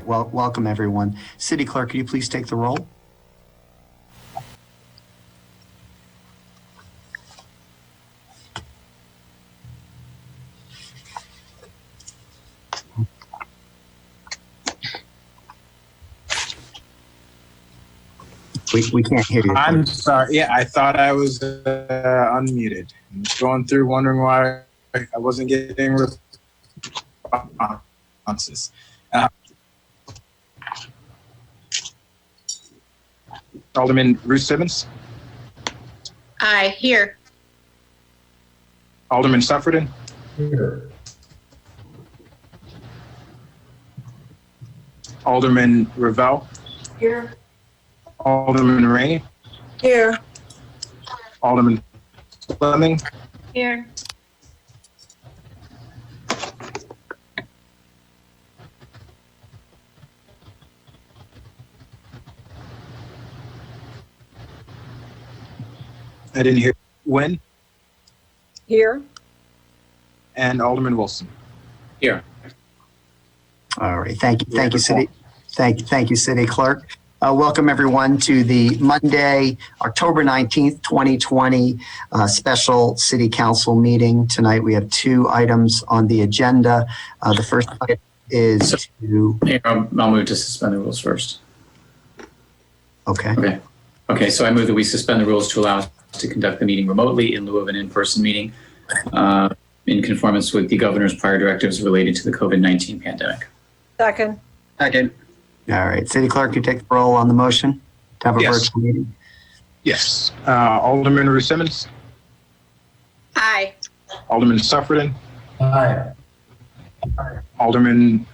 Well, welcome everyone. City Clerk, could you please take the roll? We can't hear you. I'm sorry. Yeah, I thought I was unmuted. I'm just going through wondering why I wasn't getting responses. Alderman Ruth Simmons. Aye, here. Alderman Suffredin. Here. Alderman Ravel. Here. Alderman Rainey. Here. Alderman Fleming. Here. I didn't hear. Wynn. Here. And Alderman Wilson. Here. All right. Thank you, City. Thank you, City Clerk. Welcome everyone to the Monday, October 19th, 2020 special City Council meeting. Tonight we have two items on the agenda. The first item is I'll move to suspend the rules first. Okay. Okay. So I move that we suspend the rules to allow us to conduct the meeting remotely in lieu of an in-person meeting in conformance with the governor's prior directives related to the COVID-19 pandemic. Second. All right. City Clerk, you take the roll on the motion to have a Yes. virtual meeting? Yes. Alderman Ruth Simmons. Aye. Alderman Suffredin. Aye. Alderman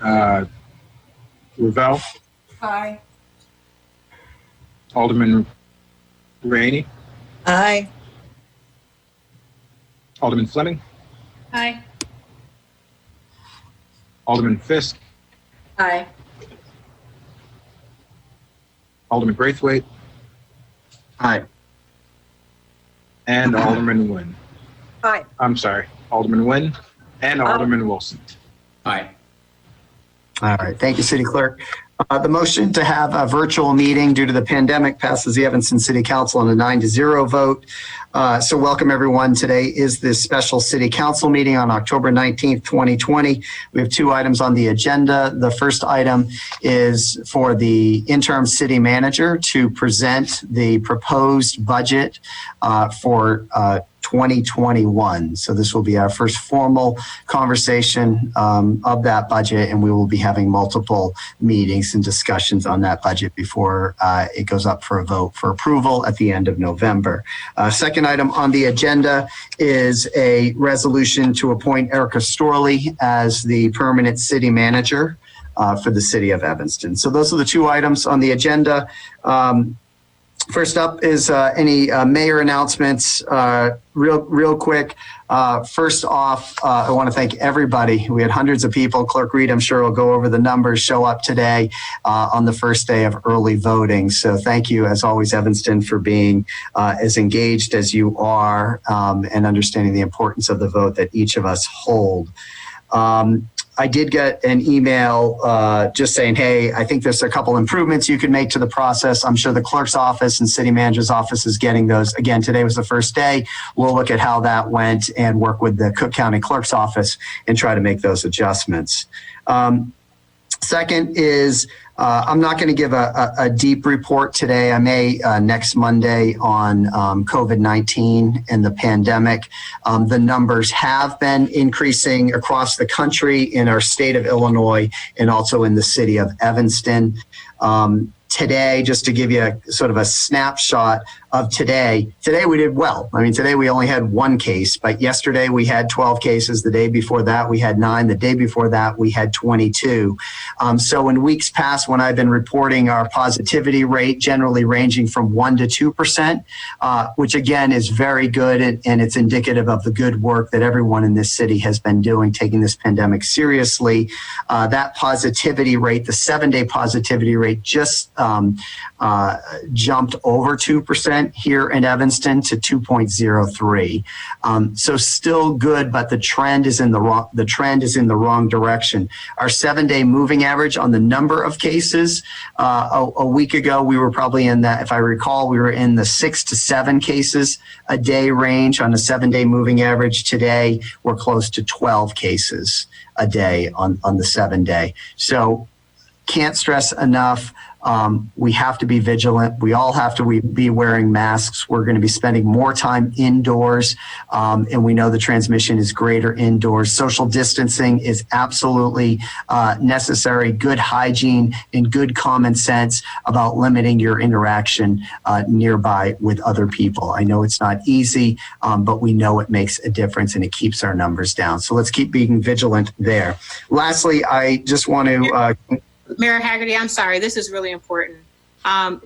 Ravel. Aye. Alderman Rainey. Aye. Alderman Fleming. Aye. Alderman Fisk. Aye. Alderman Braithwaite. Aye. And Alderman Wynn. Aye. I'm sorry, Alderman Wynn and Alderman Wilson. Aye. All right. Thank you, City Clerk. The motion to have a virtual meeting due to the pandemic passes the Evanston City Council on a 9-0 vote. So welcome everyone. Today is this special City Council meeting on October 19th, 2020. We have two items on the agenda. The first item is for the interim city manager to present the proposed budget for 2021. So this will be our first formal conversation of that budget, and we will be having multiple meetings and discussions on that budget before it goes up for a vote for approval at the end of November. Second item on the agenda is a resolution to appoint Erica Storley as the permanent city manager for the city of Evanston. So those are the two items on the agenda. First up is any mayor announcements. Real quick. First off, I want to thank everybody. We had hundreds of people. Clerk Reid, I'm sure, will go over the numbers, show up today on the first day of early voting. So thank you, as always, Evanston, for being as engaged as you are and understanding the importance of the vote that each of us hold. I did get an email just saying, hey, I think there's a couple improvements you could make to the process. I'm sure the clerk's office and city manager's office is getting those. Again, today was the first day. We'll look at how that went and work with the Cook County Clerk's office and try to make those adjustments. Second is, I'm not going to give a deep report today. I may next Monday on COVID-19 and the pandemic. The numbers have been increasing across the country, in our state of Illinois, and also in the city of Evanston. Today, just to give you a sort of a snapshot of today we did well. I mean, today we only had one case, but yesterday we had 12 cases. The day before that we had 9. The day before that we had 22. So in weeks past, when I've been reporting our positivity rate generally ranging from 1% to 2%, which again is very good, and it's indicative of the good work that everyone in this city has been doing, taking this pandemic seriously. That positivity rate, the 7-day positivity rate, just jumped over 2% here in Evanston to 2.03. So still good, but the trend is in the wrong direction. Our 7-day moving average on the number of cases, a week ago, we were probably in that, if I recall, we were in the 6 to 7 cases a day range on a 7-day moving average. Today, we're close to 12 cases a day on the 7-day. So can't stress enough. We have to be vigilant. We all have to be wearing masks. We're going to be spending more time indoors, and we know the transmission is greater indoors. Social distancing is absolutely necessary. Good hygiene and good common sense about limiting your interaction nearby with other people. I know it's not easy, but we know it makes a difference and it keeps our numbers down. So let's keep being vigilant there. Lastly, I just want to Mayor Haggerty, I'm sorry, this is really important. Can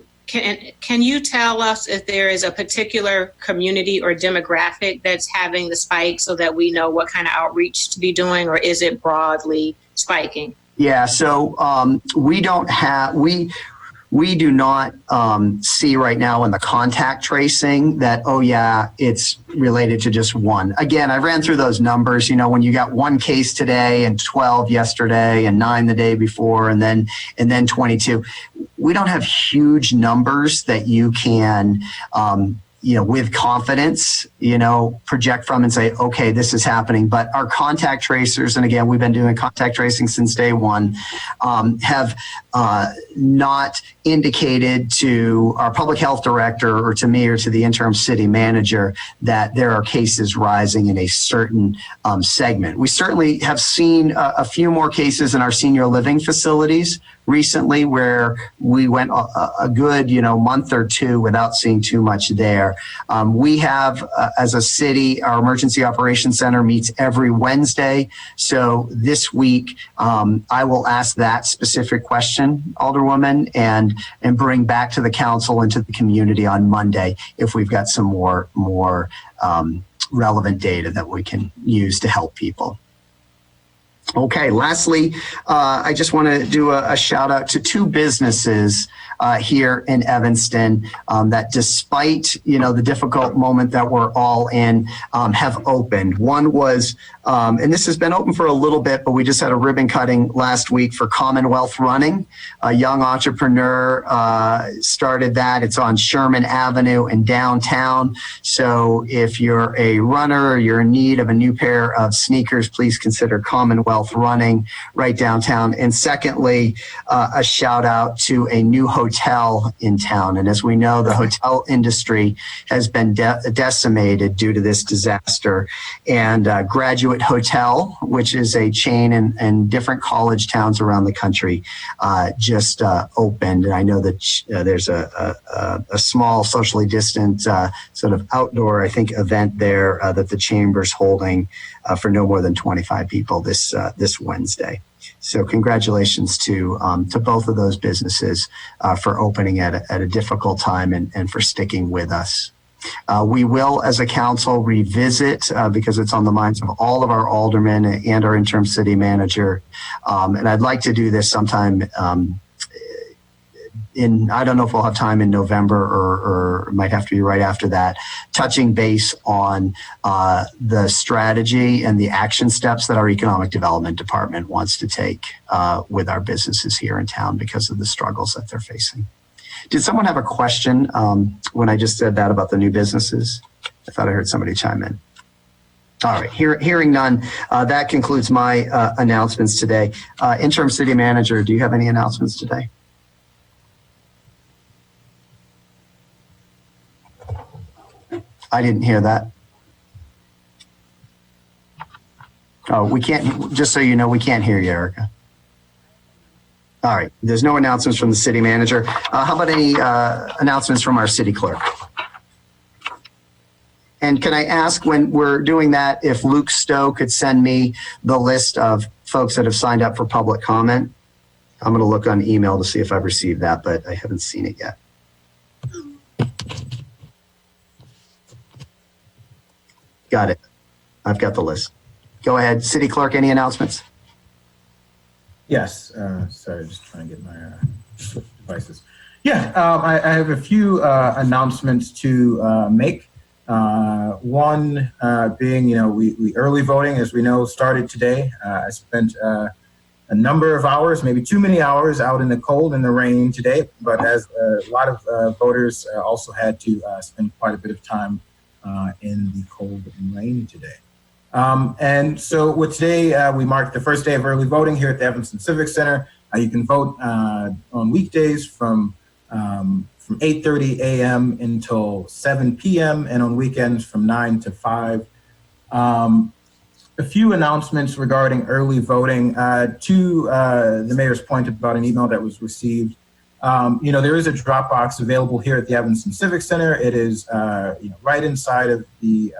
you tell us if there is a particular community or demographic that's having the spike so that we know what kind of outreach to be doing, or is it broadly spiking? Yeah, so we do not see right now in the contact tracing that, oh yeah, it's related to just one. Again, I ran through those numbers, you know, when you got 1 case today and 12 yesterday and 9 the day before and then 22. We don't have huge numbers that you can, with confidence, project from and say, okay, this is happening. But our contact tracers, and again, we've been doing contact tracing since day one, have not indicated to our public health director or to me or to the interim city manager that there are cases rising in a certain segment. We certainly have seen a few more cases in our senior living facilities recently where we went a good, month or two without seeing too much there. We have, as a city, our emergency operations center meets every Wednesday. So this week, I will ask that specific question, Alderwoman, and bring back to the council and to the community on Monday if we've got some more relevant data that we can use to help people. Okay, lastly, I just want to do a shout out to 2 businesses here in Evanston that despite, the difficult moment that we're all in, have opened. One was, and this has been open for a little bit, but we just had a ribbon cutting last week for Commonwealth Running. A young entrepreneur started that. It's on Sherman Avenue in downtown. So if you're a runner or you're in need of a new pair of sneakers, please consider Commonwealth Running right downtown. And secondly, a shout out to a new hotel in town. And as we know, the hotel industry has been decimated due to this disaster. And Graduate Hotel, which is a chain in different college towns around the country, just opened. And I know that there's a small socially distant sort of outdoor, I think, event there that the chamber's holding for no more than 25 people this Wednesday. So congratulations to both of those businesses for opening at a difficult time and for sticking with us. We will, as a council, revisit because it's on the minds of all of our aldermen and our interim city manager. And I'd like to do this sometime I don't know if we'll have time in November or it might have to be right after that, touching base on the strategy and the action steps that our economic development department wants to take with our businesses here in town because of the struggles that they're facing. Did someone have a question when I just said that about the new businesses? I thought I heard somebody chime in. All right, hearing none, that concludes my announcements today. Interim city manager, do you have any announcements today? I didn't hear that. Oh, we can't, just so you know, we can't hear you, Erica. All right, there's no announcements from the city manager. How about any announcements from our city clerk? And can I ask, when we're doing that, if Luke Stowe could send me the list of folks that have signed up for public comment? I'm going to look on email to see if I've received that, but I haven't seen it yet. Got it. I've got the list. Go ahead. City clerk, any announcements? Yes. Sorry, just trying to get my switch devices. Yeah, I have a few announcements to make. One being, we early voting, as we know, started today. I spent a number of hours, maybe too many hours, out in the cold and the rain today, but as a lot of voters also had to spend quite a bit of time in the cold and rain today. And so with today, we marked the first day of early voting here at the Evanston Civic Center. You can vote on weekdays from 8:30 a.m. until 7 p.m. and on weekends from 9 to 5. A few announcements regarding early voting. To the mayor's point about an email that was received, there is a drop box available here at the Evanston Civic Center. It is right inside of the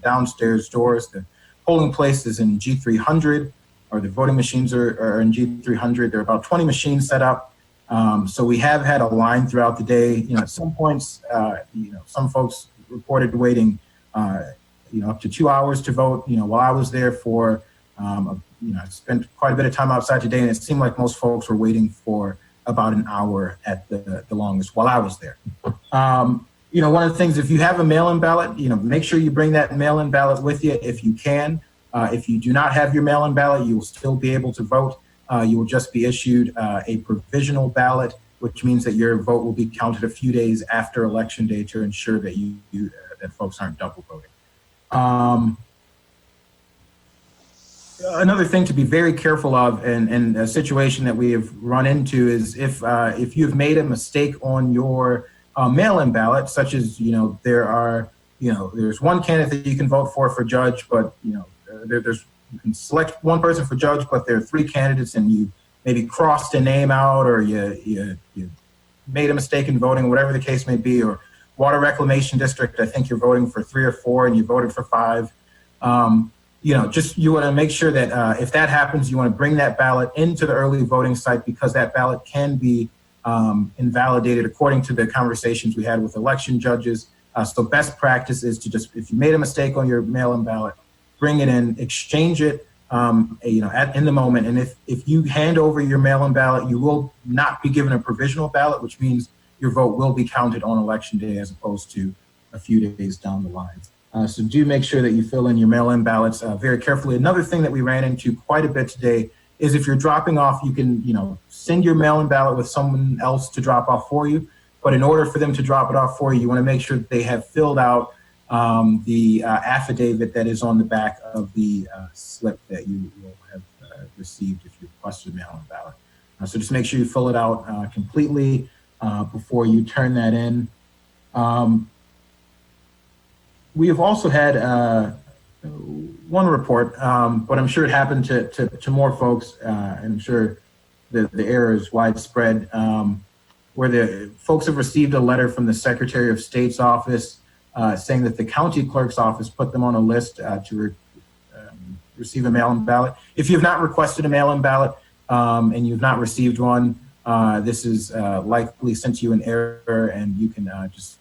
downstairs doors. The polling place is in G300, or the voting machines are in G300. There are about 20 machines set up. So we have had a line throughout the day. At some points, some folks reported waiting, up to 2 hours to vote. While I was there for, I spent quite a bit of time outside today, and it seemed like most folks were waiting for about an hour at the longest while I was there. One of the things, if you have a mail-in ballot, make sure you bring that mail-in ballot with you if you can. If you do not have your mail-in ballot, you will still be able to vote. You will just be issued a provisional ballot, which means that your vote will be counted a few days after Election Day to ensure that that folks aren't double voting. Another thing to be very careful of, and a situation that we have run into, is if you've made a mistake on your mail-in ballot, such as there's one candidate that you can vote for judge, but you can select one person for judge, but there are 3 candidates, and you maybe crossed a name out, or you made a mistake in voting, whatever the case may be, or water reclamation district, I think you're voting for 3 or 4 and you voted for 5. You want to make sure that if that happens, you want to bring that ballot into the early voting site, because that ballot can be invalidated according to the conversations we had with election judges. So best practice is to if you made a mistake on your mail-in ballot, bring it in, exchange it, in the moment. And if you hand over your mail-in ballot, you will not be given a provisional ballot, which means your vote will be counted on Election Day as opposed to a few days down the line. So do make sure that you fill in your mail-in ballots very carefully. Another thing that we ran into quite a bit today is if you're dropping off, you can, send your mail-in ballot with someone else to drop off for you. But in order for them to drop it off for you, you want to make sure that they have filled out the affidavit that is on the back of the slip that you will have received if you requested a mail-in ballot. So just make sure you fill it out completely before you turn that in. We have also had one report, but I'm sure it happened to more folks. I'm sure the error is widespread, where the folks have received a letter from the Secretary of State's office saying that the county clerk's office put them on a list to receive a mail-in ballot. If you have not requested a mail-in ballot and you've not received one, this is likely sent you an error, and you can just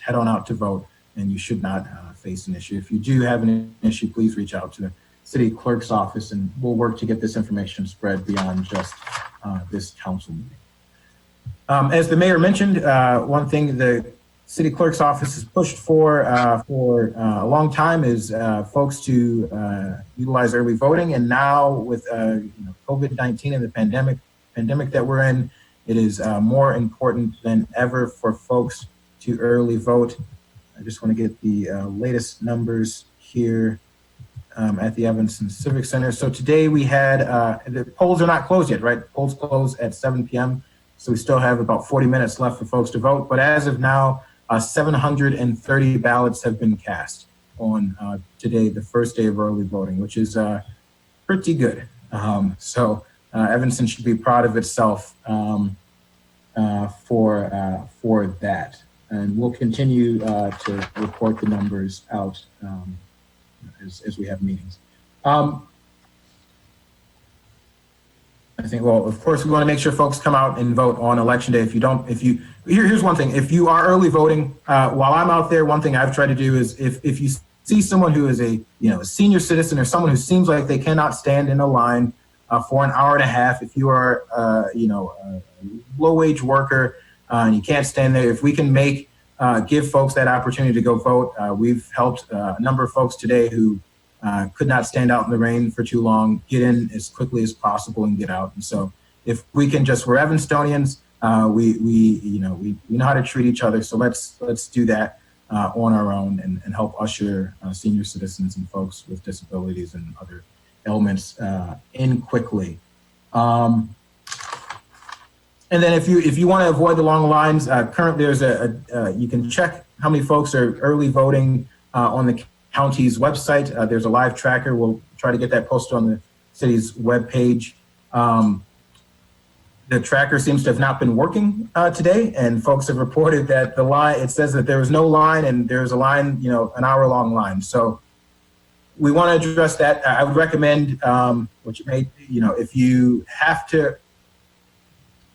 head on out to vote, and you should not face an issue. If you do have an issue, please reach out to the city clerk's office, and we'll work to get this information spread beyond just this council meeting. As the mayor mentioned, one thing the city clerk's office has pushed for a long time is folks to utilize early voting. And now with COVID-19 and the pandemic that we're in, it is more important than ever for folks to early vote. I just want to get the latest numbers here at the Evanston Civic Center. So today we had, the polls are not closed yet, right? Polls close at 7 p.m. So we still have about 40 minutes left for folks to vote. But as of now, 730 ballots have been cast on today, the first day of early voting, which is pretty good. So Evanston should be proud of itself for that. And we'll continue to report the numbers out as we have meetings. I think, well, of course, we want to make sure folks come out and vote on Election Day. Here's one thing. If you are early voting, while I'm out there, one thing I've tried to do is if you see someone who is a senior citizen or someone who seems like they cannot stand in a line, for an hour and a half. If you are, a low-wage worker and you can't stand there, if we can give folks that opportunity to go vote. We've helped a number of folks today who could not stand out in the rain for too long, get in as quickly as possible and get out. And so if we can we're Evanstonians, we know how to treat each other. So let's do that on our own and help usher senior citizens and folks with disabilities and other ailments in quickly. And then if you want to avoid the long lines, currently there's you can check how many folks are early voting on the county's website. There's a live tracker. We'll try to get that posted on the city's webpage. The tracker seems to have not been working today, and folks have reported that it says that there was no line and there's a line, an hour-long line. So we want to address that. I would recommend,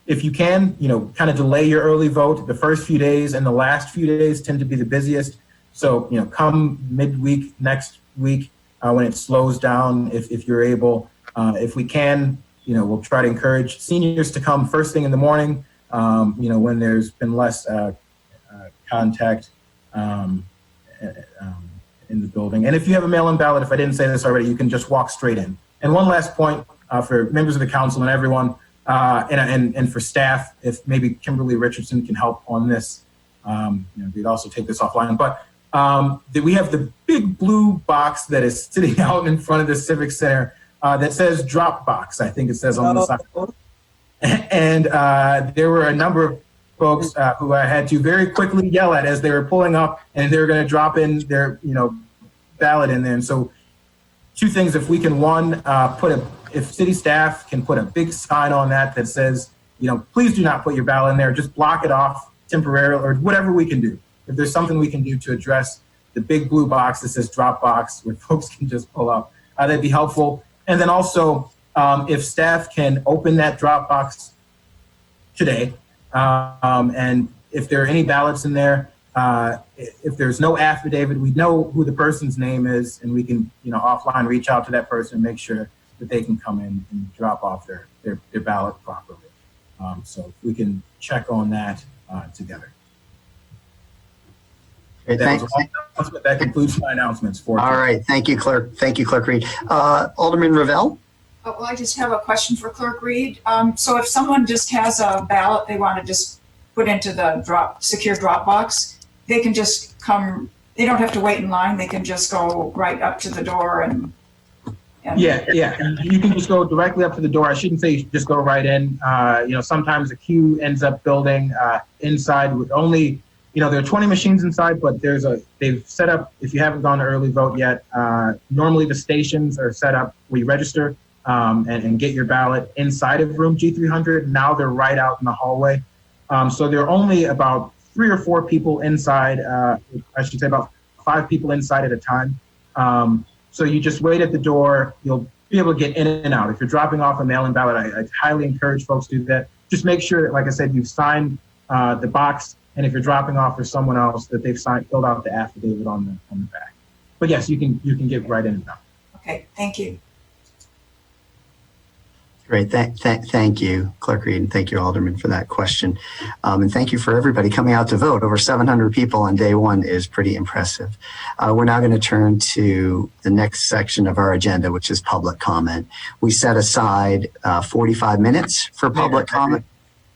if you can, kind of delay your early vote. The first few days and the last few days tend to be the busiest. So, come midweek next week when it slows down, if you're able. If we can, we'll try to encourage seniors to come first thing in the morning, when there's been less contact in the building. And if you have a mail-in ballot, if I didn't say this already, you can just walk straight in. And one last point for members of the council and everyone, and for staff, if maybe Kimberly Richardson can help on this, we'd also take this offline. But we have the big blue box that is sitting out in front of the Civic Center that says drop box. I think it says on the side. And there were a number of folks who I had to very quickly yell at as they were pulling up, and they were going to drop in their ballot in there. And so two things, if we can, if city staff can put a big sign on that says, please do not put your ballot in there, just block it off temporarily, or whatever we can do. If there's something we can do to address the big blue box that says drop box, where folks can just pull up, that'd be helpful. And then also, if staff can open that drop box today, and if there are any ballots in there, if there's no affidavit, we know who the person's name is, and we can, offline reach out to that person and make sure that they can come in and drop off their ballot properly. So if we can check on that together. Great, That concludes my announcements for all right. Thank you, Clerk. Thank you, Clerk Reid. Alderman Ravel. Well, I just have a question for Clerk Reid. So if someone just has a ballot they want to just put into the secure drop box, they can just come. They don't have to wait in line. They can just go right up to the door and Yeah. You can just go directly up to the door. I shouldn't say just go right in. Sometimes the queue ends up building inside with only, there are 20 machines inside, but they've set up, if you haven't gone to early vote yet, normally the stations are set up where you register and get your ballot inside of room G300. Now they're right out in the hallway. So there are only about 3 or 4 people inside, I should say about 5 people inside at a time. So you just wait at the door. You'll be able to get in and out. If you're dropping off a mail-in ballot, I highly encourage folks to do that. Just make sure that, like I said, you've signed the box, and if you're dropping off for someone else, that they've filled out the affidavit on the back. But yes, you can get right in and out. Okay, thank you. Great. Thank you, Clerk Reid, and thank you, Alderman, for that question. And thank you for everybody coming out to vote. Over 700 people on day one is pretty impressive. We're now going to turn to the next section of our agenda, which is public comment. We set aside 45 minutes for public comment.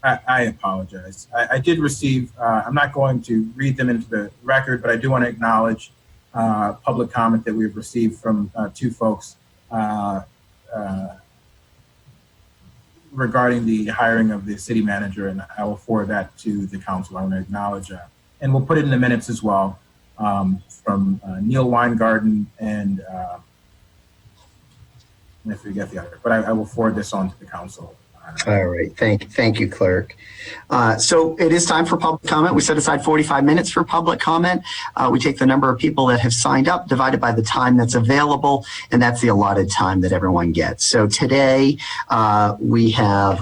I apologize. I did receive, I'm not going to read them into the record, but I do want to acknowledge public comment that we've received from 2 folks regarding the hiring of the city manager, and I will forward that to the council. I want to acknowledge and we'll put it in the minutes as well, from Neil Weingarten and I forget the other, but I will forward this on to the council All right. Thank you, Clerk. So it is time for public comment. We set aside 45 minutes for public comment. We take the number of people that have signed up divided by the time that's available, and that's the allotted time that everyone gets. So today we have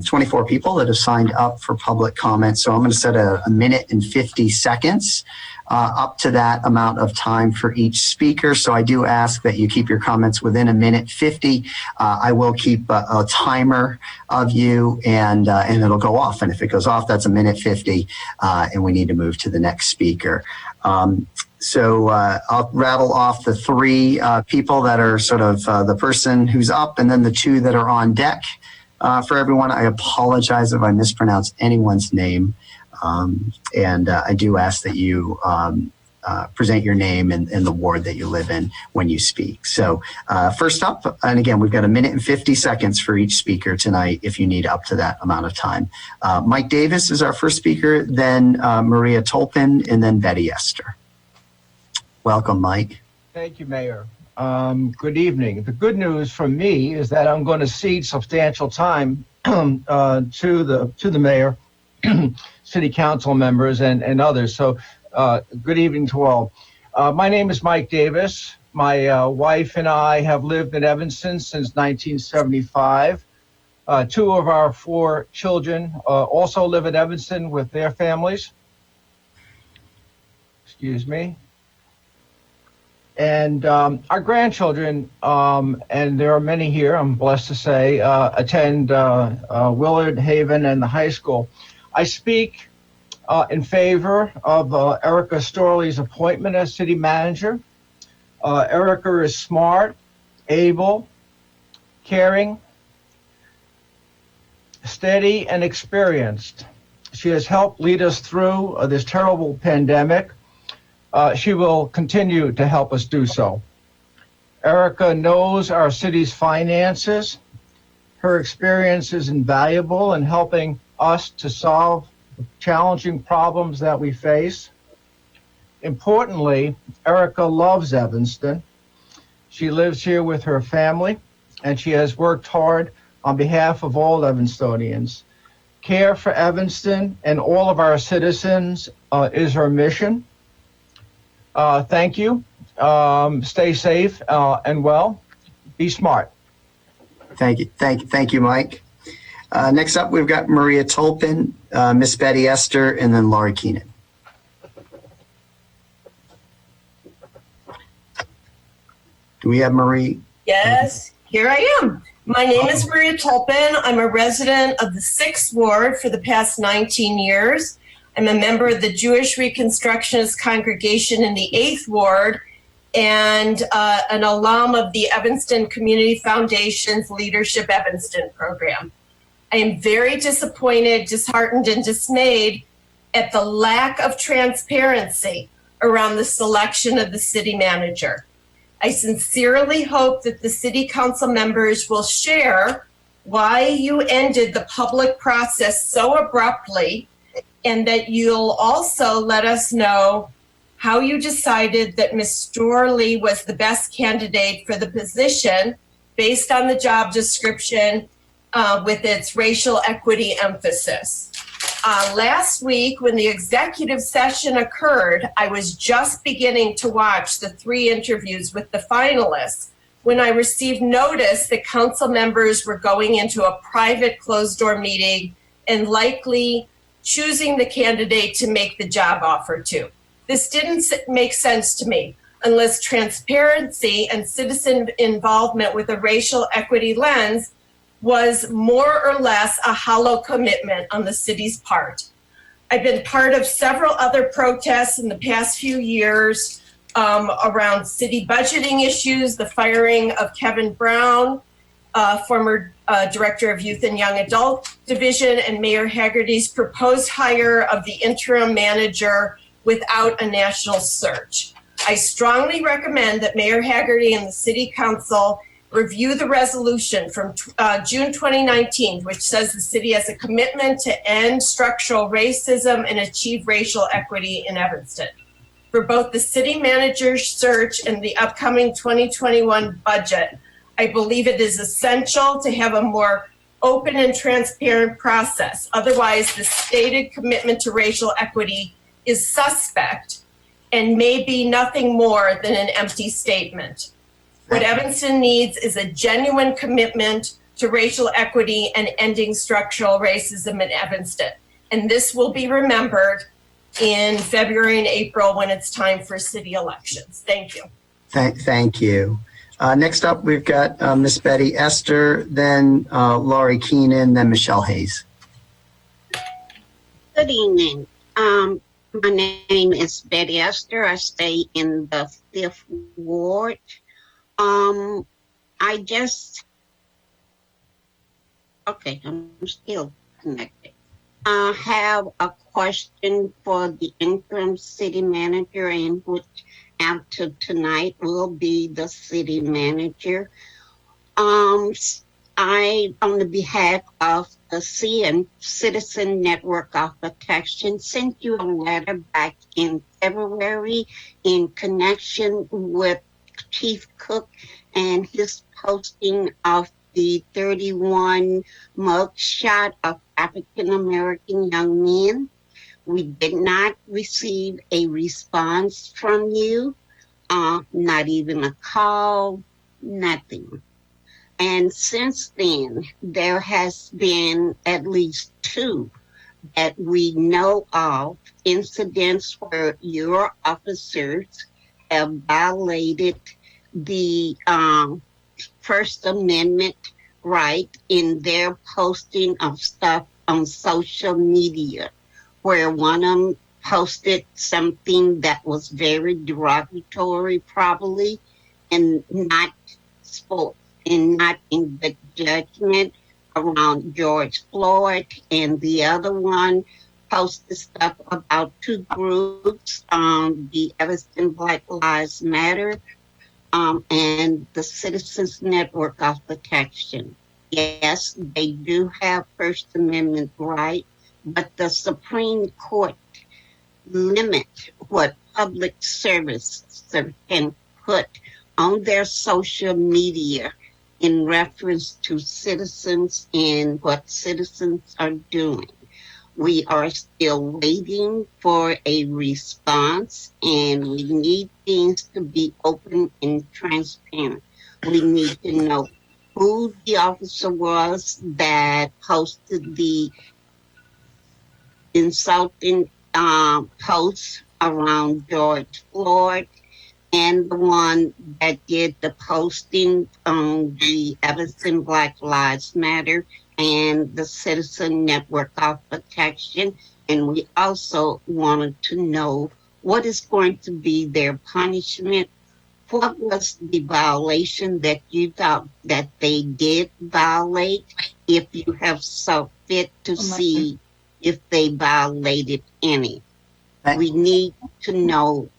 24 people that have signed up for public comment. So I'm going to set a minute and 50 seconds. Up to that amount of time for each speaker. So I do ask that you keep your comments within a minute 50. I will keep a timer of you and it'll go off. And if it goes off, that's a minute 50 and we need to move to the next speaker. So I'll rattle off the three people that are sort of the person who's up and then the two that are on deck. For everyone, I apologize if I mispronounce anyone's name. And I do ask that you present your name and the ward that you live in when you speak. So first up, and again, we've got a minute and 50 seconds for each speaker tonight if you need up to that amount of time. Mike Davis is our first speaker, then Maria Tolpin, and then Betty Esther. Welcome, Mike. Thank you, Mayor. Good evening. The good news for me is that I'm going to cede substantial time to the mayor, city council members, and others. So good evening to all. My name is Mike Davis. My wife and I have lived in Evanston since 1975. Two of our four children also live in Evanston with their families. Excuse me. And our grandchildren, and there are many here, I'm blessed to say, attend Willard, Haven, and the high school. I speak in favor of Erica Storley's appointment as city manager. Erica is smart, able, caring, steady, and experienced. She has helped lead us through this terrible pandemic. She will continue to help us do so. Erica knows our city's finances. Her experience is invaluable in helping us to solve the challenging problems that we face. Importantly, Erica loves Evanston. She lives here with her family, and she has worked hard on behalf of all Evanstonians. Care for Evanston and all of our citizens is her mission. Thank you. Stay safe and well. Be smart. Thank you, Mike. Next up, we've got Maria Tolpin, Miss Betty Esther, and then Laurie Keenan. Do we have Marie? Yes, here I am. My name is Maria Tolpin. I'm a resident of the 6th Ward for the past 19 years. I'm a member of the Jewish Reconstructionist congregation in the 8th Ward and an alum of the Evanston Community Foundation's Leadership Evanston program. I am very disappointed, disheartened, and dismayed at the lack of transparency around the selection of the city manager. I sincerely hope that the city council members will share why you ended the public process so abruptly, and that you'll also let us know how you decided that Ms. Storley was the best candidate for the position based on the job description with its racial equity emphasis. Last week, when the executive session occurred, I was just beginning to watch the 3 interviews with the finalists when I received notice that council members were going into a private closed-door meeting and likely choosing the candidate to make the job offer to. This didn't make sense to me unless transparency and citizen involvement with a racial equity lens was more or less a hollow commitment on the city's part. I've been part of several other protests in the past few years around city budgeting issues, the firing of Kevin Brown, former Director of Youth and Young Adult Division, and Mayor Haggerty's proposed hire of the interim manager without a national search. I strongly recommend that Mayor Haggerty and the City Council review the resolution from June 2019, which says the city has a commitment to end structural racism and achieve racial equity in Evanston. For both the city manager's search and the upcoming 2021 budget, I believe it is essential to have a more open and transparent process. Otherwise, the stated commitment to racial equity is suspect and may be nothing more than an empty statement. What Evanston needs is a genuine commitment to racial equity and ending structural racism in Evanston. And this will be remembered in February and April when it's time for city elections. Thank you. Thank you. Next up, we've got Miss Betty Esther, then Laurie Keenan, then Michelle Hayes. Good evening. My name is Betty Esther. I stay in the 5th Ward. I'm still connected. I have a question for the interim city manager, and which after tonight will be the city manager. I, on the behalf of the Citizen Network of Protection, sent you a letter back in February in connection with Chief Cook and his posting of the 31 mugshot of African American young men. We did not receive a response from you, not even a call, nothing. And since then, there has been at least 2 that we know of incidents where your officers have violated the First Amendment right in their posting of stuff on social media, where one of them posted something that was very derogatory, probably, and not spoke and not in the judgment around George Floyd, and the other one posted stuff about 2 groups, the Evanston Black Lives Matter, and the Citizens Network of Protection. Yes, they do have First Amendment right, but the Supreme Court limit what public service can put on their social media in reference to citizens and what citizens are doing. We are still waiting for a response, and we need things to be open and transparent. We need to know who the officer was that posted the insulting posts around George Floyd, and the one that did the posting on the Evanston Black Lives Matter and the Citizen Network of Protection. And we also wanted to know what is going to be their punishment. What was the violation that you thought that they did violate, if you have saw fit to see if they violated any? We need to know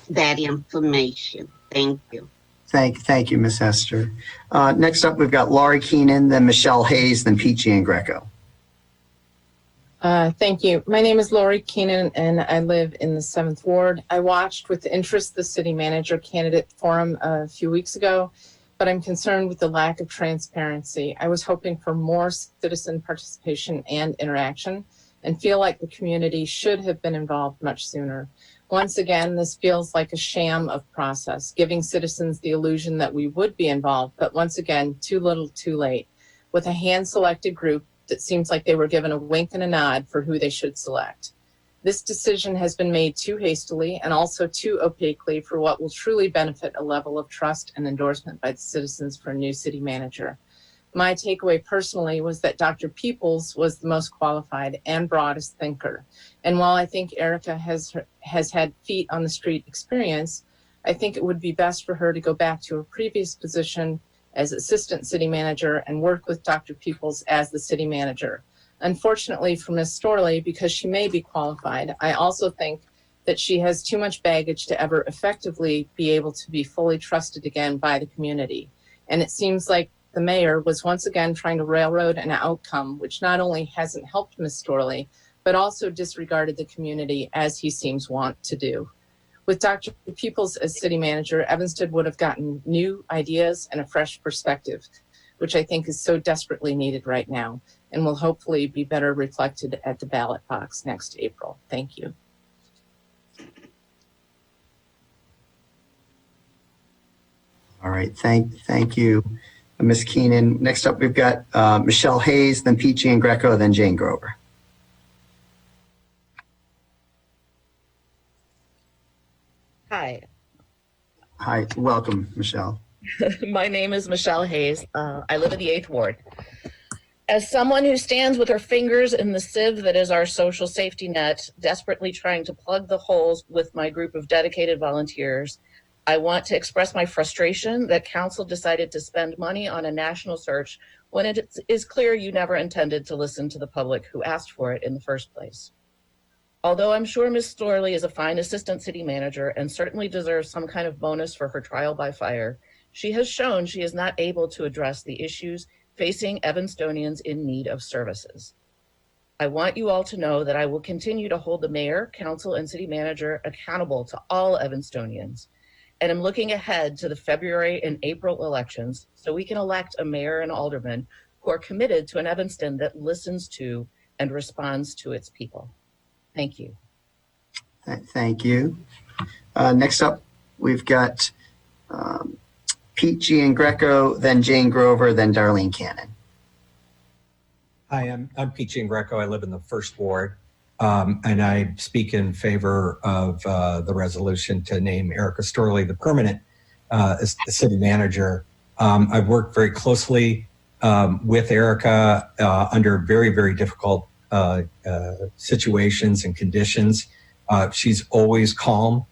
that information. Thank you. Thank you, Miss Esther. Next up, we've got Laurie Keenan, then Michelle Hayes, then Peachy and Greco. Thank you. My name is Laurie Keenan, and I live in the 7th Ward. I watched with interest the city manager candidate forum a few weeks ago, but I'm concerned with the lack of transparency. I was hoping for more citizen participation and interaction, and feel like the community should have been involved much sooner. Once again, this feels like a sham of process, giving citizens the illusion that we would be involved, but once again, too little, too late. With a hand-selected group that seems like they were given a wink and a nod for who they should select. This decision has been made too hastily and also too opaquely for what will truly benefit a level of trust and endorsement by the citizens for a new city manager. My takeaway personally was that Dr. Peoples was the most qualified and broadest thinker. And while I think Erica has had feet on the street experience, I think it would be best for her to go back to her previous position as assistant city manager and work with Dr. Peoples as the city manager. Unfortunately for Ms. Storley, because she may be qualified, I also think that she has too much baggage to ever effectively be able to be fully trusted again by the community. And it seems like the mayor was once again trying to railroad an outcome which not only hasn't helped Ms. Storley, but also disregarded the community as he seems want to do. With Dr. Peoples as city manager, Evanston would have gotten new ideas and a fresh perspective. which I think is so desperately needed right now and will hopefully be better reflected at the ballot box next April. Thank you. All right, thank you, Ms. Keenan. Next up, we've got Michelle Hayes, then Pete Giangreco, then Jane Grover. Hi, Hi, welcome, Michelle. my name is Michelle Hayes. I live in the 8th Ward. As someone who stands with her fingers in the sieve that is our social safety net, desperately trying to plug the holes with my group of dedicated volunteers, I want to express my frustration that council decided to spend money on a national search when it is clear you never intended to listen to the public who asked for it in the first place. Although I'm sure Ms. Storley is a fine assistant city manager and certainly deserves some kind of bonus for her trial by fire, she has shown she is not able to address the issues facing Evanstonians in need of services. I want you all to know that I will continue to hold the mayor, council, and city manager accountable to all Evanstonians. And I'm looking ahead to the February and April elections so we can elect a mayor and alderman who are committed to an Evanston that listens to and responds to its people. Thank you. Thank you. Next up, we've got Pete Giangreco, then Jane Grover, then Darlene Cannon. Hi, I'm Pete Giangreco. I live in the 1st Ward, and I speak in favor of the resolution to name Erica Storley the permanent as the city manager. I've worked very closely with Erica under very, very difficult situations and conditions. She's always calm.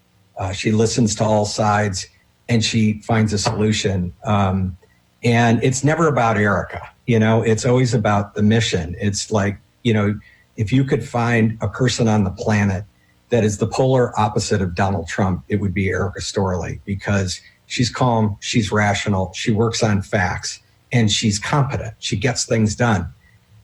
She listens to all sides and she finds a solution. And it's never about Erica, it's always about the mission. It's like, if you could find a person on the planet that is the polar opposite of Donald Trump, it would be Erica Storley, because she's calm, she's rational, she works on facts, and she's competent. She gets things done.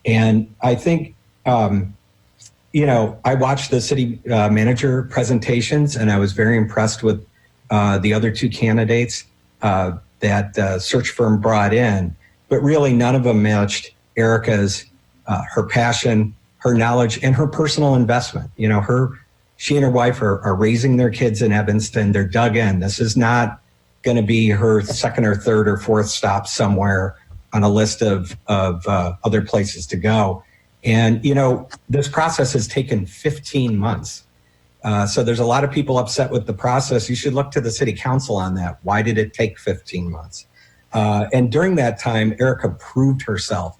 And I think, I watched the city manager presentations and I was very impressed with the other 2 candidates that search firm brought in, but really none of them matched Erica's, her passion, her knowledge, and her personal investment. She and her wife are raising their kids in Evanston. They're dug in. This is not going to be her 2nd or 3rd or 4th stop somewhere on a list of other places to go. And, this process has taken 15 months. So there's a lot of people upset with the process. You should look to the city council on that. Why did it take 15 months? And during that time, Erica proved herself,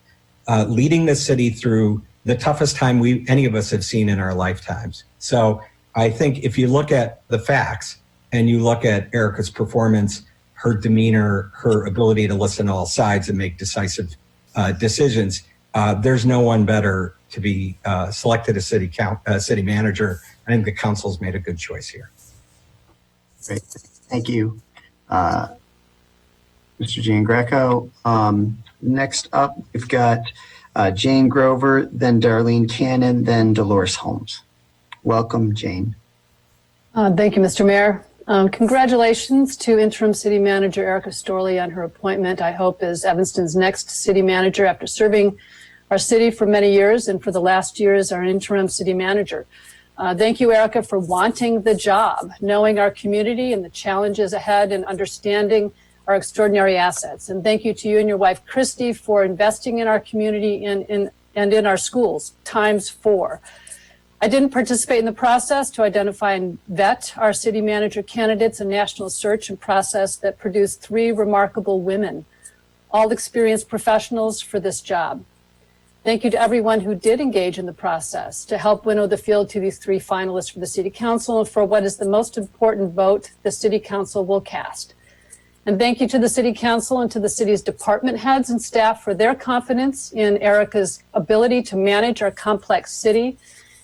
leading the city through the toughest time any of us have seen in our lifetimes. So I think if you look at the facts and you look at Erica's performance, her demeanor, her ability to listen to all sides and make decisive decisions, there's no one better to be selected as city manager. I think the council's made a good choice here. Great, thank you, Mr. Giangreco. Next up, we've got Jane Grover, then Darlene Cannon, then Dolores Holmes. Welcome, Jane. Thank you, Mr. Mayor. Congratulations to Interim City Manager Erica Storley on her appointment, I hope, as Evanston's next city manager after serving our city for many years and for the last year as our interim city manager. Thank you, Erica, for wanting the job, knowing our community and the challenges ahead, and understanding our extraordinary assets. And thank you to you and your wife, Christy, for investing in our community and in our schools, ×4. I didn't participate in the process to identify and vet our city manager candidates, a national search and process that produced 3 remarkable women, all experienced professionals for this job. Thank you to everyone who did engage in the process to help winnow the field to these 3 finalists for the City Council and for what is the most important vote the City Council will cast. And thank you to the City Council and to the city's department heads and staff for their confidence in Erica's ability to manage our complex city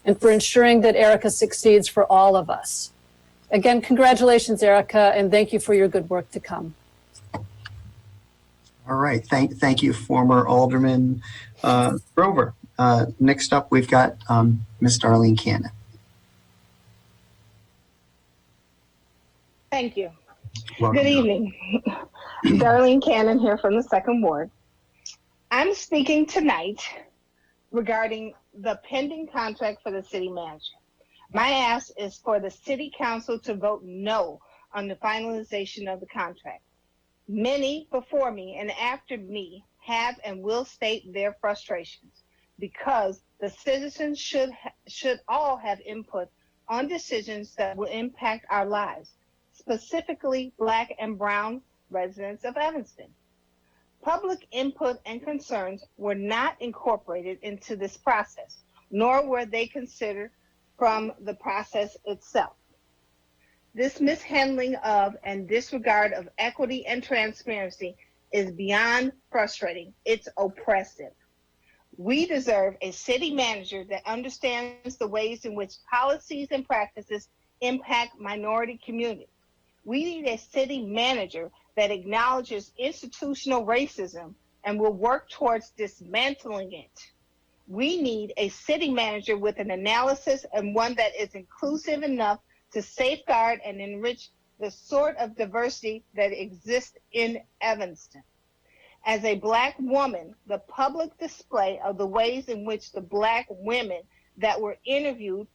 and for ensuring that Erica succeeds for all of us. Again, congratulations, Erica, and thank you for your good work to come. All right, thank you, former Alderman Grover. Next up, we've got Ms. Darlene Cannon. Thank you. Welcome. Good evening. Darlene Cannon here from the 2nd Ward. I'm speaking tonight regarding the pending contract for the city manager. My ask is for the city council to vote no on the finalization of the contract. Many before me and after me have and will state their frustrations because the citizens should all have input on decisions that will impact our lives, specifically Black and Brown residents of Evanston. Public input and concerns were not incorporated into this process, nor were they considered from the process itself. This mishandling of and disregard of equity and transparency is beyond frustrating. It's oppressive. We deserve a city manager that understands the ways in which policies and practices impact minority communities. We need a city manager that acknowledges institutional racism and will work towards dismantling it. We need a city manager with an analysis and one that is inclusive enough to safeguard and enrich the sort of diversity that exists in Evanston. As a Black woman, the public display of the ways in which the Black women that were interviewed,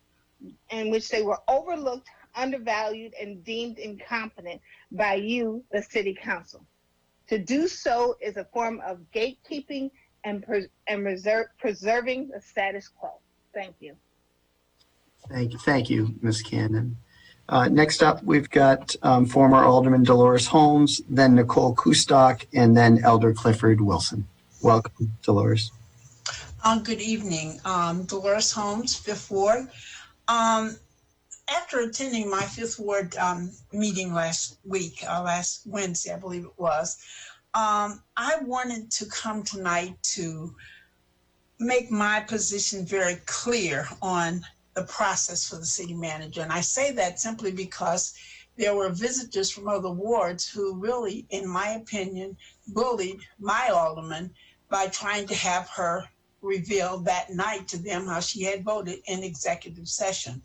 in which they were overlooked, undervalued, and deemed incompetent by you, the city council. To do so is a form of gatekeeping and preserving the status quo. Thank you. Thank you, Ms. Cannon. Next up, we've got former Alderman Dolores Holmes, then Nicole Kustok, and then Elder Clifford Wilson. Welcome, Dolores. Good evening. Dolores Holmes, 5th Ward. After attending my 5th Ward meeting last Wednesday, I believe it was, I wanted to come tonight to make my position very clear on the process for the city manager. And I say that simply because there were visitors from other wards who really, in my opinion, bullied my alderman by trying to have her reveal that night to them how she had voted in executive session.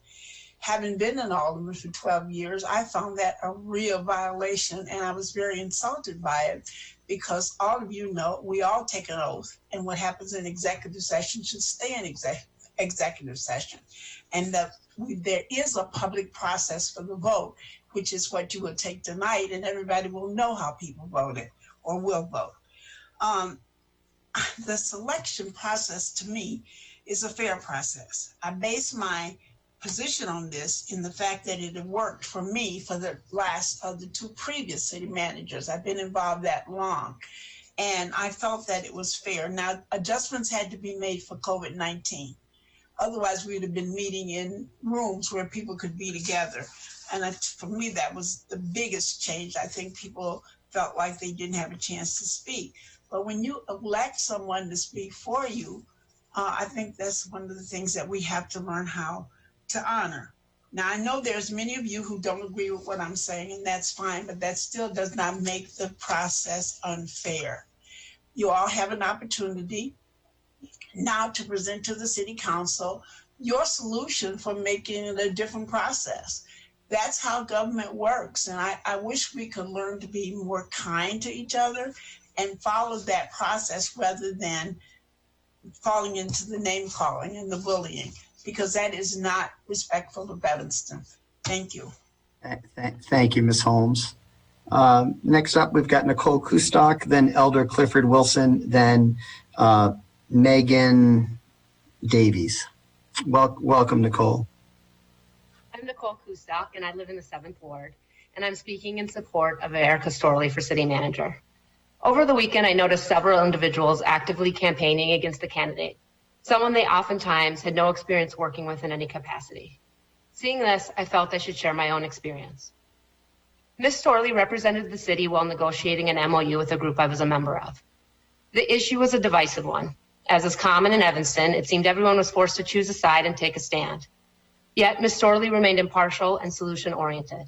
Having been an alderman for 12 years, I found that a real violation, and I was very insulted by it because all of you know we all take an oath, and what happens in executive session should stay in executive session. And that there is a public process for the vote, which is what you will take tonight, and everybody will know how people voted or will vote. The selection process to me is a fair process. I base my position on this in the fact that it had worked for me for the last of the 2 previous city managers. I've been involved that long, and I felt that it was fair. Now, adjustments had to be made for COVID-19. Otherwise, we would have been meeting in rooms where people could be together. And for me, that was the biggest change. I think people felt like they didn't have a chance to speak. But when you elect someone to speak for you, I think that's one of the things that we have to learn how to honor. Now, I know there's many of you who don't agree with what I'm saying, and that's fine, but that still does not make the process unfair. You all have an opportunity now to present to the city council your solution for making it a different process. That's how government works. And I wish we could learn to be more kind to each other and follow that process rather than falling into the name calling and the bullying, because that is not respectful of Evanston. Thank you. Thank you, Ms. Holmes. Next up, we've got Nicole Kustok, then Elder Clifford Wilson, then Megan Davies. Welcome, Nicole. I'm Nicole Kustok, and I live in the 7th Ward, and I'm speaking in support of Erica Storley for city manager. Over the weekend, I noticed several individuals actively campaigning against the candidate, someone they oftentimes had no experience working with in any capacity. Seeing this, I felt I should share my own experience. Ms. Storley represented the city while negotiating an MOU with a group I was a member of. The issue was a divisive one. As is common in Evanston, it seemed everyone was forced to choose a side and take a stand. Yet Ms. Storley remained impartial and solution-oriented.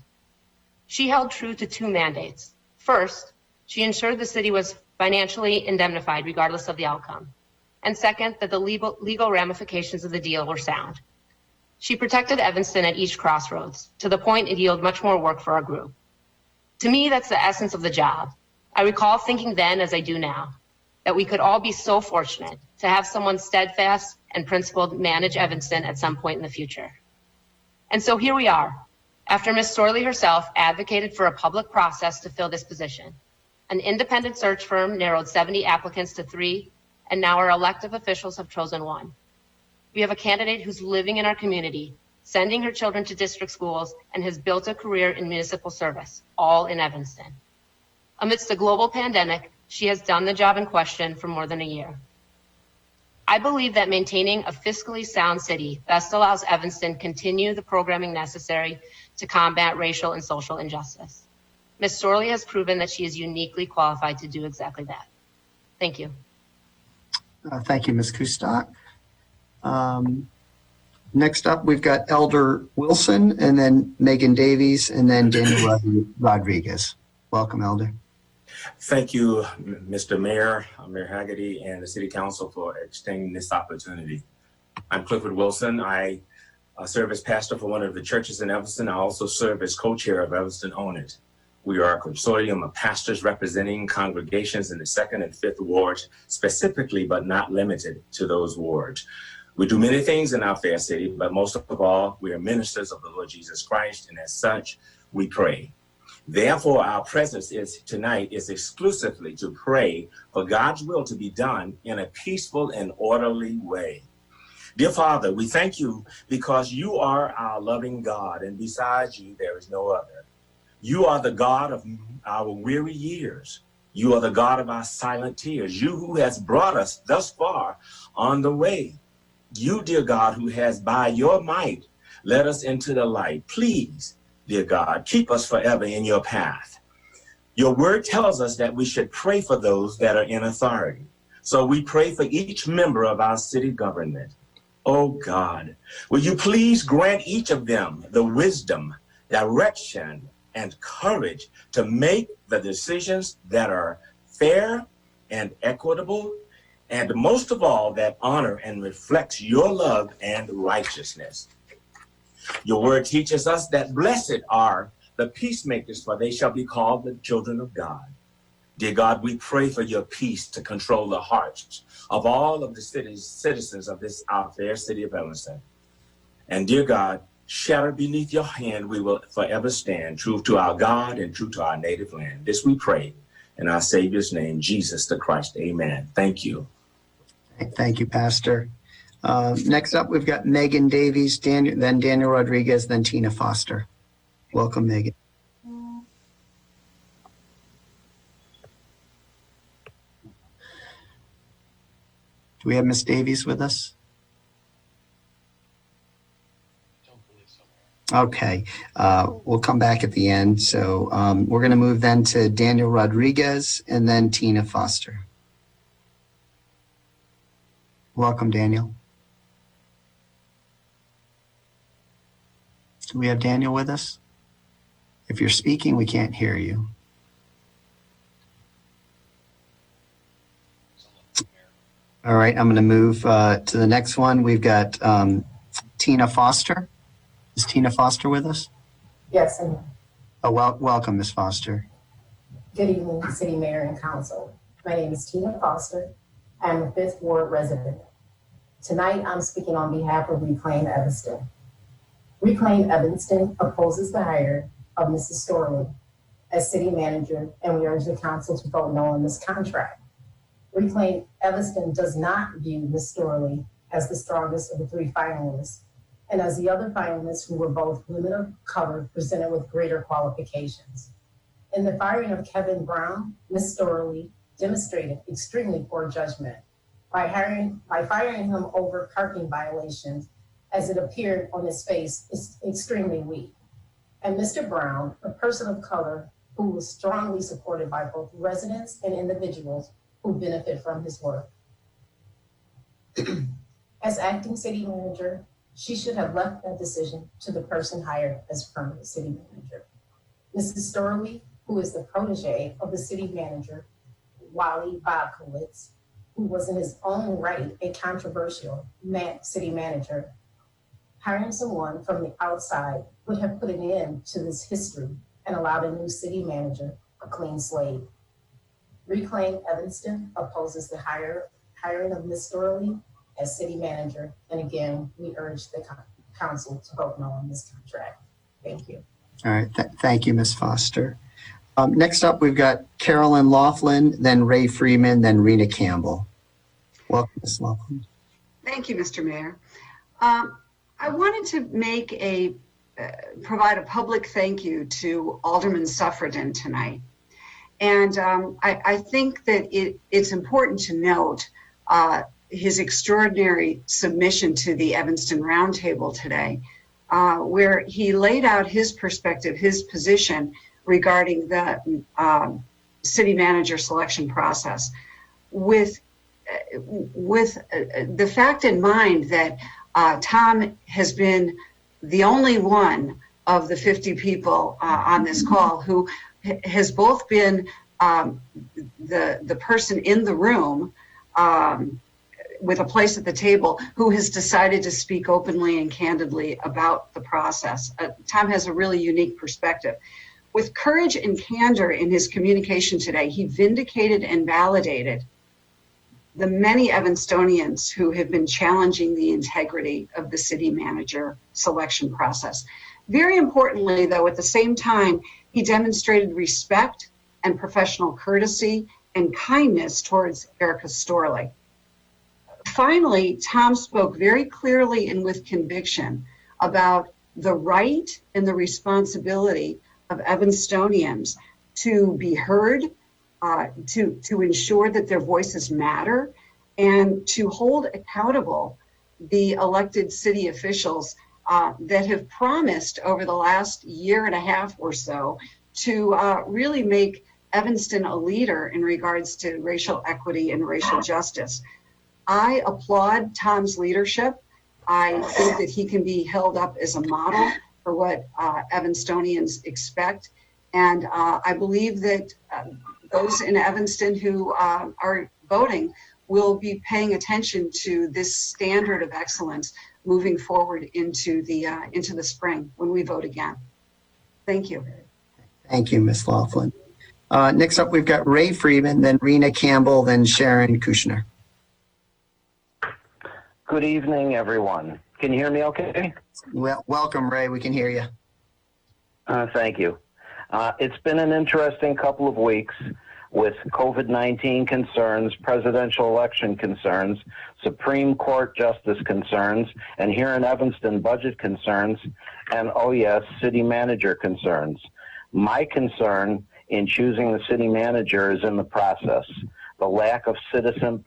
She held true to 2 mandates. First, she ensured the city was financially indemnified regardless of the outcome. And second, that the legal ramifications of the deal were sound. She protected Evanston at each crossroads, to the point it yielded much more work for our group. To me, that's the essence of the job. I recall thinking then as I do now. that we could all be so fortunate to have someone steadfast and principled manage Evanston at some point in the future. And so here we are, after Ms. Storley herself advocated for a public process to fill this position. An independent search firm narrowed 70 applicants to 3, and now our elected officials have chosen 1. We have a candidate who's living in our community, sending her children to district schools, and has built a career in municipal service, all in Evanston. Amidst the global pandemic, she has done the job in question for more than a year. I believe that maintaining a fiscally sound city best allows Evanston continue the programming necessary to combat racial and social injustice. Ms. Storley has proven that she is uniquely qualified to do exactly that. Thank you. Thank you, Ms. Kustok. Next up, we've got Elder Wilson, and then Megan Davies, and then Daniel Rodriguez. Welcome, Elder. Thank you, Mr. Mayor, Mayor Haggerty, and the City Council for extending this opportunity. I'm Clifford Wilson. I serve as pastor for one of the churches in Evanston. I also serve as co-chair of Evanston Own It. We are a consortium of pastors representing congregations in the 2nd and 5th wards, specifically but not limited to those wards. We do many things in our fair city, but most of all, we are ministers of the Lord Jesus Christ, and as such, we pray. Therefore, our presence tonight is exclusively to pray for God's will to be done in a peaceful and orderly way. Dear Father, we thank you because you are our loving God, and besides you, there is no other. You are the God of our weary years. You are the God of our silent tears. You who has brought us thus far on the way. You, dear God, who has by your might led us into the light. Please, dear God, keep us forever in your path. Your word tells us that we should pray for those that are in authority. So we pray for each member of our city government. Oh God, will you please grant each of them the wisdom, direction, and courage to make the decisions that are fair and equitable, and most of all, that honor and reflects your love and righteousness. Your word teaches us that blessed are the peacemakers, for they shall be called the children of God. Dear God, we pray for your peace to control the hearts of all of the citizens of this our fair city of Evanston. And dear God, shattered beneath your hand, we will forever stand true to our God and true to our native land. This we pray in our Savior's name, Jesus the Christ. Amen. Thank you. Thank you, Pastor. Next up, we've got Megan Davies, then Daniel Rodriguez, then Tina Foster. Welcome, Megan. Do we have Ms. Davies with us? Okay, we'll come back at the end. So we're going to move then to Daniel Rodriguez and then Tina Foster. Welcome, Daniel. Do we have Daniel with us? If you're speaking, we can't hear you. All right, I'm going to move to the next one. We've got Tina Foster. Is Tina Foster with us? Yes, I am. Oh, welcome, Ms. Foster. Good evening, City Mayor and Council. My name is Tina Foster. I'm a 5th Ward resident. Tonight, I'm speaking on behalf of Reclaim Evanston. Reclaim Evanston opposes the hire of Mrs. Storley as city manager, and we urge the council to vote no on this contract. Reclaim Evanston does not view Ms. Storley as the strongest of the 3 finalists, and as the other finalists who were both women of color presented with greater qualifications. In the firing of Kevin Brown, Ms. Storley demonstrated extremely poor judgment by firing him over parking violations, as it appeared on his face is extremely weak. And Mr. Brown, a person of color who was strongly supported by both residents and individuals who benefit from his work. As acting city manager, she should have left that decision to the person hired as permanent city manager. Mrs. Storley, who is the protege of the city manager, Wally Bobkowitz, who was in his own right a controversial city manager, hiring someone from the outside would have put an end to this history and allowed a new city manager a clean slate. Reclaim Evanston opposes the hiring of Ms. Storley as city manager. And again, we urge the council to vote no on this contract. Thank you. All right. Thank you, Ms. Foster. Next up, we've got Carolyn Laughlin, then Ray Freeman, then Rena Campbell. Welcome, Ms. Laughlin. Thank you, Mr. Mayor. I wanted to provide a public thank you to Alderman Suffredin tonight. And I think that it's important to note his extraordinary submission to the Evanston Roundtable today, where he laid out his perspective, his position regarding the city manager selection process with the fact in mind that Tom has been the only one of the 50 people on this call who has both been the person in the room with a place at the table who has decided to speak openly and candidly about the process. Tom has a really unique perspective. With courage and candor in his communication today, he vindicated and validated the many Evanstonians who have been challenging the integrity of the city manager selection process. Very importantly, though, at the same time, he demonstrated respect and professional courtesy and kindness towards Erica Storley. Finally, Tom spoke very clearly and with conviction about the right and the responsibility of Evanstonians to be heard, to ensure that their voices matter, and to hold accountable the elected city officials that have promised over the last year and a half or so to really make Evanston a leader in regards to racial equity and racial justice. I applaud Tom's leadership. I think that he can be held up as a model for what Evanstonians expect. And I believe that those in Evanston who are voting will be paying attention to this standard of excellence moving forward into the spring when we vote again. Thank you. Thank you, Ms. Laughlin. Next up, we've got Ray Freeman, then Rena Campbell, then Sharon Kushner. Good evening, everyone. Can you hear me okay? Well, welcome, Ray. We can hear you. Thank you. It's been an interesting couple of weeks with COVID-19 concerns, presidential election concerns, Supreme Court justice concerns, and here in Evanston, budget concerns, and oh yes, city manager concerns. My concern in choosing the city manager is in the process. The lack of citizen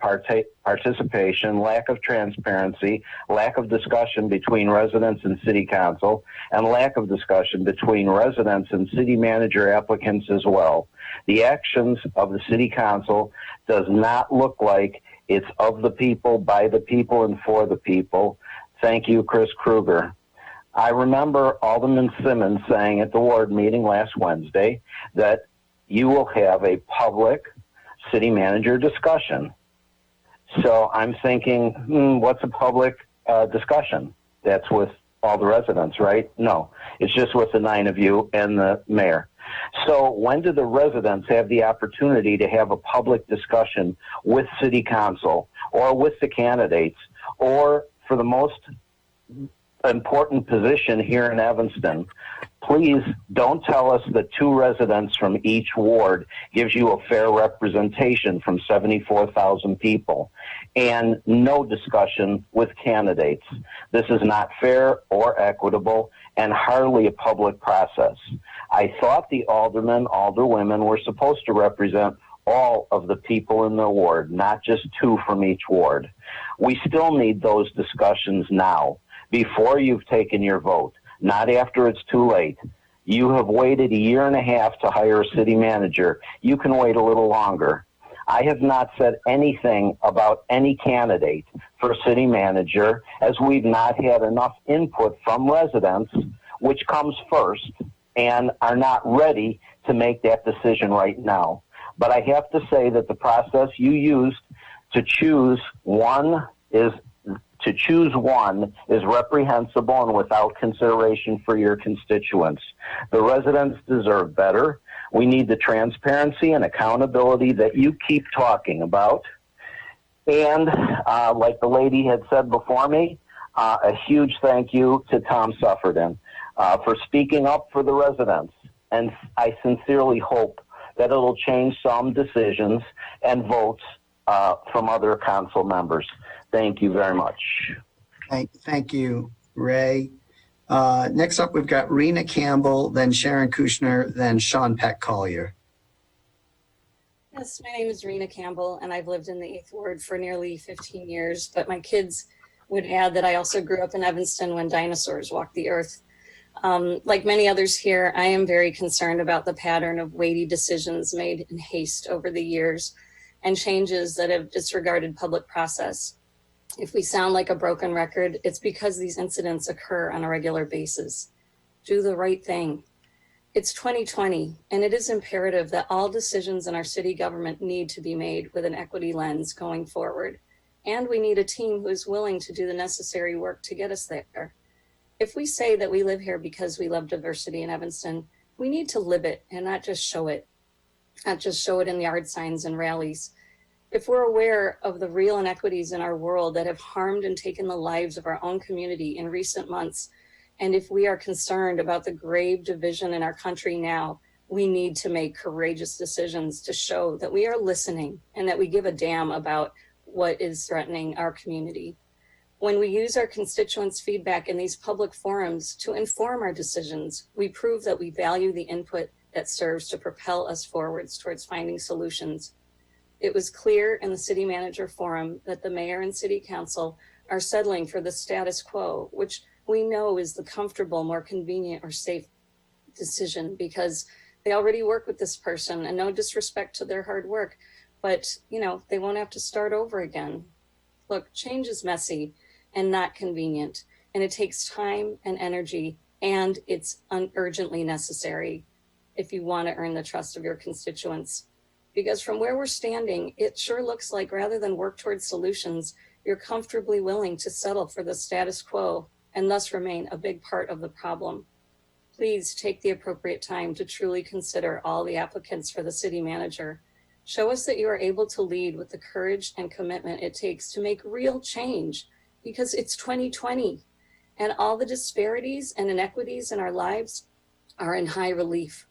participation, lack of transparency, lack of discussion between residents and city council, and lack of discussion between residents and city manager applicants as well. The actions of the city council does not look like it's of the people, by the people, and for the people. Thank you, Chris Kruger. I remember Alderman Simmons saying at the ward meeting last Wednesday that you will have a public city manager discussion. So I'm thinking, what's a public discussion? That's with all the residents, right? No, it's just with the 9 of you and the mayor. So when do the residents have the opportunity to have a public discussion with city council or with the candidates, or for the most important position here in Evanston? Please don't tell us that 2 residents from each ward gives you a fair representation from 74,000 people, and no discussion with candidates. This is not fair or equitable, and hardly a public process. I thought the aldermen, alderwomen were supposed to represent all of the people in the ward, not just 2 from each ward. We still need those discussions now, before you've taken your vote, not after it's too late. You have waited 1.5 years to hire a city manager. You can wait a little longer. I have not said anything about any candidate for city manager, as we've not had enough input from residents, which comes first, and are not ready to make that decision right now. But I have to say that the process you used to choose one is reprehensible and without consideration for your constituents. The residents deserve better. We need the transparency and accountability that you keep talking about. And like the lady had said before me, a huge thank you to Tom Suffredin for speaking up for the residents. And I sincerely hope that it'll change some decisions and votes from other council members. Thank you very much. Thank you, Ray. Next up, we've got Rena Campbell, then Sharon Kushner, then Sean Peck Collier. Yes, my name is Rena Campbell, and I've lived in the 8th Ward for nearly 15 years, but my kids would add that I also grew up in Evanston when dinosaurs walked the earth. Like many others here, I am very concerned about the pattern of weighty decisions made in haste over the years and changes that have disregarded public process. If we sound like a broken record, it's because these incidents occur on a regular basis. Do the right thing. It's 2020, and it is imperative that all decisions in our city government need to be made with an equity lens going forward. And we need a team who is willing to do the necessary work to get us there. If we say that we live here because we love diversity in Evanston, we need to live it and not just show it in yard signs and rallies. If we're aware of the real inequities in our world that have harmed and taken the lives of our own community in recent months, and if we are concerned about the grave division in our country now, we need to make courageous decisions to show that we are listening and that we give a damn about what is threatening our community. When we use our constituents' feedback in these public forums to inform our decisions, we prove that we value the input that serves to propel us forwards towards finding solutions. It was clear in the city manager forum that the mayor and city council are settling for the status quo, which we know is the comfortable, more convenient or safe decision because they already work with this person, and no disrespect to their hard work, but they won't have to start over again. Look, change is messy and not convenient, and it takes time and energy, and it's urgently necessary if you want to earn the trust of your constituents. Because from where we're standing, it sure looks like rather than work towards solutions, you're comfortably willing to settle for the status quo and thus remain a big part of the problem. Please take the appropriate time to truly consider all the applicants for the city manager. Show us that you are able to lead with the courage and commitment it takes to make real change, because it's 2020 and all the disparities and inequities in our lives are in high relief.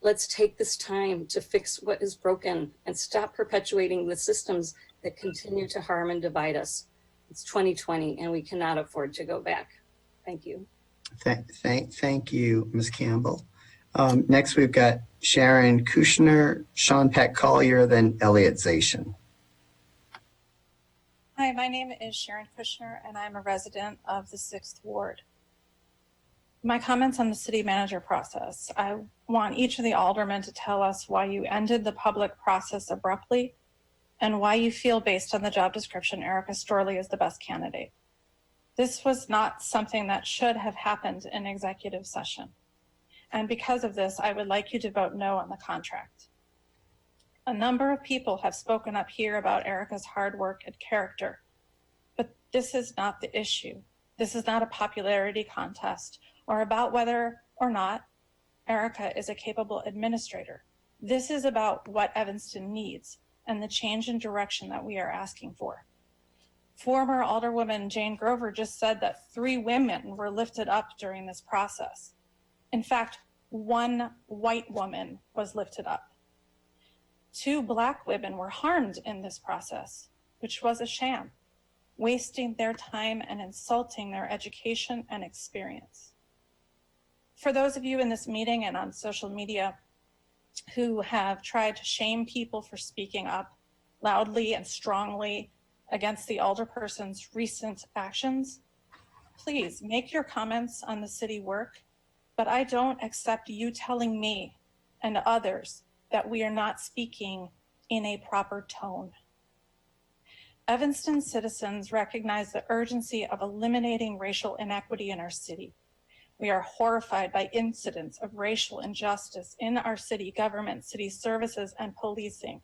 Let's take this time to fix what is broken and stop perpetuating the systems that continue to harm and divide us. It's 2020 and we cannot afford to go back. Thank you. Thank you, Ms. Campbell. Next, we've got Sharon Kushner, Sean Peck Collier, then Elliot Zation. Hi, my name is Sharon Kushner, and I'm a resident of the 6th Ward. My comments on the city manager process. I want each of the aldermen to tell us why you ended the public process abruptly and why you feel, based on the job description, Erica Storley is the best candidate. This was not something that should have happened in executive session. And because of this, I would like you to vote no on the contract. A number of people have spoken up here about Erica's hard work and character, but this is not the issue. This is not a popularity contest or about whether or not Erica is a capable administrator. This is about what Evanston needs and the change in direction that we are asking for. Former Alderwoman Jane Grover just said that 3 women were lifted up during this process. In fact, 1 white woman was lifted up. 2 Black women were harmed in this process, which was a sham, wasting their time and insulting their education and experience. For those of you in this meeting and on social media who have tried to shame people for speaking up loudly and strongly against the alderperson's recent actions, please make your comments on the city work, but I don't accept you telling me and others that we are not speaking in a proper tone. Evanston citizens recognize the urgency of eliminating racial inequity in our city. We are horrified by incidents of racial injustice in our city government, city services, and policing.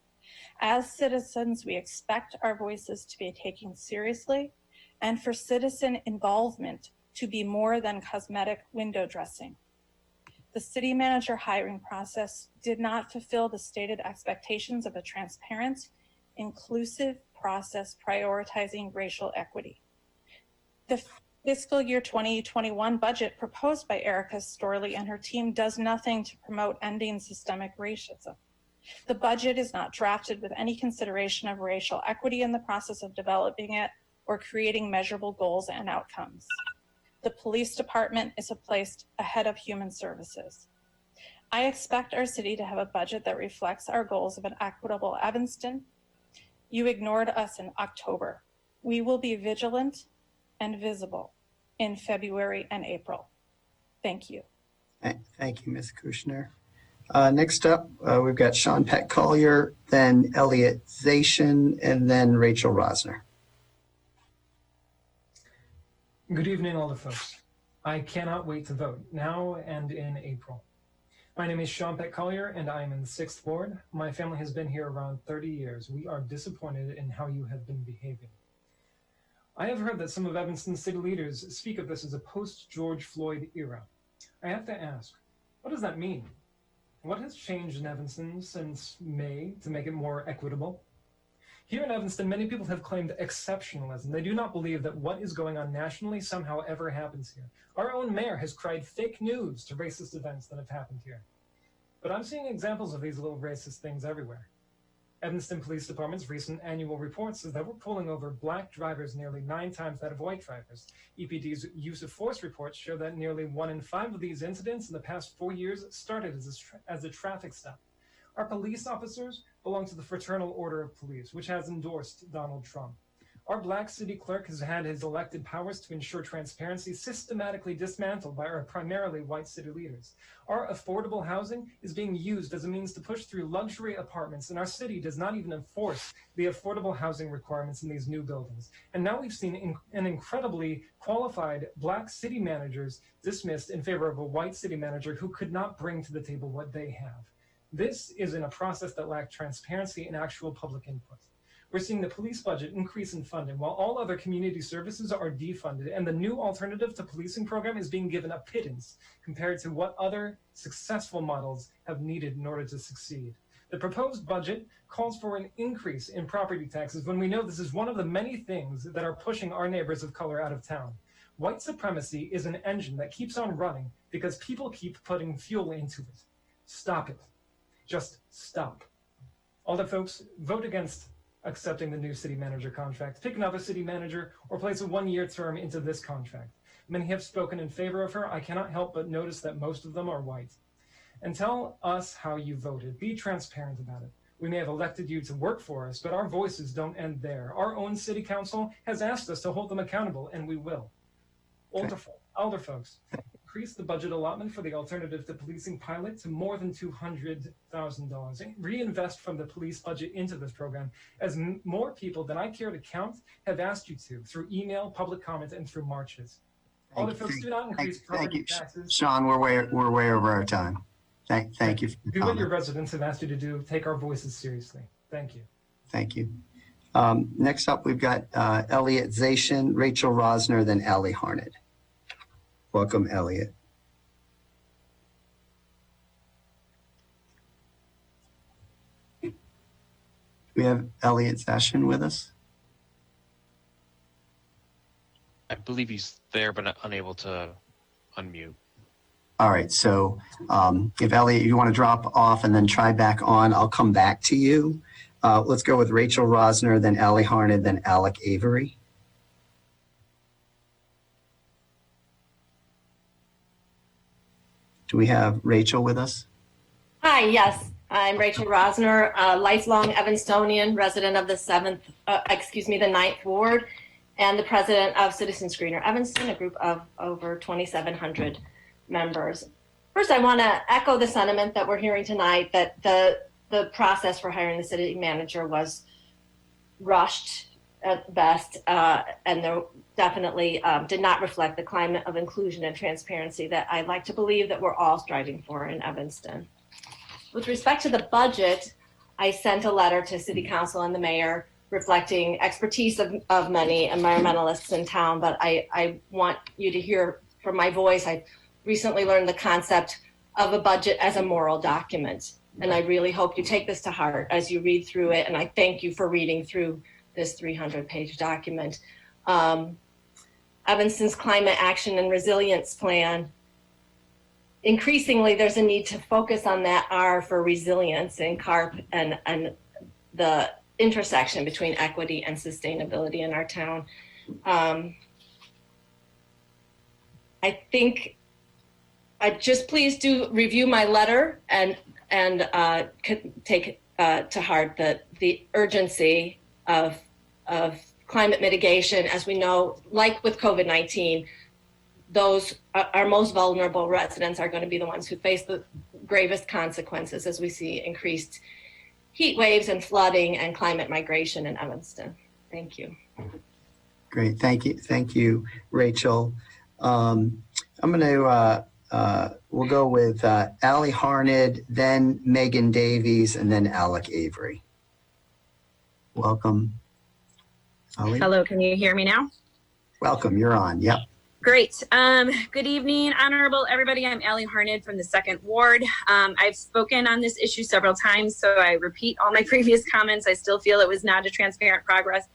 As citizens, we expect our voices to be taken seriously and for citizen involvement to be more than cosmetic window dressing. The city manager hiring process did not fulfill the stated expectations of a transparent, inclusive process prioritizing racial equity. The fiscal year 2021 budget proposed by Erica Storley and her team does nothing to promote ending systemic racism. The budget is not drafted with any consideration of racial equity in the process of developing it or creating measurable goals and outcomes. The police department is placed ahead of human services. I expect our city to have a budget that reflects our goals of an equitable Evanston. You ignored us in October. We will be vigilant and visible in February and April. Thank you. Thank you, Ms. Kushner. Next up, we've got Sean Peck Collier, then Elliot Zation, and then Rachel Rosner. Good evening, all the folks. I cannot wait to vote, now and in April. My name is Sean Peck Collier, and I am in the 6th Ward. My family has been here around 30 years. We are disappointed in how you have been behaving. I have heard that some of Evanston's city leaders speak of this as a post-George Floyd era. I have to ask, what does that mean? What has changed in Evanston since May to make it more equitable? Here in Evanston, many people have claimed exceptionalism. They do not believe that what is going on nationally somehow ever happens here. Our own mayor has cried fake news to racist events that have happened here. But I'm seeing examples of these little racist things everywhere. Evanston Police Department's recent annual report says that we're pulling over black drivers nearly 9 times that of white drivers. EPD's use of force reports show that nearly 1 in 5 of these incidents in the past 4 years started as a traffic stop. Our police officers belong to the Fraternal Order of Police, which has endorsed Donald Trump. Our black city clerk has had his elected powers to ensure transparency systematically dismantled by our primarily white city leaders. Our affordable housing is being used as a means to push through luxury apartments, and our city does not even enforce the affordable housing requirements in these new buildings. And now we've seen an incredibly qualified black city managers dismissed in favor of a white city manager who could not bring to the table what they have. This is in a process that lacked transparency and actual public input. We're seeing the police budget increase in funding while all other community services are defunded, and the new alternative to policing program is being given a pittance compared to what other successful models have needed in order to succeed. The proposed budget calls for an increase in property taxes when we know this is one of the many things that are pushing our neighbors of color out of town. White supremacy is an engine that keeps on running because people keep putting fuel into it. Stop it. Just stop. All the folks, vote against accepting the new city manager contract, pick another city manager, or place a 1-year term into this contract. Many have spoken in favor of her. I cannot help but notice that most of them are white. And tell us how you voted. Be transparent about it. We may have elected you to work for us, but our voices don't end there. Our own city council has asked us to hold them accountable, and we will. Older folks, increase the budget allotment for the alternative to policing pilot to more than $200,000. Reinvest from the police budget into this program, as more people than I care to count have asked you to through email, public comment, and through marches. Older folks, do not increase property taxes. Sean, we're way over our time. Thank you. For the do what comment. your residents have asked you to do. Take our voices seriously. Thank you. Thank you. Next up, we've got Elliot Zation, Rachel Rosner, then Allie Harned. Welcome, Elliot. We have Elliot Zation with us. I believe he's there, but unable to unmute. All right, so if Elliot, you want to drop off and then try back on, I'll come back to you. Let's go with Rachel Rosner, then Allie Harned, then Alec Avery. Do we have Rachel with us? Hi, yes, I'm Rachel Rosner, a lifelong Evanstonian, resident of the 9th Ward, and the president of Citizens Greener Evanston, a group of over 2,700 members. First, I want to echo the sentiment that we're hearing tonight that the process for hiring the city manager was rushed at best, and there definitely did not reflect the climate of inclusion and transparency that I'd like to believe that we're all striving for in Evanston. With respect to the budget, I sent a letter to City Council and the mayor reflecting expertise of many environmentalists in town, but I want you to hear from my voice. I recently learned the concept of a budget as a moral document. And I really hope you take this to heart as you read through it. And I thank you for reading through this 300-page document. Evanston's Climate Action and Resilience Plan. Increasingly, there's a need to focus on that R for resilience in CARP and the intersection between equity and sustainability in our town. I think just please do review my letter and take to heart the urgency of climate mitigation. As we know, like with COVID-19, those our most vulnerable residents are going to be the ones who face the gravest consequences as we see increased heat waves and flooding and climate migration in Evanston. Thank you. Great. Thank you, Rachel. I'm going to, we'll go with Allie Harned, then Megan Davies, and then Alec Avery. Welcome. Allie? Hello, can you hear me now? Welcome, you're on, yep. Great. Good evening, honorable everybody. I'm Allie Harned from the 2nd Ward. I've spoken on this issue several times, so I repeat all my previous comments. I still feel it was not a transparent process.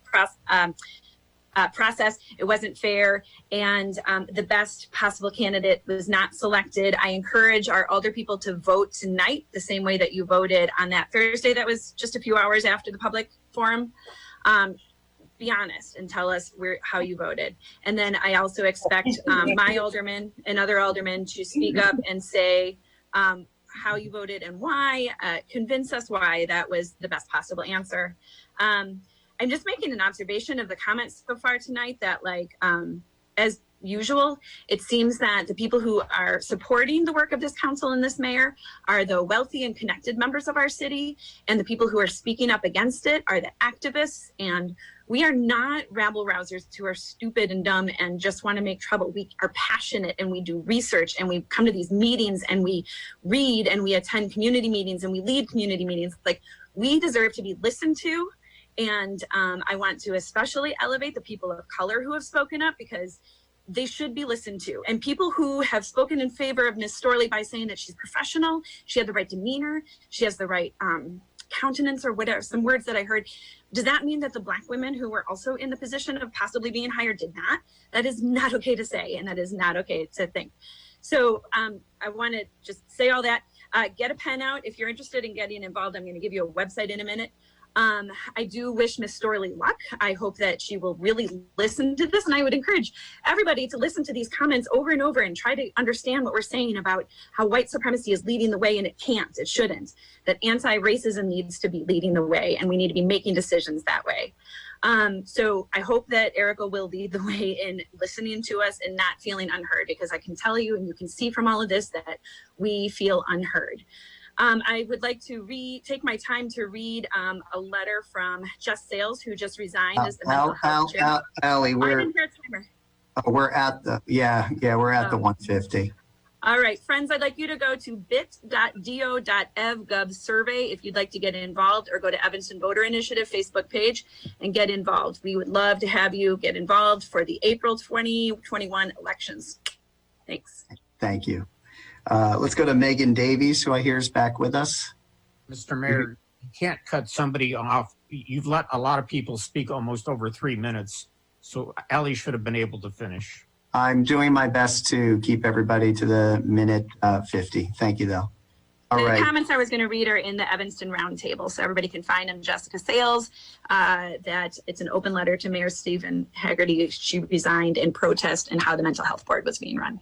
It wasn't fair, and the best possible candidate was not selected. I encourage our alder people to vote tonight the same way that you voted on that Thursday that was just a few hours after the public forum. Be honest and tell us how you voted. And then I also expect my alderman and other aldermen to speak up and say how you voted and why, convince us why that was the best possible answer. I'm just making an observation of the comments so far tonight that as usual, it seems that the people who are supporting the work of this council and this mayor are the wealthy and connected members of our city, and the people who are speaking up against it are the activists. And we are not rabble rousers who are stupid and dumb and just want to make trouble. We are passionate and we do research and we come to these meetings and we read and we attend community meetings and we lead community meetings. We deserve to be listened to. And I want to especially elevate the people of color who have spoken up, because they should be listened to. And people who have spoken in favor of Ms. Storley by saying that she's professional, she had the right demeanor, she has the right countenance, or whatever, some words that I heard. Does that mean that the Black women who were also in the position of possibly being hired did not? That is not okay to say, and that is not okay to think. So I want to just say all that. Get a pen out if you're interested in getting involved. I'm going to give you a website in a minute. I do wish Ms. Storley luck. I hope that she will really listen to this, and I would encourage everybody to listen to these comments over and over and try to understand what we're saying about how white supremacy is leading the way, and it can't, it shouldn't. That anti-racism needs to be leading the way, and we need to be making decisions that way. So I hope that Erica will lead the way in listening to us and not feeling unheard, because I can tell you, and you can see from all of this, that we feel unheard. I would like to take my time to read a letter from Jess Sales, who just resigned as the mental health chair. Allie, we're at the, we're at the 150. All right, friends, I'd like you to go to bit.do.ev/gov survey if you'd like to get involved, or go to Evanston Voter Initiative Facebook page and get involved. We would love to have you get involved for the April 2021 elections. Thanks. Thank you. Let's go to Megan Davies, who I hear is back with us. Mr. Mayor, you can't cut somebody off. You've let a lot of people speak almost over 3 minutes, so Ellie should have been able to finish. I'm doing my best to keep everybody to the minute 50. Thank you, though. All right. The comments I was going to read are in the Evanston Roundtable, so everybody can find them. Jessica Sales, that it's an open letter to Mayor Stephen Haggerty. She resigned in protest and how the mental health board was being run.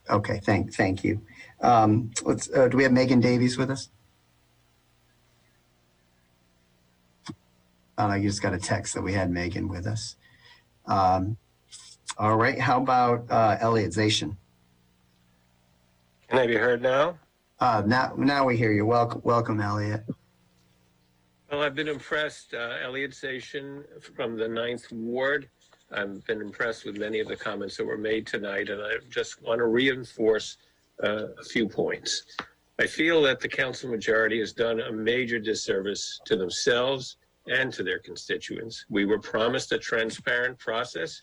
Okay, thank you. Do we have Megan Davies with us? Oh, you just got a text that we had Megan with us. All right, how about Elliot Zation? Can I be heard now? Now we hear you. Welcome, Elliot. Well, I've been impressed, Elliot Zation from the 9th Ward. I've been impressed with many of the comments that were made tonight, and I just want to reinforce a few points. I feel that the council majority has done a major disservice to themselves and to their constituents. We were promised a transparent process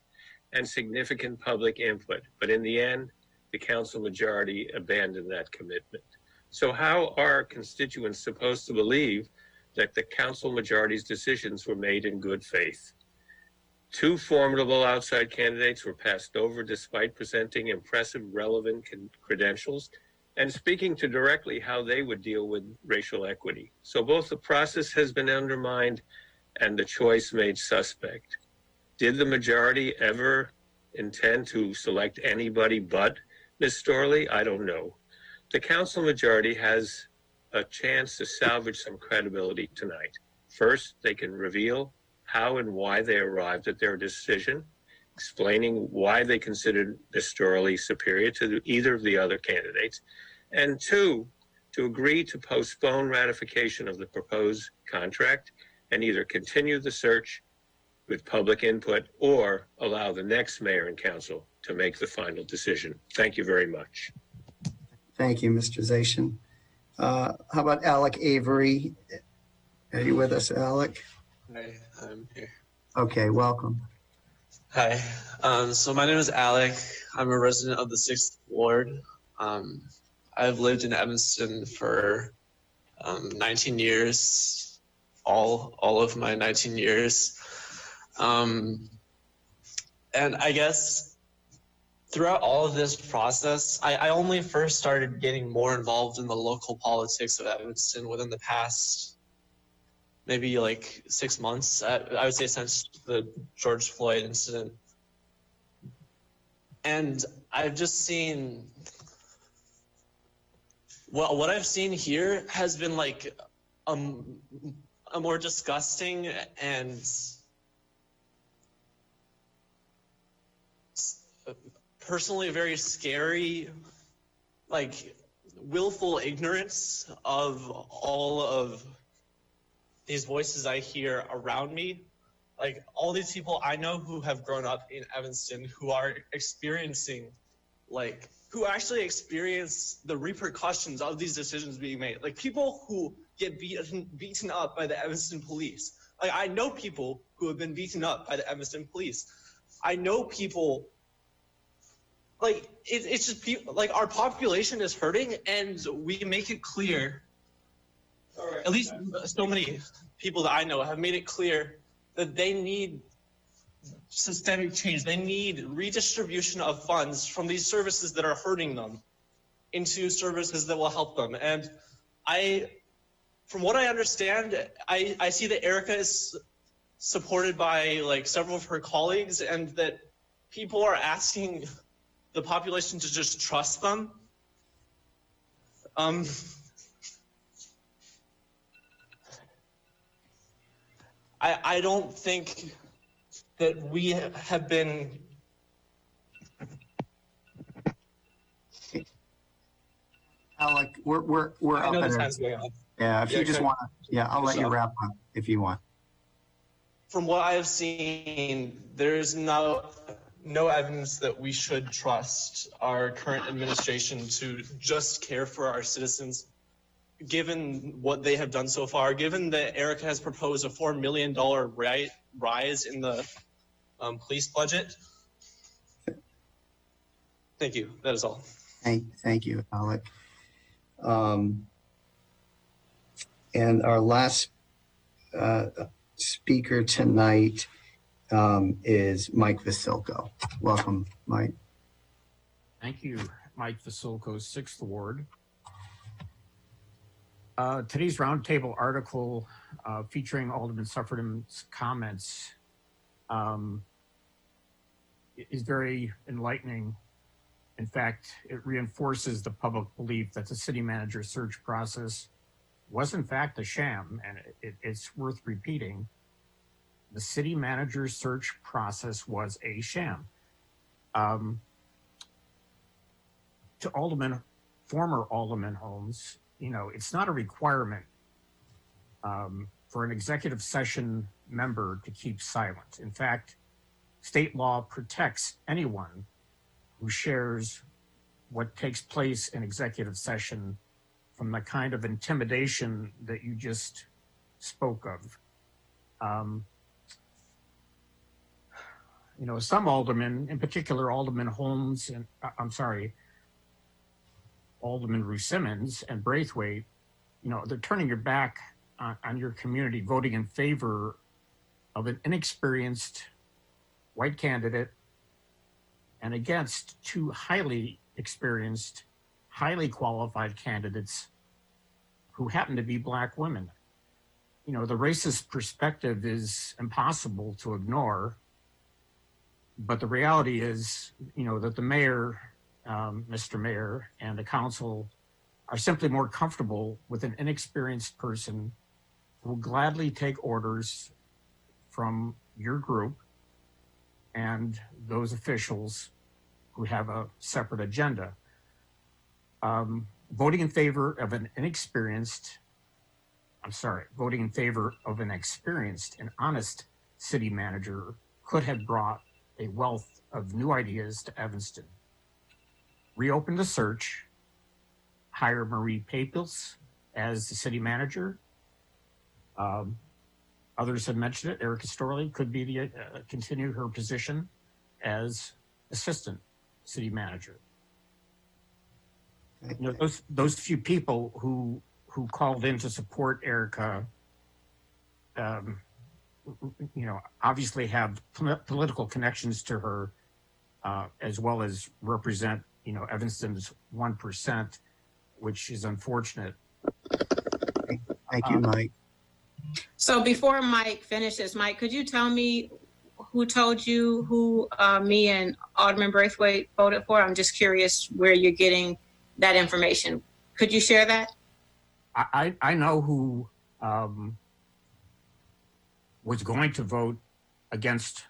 and significant public input, but in the end, the council majority abandoned that commitment. So how are constituents supposed to believe that the council majority's decisions were made in good faith? Two formidable outside candidates were passed over despite presenting impressive, relevant credentials and speaking to directly how they would deal with racial equity. So both the process has been undermined and the choice made suspect. Did the majority ever intend to select anybody but Ms. Storley? I don't know. The council majority has a chance to salvage some credibility tonight. First, they can reveal how and why they arrived at their decision, explaining why they considered Ms. Storley superior to either of the other candidates. And two, to agree to postpone ratification of the proposed contract and either continue the search with public input or allow the next mayor and council to make the final decision. Thank you very much. Thank you, Mr. Zashin. How about Alec Avery? Are you with us, Alec? Hi, I'm here. Okay, welcome. Hi. So my name is Alec. I'm a resident of the 6th Ward. I've lived in Evanston for 19 years, all of my 19 years. And I guess throughout all of this process, I only first started getting more involved in the local politics of Evanston within the past maybe like 6 months. I would say since the George Floyd incident. And I've just seen, well, what I've seen here has been like a more disgusting and personally very scary, like willful ignorance of all of these voices I hear around me. Like all these people I know who have grown up in Evanston who are experiencing, like, who actually experience the repercussions of these decisions being made. Like people who get beaten up by the Evanston police. Like I know people who have been beaten up by the Evanston police. I know people, like it's just people, like our population is hurting and we make it clear, at least so many people that I know have made it clear that they need systemic change. They need redistribution of funds from these services that are hurting them into services that will help them. And from what I understand, I see that Erica is supported by like several of her colleagues and that people are asking the population to just trust them. I don't think that we have been. Alec, we're I up know at this it. time's going on. Yeah, if you just want to, I'll let you Yourself. wrap up if you want. From what I have seen, there's no evidence that we should trust our current administration to just care for our citizens. Given what they have done so far, given that Erica has proposed a $4 million rise in the police budget. Thank you. That is all. Thank you, Alec. And our last speaker tonight is Mike Vasilko. Welcome, Mike. Thank you, Mike Vasilko, 6th Ward. Today's roundtable article featuring Alderman Suffredham's comments is very enlightening. In fact, it reinforces the public belief that the city manager search process was in fact a sham, and it's worth repeating. The city manager search process was a sham. To former Alderman Holmes, it's not a requirement for an executive session member to keep silent. In fact, state law protects anyone who shares what takes place in executive session from the kind of intimidation that you just spoke of. Some aldermen, in particular Alderman Holmes, and Alderman Ruth Simmons and Braithwaite, they're turning your back on your community, voting in favor of an inexperienced white candidate and against two highly experienced, highly qualified candidates who happen to be Black women. The racist perspective is impossible to ignore, but the reality is, that the mayor, Mr. Mayor, and the council are simply more comfortable with an inexperienced person who will gladly take orders from your group and those officials who have a separate agenda. Voting in favor of an experienced and honest city manager could have brought a wealth of new ideas to Evanston. Reopen the search, hire Marie Papils as the city manager. Others have mentioned it. Erica Storley could be continue her position as assistant city manager. Those few people who called in to support Erica, obviously have political connections to her, as well as represent, Evanston's 1%, which is unfortunate. Thank you, Mike. So before Mike finishes, Mike, could you tell me who told you who me and Alderman Braithwaite voted for? I'm just curious where you're getting that information. Could you share that? I know who was going to vote against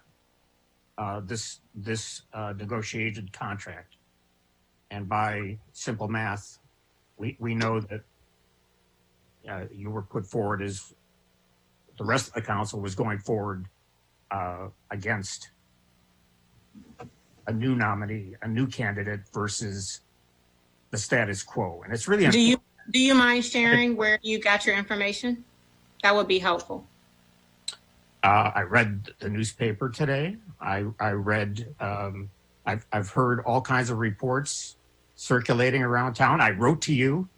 this negotiated contract, and by simple math, we know that you were put forward as the rest of the council was going forward against a new nominee, a new candidate versus the status quo, and it's really. Do you mind sharing where you got your information? That would be helpful. I read the newspaper today. I read. I've heard all kinds of reports circulating around town. I wrote to you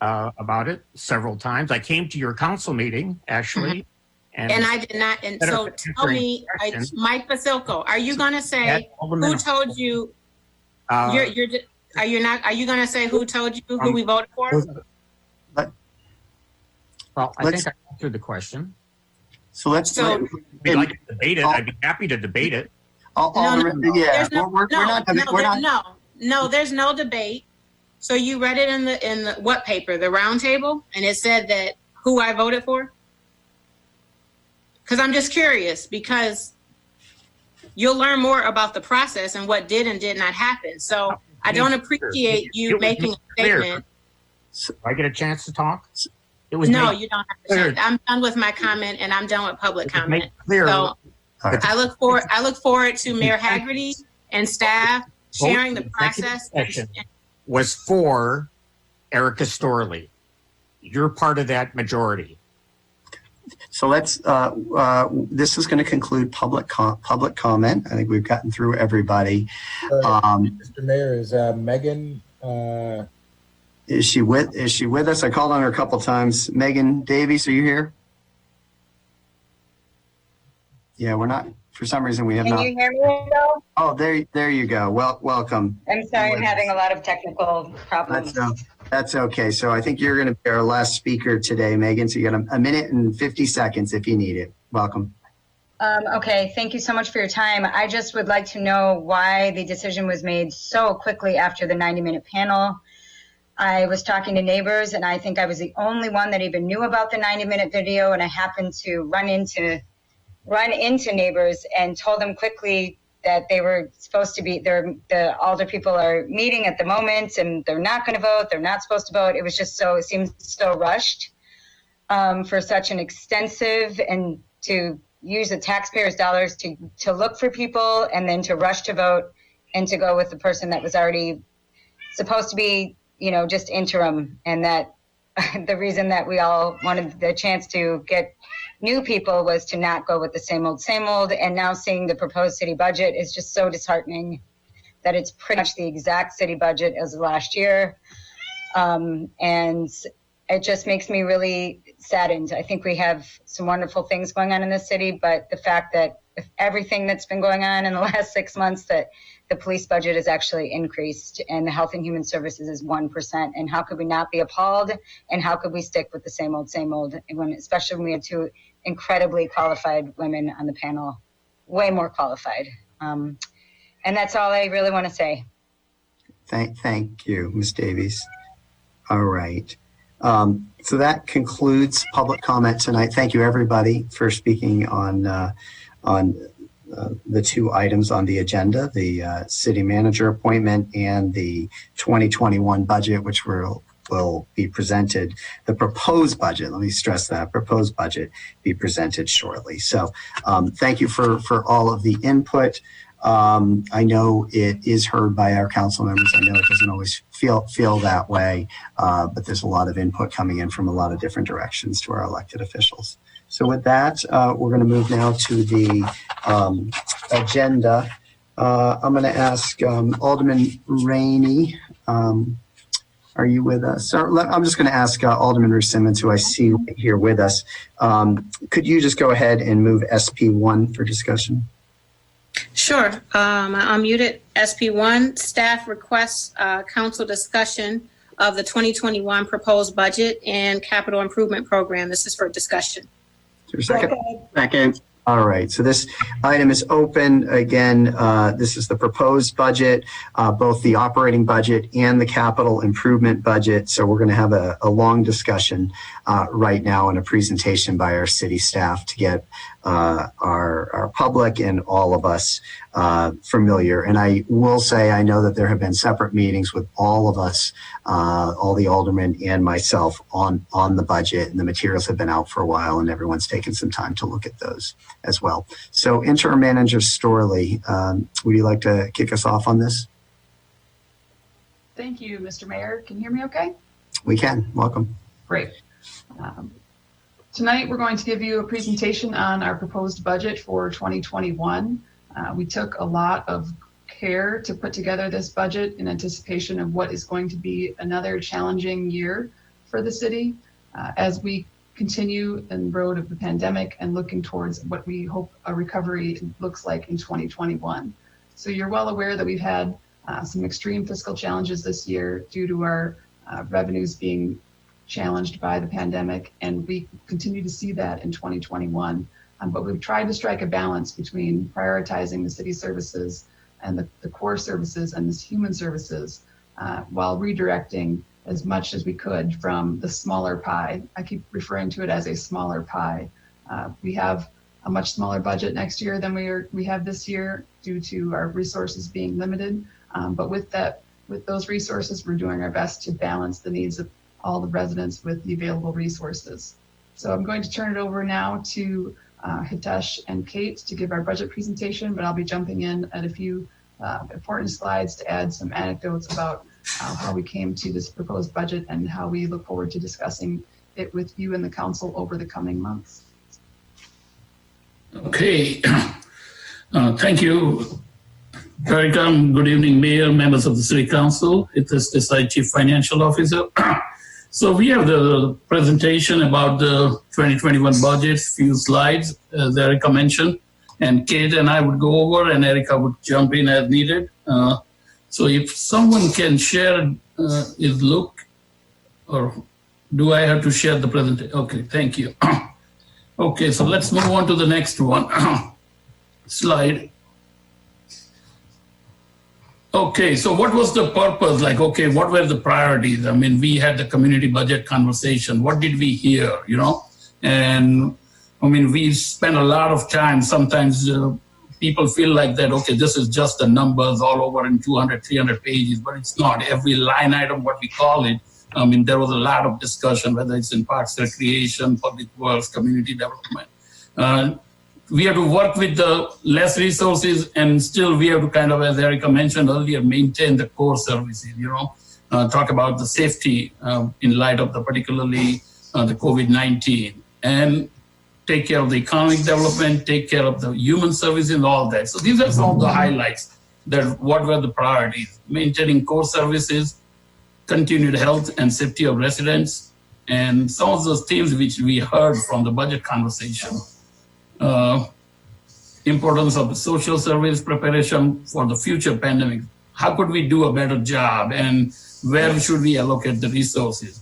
about it several times. I came to your council meeting actually, and I did not. And so tell me, Mike Basilko, are you going to say who told you? Are you going to say who told you who we voted for? Well, I think I answered the question. So let's. If you'd like to debate it, I'd be happy to debate it. No, there's no debate. So you read it in the what paper? The round table, and it said that who I voted for? Because I'm just curious, because you'll learn more about the process and what did and did not happen. So I don't appreciate you making a statement. Do I get a chance to talk? You don't have to. I'm done with my comment, and I'm done with public comment. So I look forward to Mayor Haggerty and staff sharing the process. Was for Erica Storley. You're part of that majority. So let's. This is going to conclude public comment. I think we've gotten through everybody. Mr. Mayor, is Megan? Is she with us? I called on her a couple times. Megan Davies, are you here? Yeah, we're not. For some reason, we have not. Can you hear me though? Oh, there you go. Well, welcome. I'm sorry, I'm having a lot of technical problems. That's okay. So I think you're going to be our last speaker today, Megan. So you got a minute and 50 seconds if you need it. Welcome. Okay, thank you so much for your time. I just would like to know why the decision was made so quickly after the 90-minute panel. I was talking to neighbors, and I think I was the only one that even knew about the 90-minute video, and I happened to run into neighbors and told them quickly that they were supposed to be there. The alder people are meeting at the moment, and they're not going to vote. They're not supposed to vote. It was just it seemed so rushed for such an extensive, and to use the taxpayers' dollars to look for people and then to rush to vote and to go with the person that was already supposed to be, just interim. And that the reason that we all wanted the chance to get new people was to not go with the same old. And now seeing the proposed city budget is just so disheartening that it's pretty much the exact city budget as last year. And it just makes me really saddened. I think we have some wonderful things going on in this city, but the fact that with everything that's been going on in the last 6 months, that the police budget has actually increased and the Health and Human Services is 1%. And how could we not be appalled? And how could we stick with the same old, when, especially when we had two incredibly qualified women on the panel, way more qualified. And that's all I really want to say. Thank you, Ms. Davies. All right. So that concludes public comment tonight. Thank you, everybody, for speaking on the two items on the agenda, the city manager appointment and the 2021 budget, which will be presented, the proposed budget, let me stress that, proposed budget be presented shortly. So thank you for all of the input. I know it is heard by our council members. I know it doesn't always feel that way, but there's a lot of input coming in from a lot of different directions to our elected officials. So with that, we're going to move now to the agenda. I'm going to ask Alderman Rainey. Are you with us? I'm just going to ask Alderman Rusimmons, who I see here with us. Could you just go ahead and move SP1 for discussion? Sure. I unmuted. SP1, staff requests council discussion of the 2021 proposed budget and capital improvement program. This is for discussion. Is there a second? Second. All right, so this item is open. Again, this is the proposed budget, both the operating budget and the capital improvement budget. So we're going to have a long discussion right now and a presentation by our city staff to get our public and all of us familiar. And I will say, I know that there have been separate meetings with all of us, all the aldermen and myself on the budget, and the materials have been out for a while and everyone's taken some time to look at those as well. So Interim Manager Storley, would you like to kick us off on this? Thank you, Mr. Mayor. Can you hear me okay? We can. Welcome. Great. Tonight, we're going to give you a presentation on our proposed budget for 2021. We took a lot of care to put together this budget in anticipation of what is going to be another challenging year for the city as we continue in the road of the pandemic and looking towards what we hope a recovery looks like in 2021. So you're well aware that we've had some extreme fiscal challenges this year due to our revenues being challenged by the pandemic, and we continue to see that in 2021. But we've tried to strike a balance between prioritizing the city services and the core services and the human services while redirecting as much as we could from the smaller pie. I keep referring to it as a smaller pie. We have a much smaller budget next year than we have this year due to our resources being limited. But with those resources, we're doing our best to balance the needs of all the residents with the available resources. So I'm going to turn it over now to Hitesh and Kate to give our budget presentation, but I'll be jumping in at a few important slides to add some anecdotes about how we came to this proposed budget and how we look forward to discussing it with you and the council over the coming months. Okay, thank you, Erica. Good evening, Mayor, members of the City Council. It is the Chief Financial Officer. So we have the presentation about the 2021 budget, few slides, as Erica mentioned, and Kate and I would go over and Erica would jump in as needed. So if someone can share his look, or do I have to share the presentation? Okay, thank you. Okay, so let's move on to the next one. Slide. Okay, so what was the purpose? Like, okay, what were the priorities? I mean, we had the community budget conversation. What did we hear, you know? And I mean, we spent a lot of time. Sometimes people feel like that, okay, this is just the numbers all over in 200, 300 pages, but it's not. Every line item, what we call it, I mean, there was a lot of discussion, whether it's in parks, recreation, public works, community development. We have to work with the less resources, and still we have to kind of, as Erica mentioned earlier, maintain the core services, you know, talk about the safety in light of the particularly the COVID-19, and take care of the economic development, take care of the human services and all that. So these are some of the highlights that what were the priorities: maintaining core services, continued health and safety of residents, and some of those themes which we heard from the budget conversation. Importance of the social service preparation for the future pandemic. How could we do a better job, and where should we allocate the resources?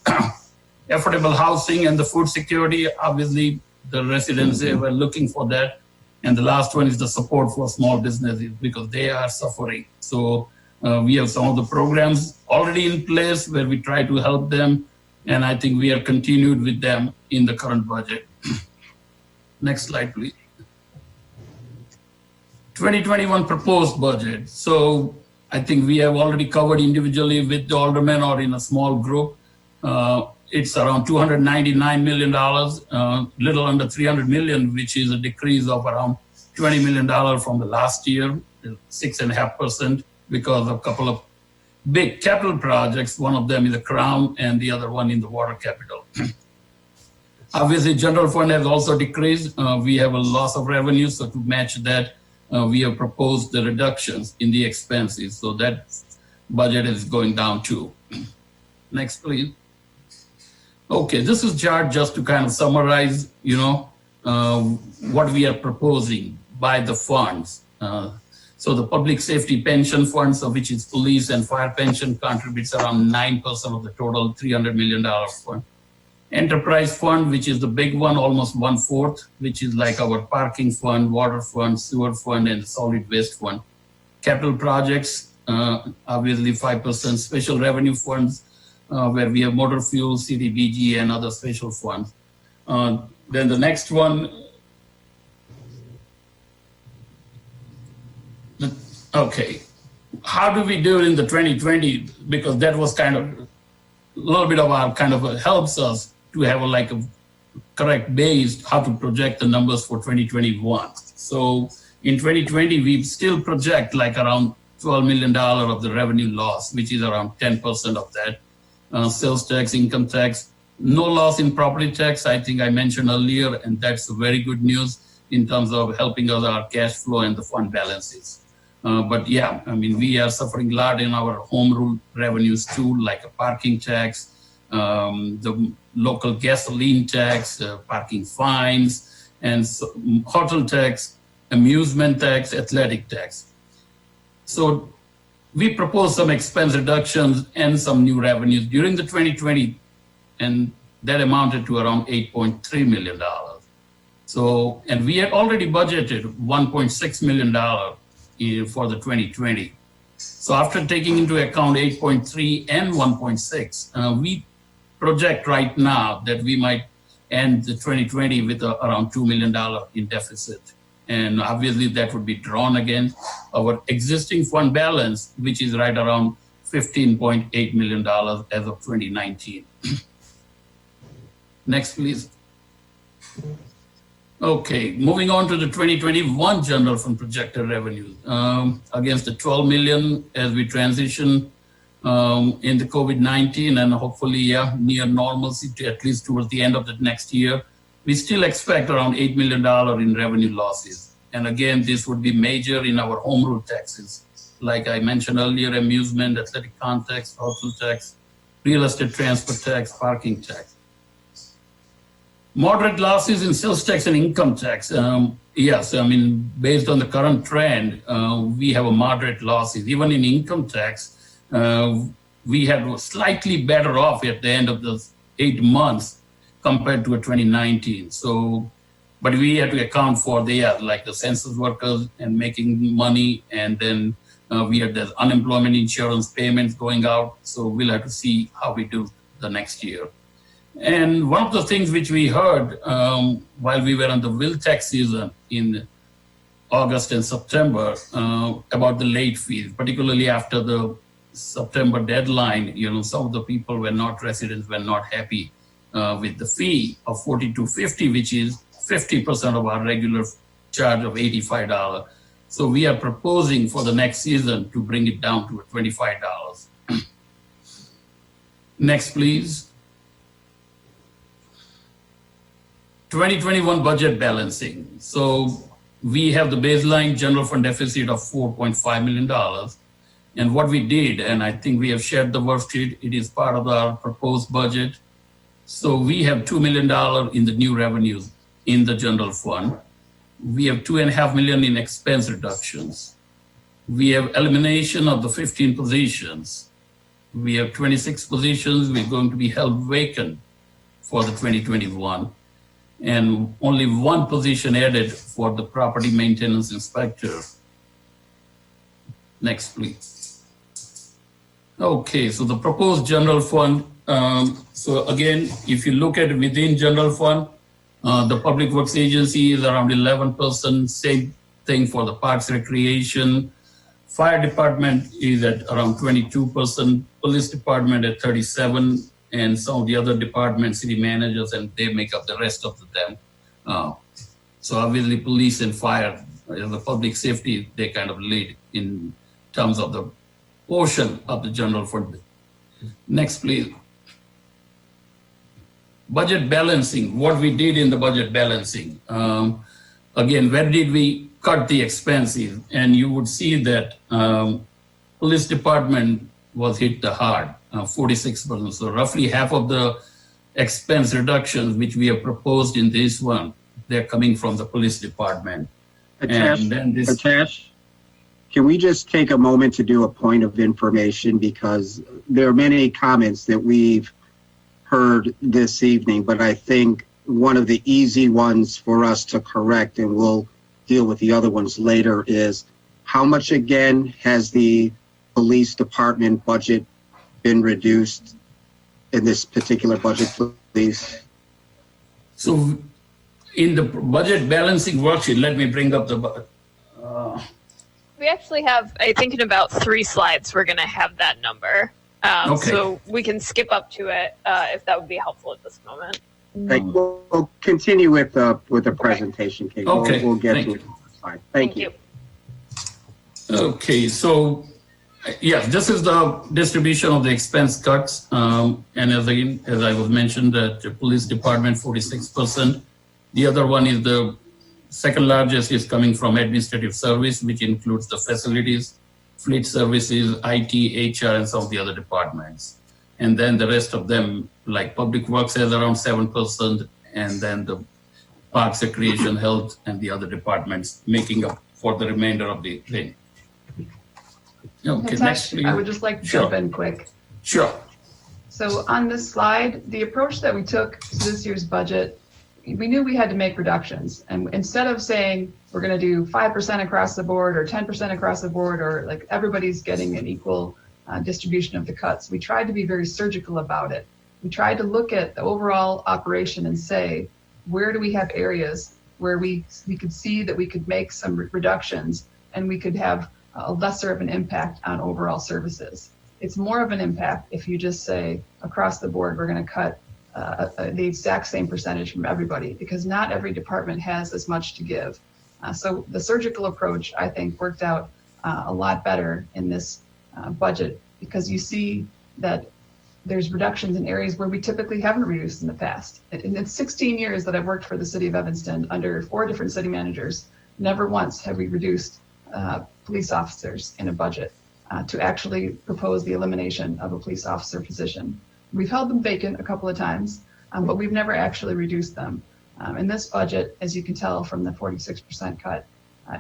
Affordable housing and the food security, obviously the residents were looking for that. And the last one is the support for small businesses because they are suffering. So we have some of the programs already in place where we try to help them. And I think we are continued with them in the current budget. Next slide, please. 2021 proposed budget. So I think we have already covered individually with the aldermen or in a small group. It's around $299 million, little under $300 million, which is a decrease of around $20 million from the last year, 6.5%, because of a couple of big capital projects. One of them is the Crown and the other one in the water capital. Obviously, general fund has also decreased. We have a loss of revenue, so to match that, we have proposed the reductions in the expenses. So that budget is going down too. Next, please. Okay, this is chart just to kind of summarize, what we are proposing by the funds. So the public safety pension funds, of which is police and fire pension, contributes around 9% of the total $300 million fund. Enterprise fund, which is the big one, almost 1/4, which is like our parking fund, water fund, sewer fund, and solid waste fund. Capital projects, obviously 5%. Special revenue funds, where we have motor fuel, CDBG, and other special funds. Then the next one, okay. How do we do it in the 2020? Because that was kind of a little bit of our helps us to have a correct base how to project the numbers for 2021. So in 2020, we still project around $12 million of the revenue loss, which is around 10% of that. Sales tax, income tax, no loss in property tax, I think I mentioned earlier, and that's very good news in terms of helping us our cash flow and the fund balances. But yeah, we are suffering a lot in our home rule revenues too, like a parking tax, the local gasoline tax, parking fines, and hotel tax, amusement tax, athletic tax. So we propose some expense reductions and some new revenues during the 2020, and that amounted to around $8.3 million. So, and we had already budgeted $1.6 million for the 2020. So after taking into account 8.3 and 1.6, we project right now that we might end the 2020 with around $2 million in deficit. And obviously that would be drawn against our existing fund balance, which is right around $15.8 million as of 2019. Next, please. Okay, moving on to the 2021 general fund projected revenues. Against the $12 million as we transition in the COVID-19 and hopefully near normalcy to at least towards the end of the next year, we still expect around $8 million in revenue losses. And again, this would be major in our home rule taxes. Like I mentioned earlier, amusement, athletic context, hotel tax, real estate transfer tax, parking tax. Moderate losses in sales tax and income tax. Yes, based on the current trend, we have a moderate losses. Even in income tax, we had slightly better off at the end of the 8 months compared to 2019. So, but we had to account for the census workers and making money, and then we had the unemployment insurance payments going out. So we'll have to see how we do the next year. And one of the things which we heard while we were on the will tax season in August and September about the late fees, particularly after the September deadline, some of the people residents were not happy with the fee of $42.50, which is 50% of our regular charge of $85. So we are proposing for the next season to bring it down to $25. Next, please. 2021 budget balancing. So we have the baseline general fund deficit of $4.5 million. And what we did, and I think we have shared the worksheet, it is part of our proposed budget. So we have $2 million in the new revenues in the general fund. We have $2.5 million in expense reductions. We have elimination of the 15 positions. We have 26 positions we're going to be held vacant for the 2021. And only one position added for the property maintenance inspector. Next, please. Okay, so the proposed general fund. So again, if you look at within general fund, the Public Works Agency is around 11%, same thing for the Parks Recreation. Fire Department is at around 22%, Police Department at 37%, and some of the other departments, city managers, and they make up the rest of them. So obviously police and fire, the public safety, they kind of lead in terms of the portion of the general fund. Next, please. Budget balancing, what we did in the budget balancing. Again, where did we cut the expenses? And you would see that police department was hit the hard, 46%. So roughly half of the expense reductions which we have proposed in this one, they're coming from the police department. Atash, can we just take a moment to do a point of information, because there are many comments that we've heard this evening, but I think one of the easy ones for us to correct, and we'll deal with the other ones later, is how much again has the police department budget been reduced in this particular budget, please? So in the budget balancing worksheet, let me bring up the we actually have, I think in about 3 slides, we're going to have that number. Okay. So we can skip up to it if that would be helpful at this moment. We'll continue with the presentation, Kate. Okay. We'll get Thank to you. it. Fine. Thank you. Okay, so yes, this is the distribution of the expense cuts. And as I was mentioned, that the police department 46%. The other one is the second largest is coming from administrative service, which includes the facilities, fleet services, IT, HR, and some of the other departments. And then the rest of them, like public works, has around 7%, and then the parks, recreation, health, and the other departments making up for the remainder of the thing. Okay, next, please. I would just like to Sure. jump in quick. Sure. So on this slide, the approach that we took to this year's budget, we knew we had to make reductions. And instead of saying we're going to do 5% across the board or 10% across the board, or like everybody's getting an equal distribution of the cuts, we tried to be very surgical about it. We tried to look at the overall operation and say, where do we have areas where we could see that we could make some reductions and we could have a lesser of an impact on overall services. It's more of an impact if you just say across the board, we're going to cut the exact same percentage from everybody, because not every department has as much to give. So the surgical approach, I think, worked out a lot better in this budget, because you see that there's reductions in areas where we typically haven't reduced in the past. In the 16 years that I've worked for the city of Evanston under 4 different city managers, never once have we reduced police officers in a budget to actually propose the elimination of a police officer position. We've held them vacant a couple of times, but we've never actually reduced them. In this budget, as you can tell from the 46% cut,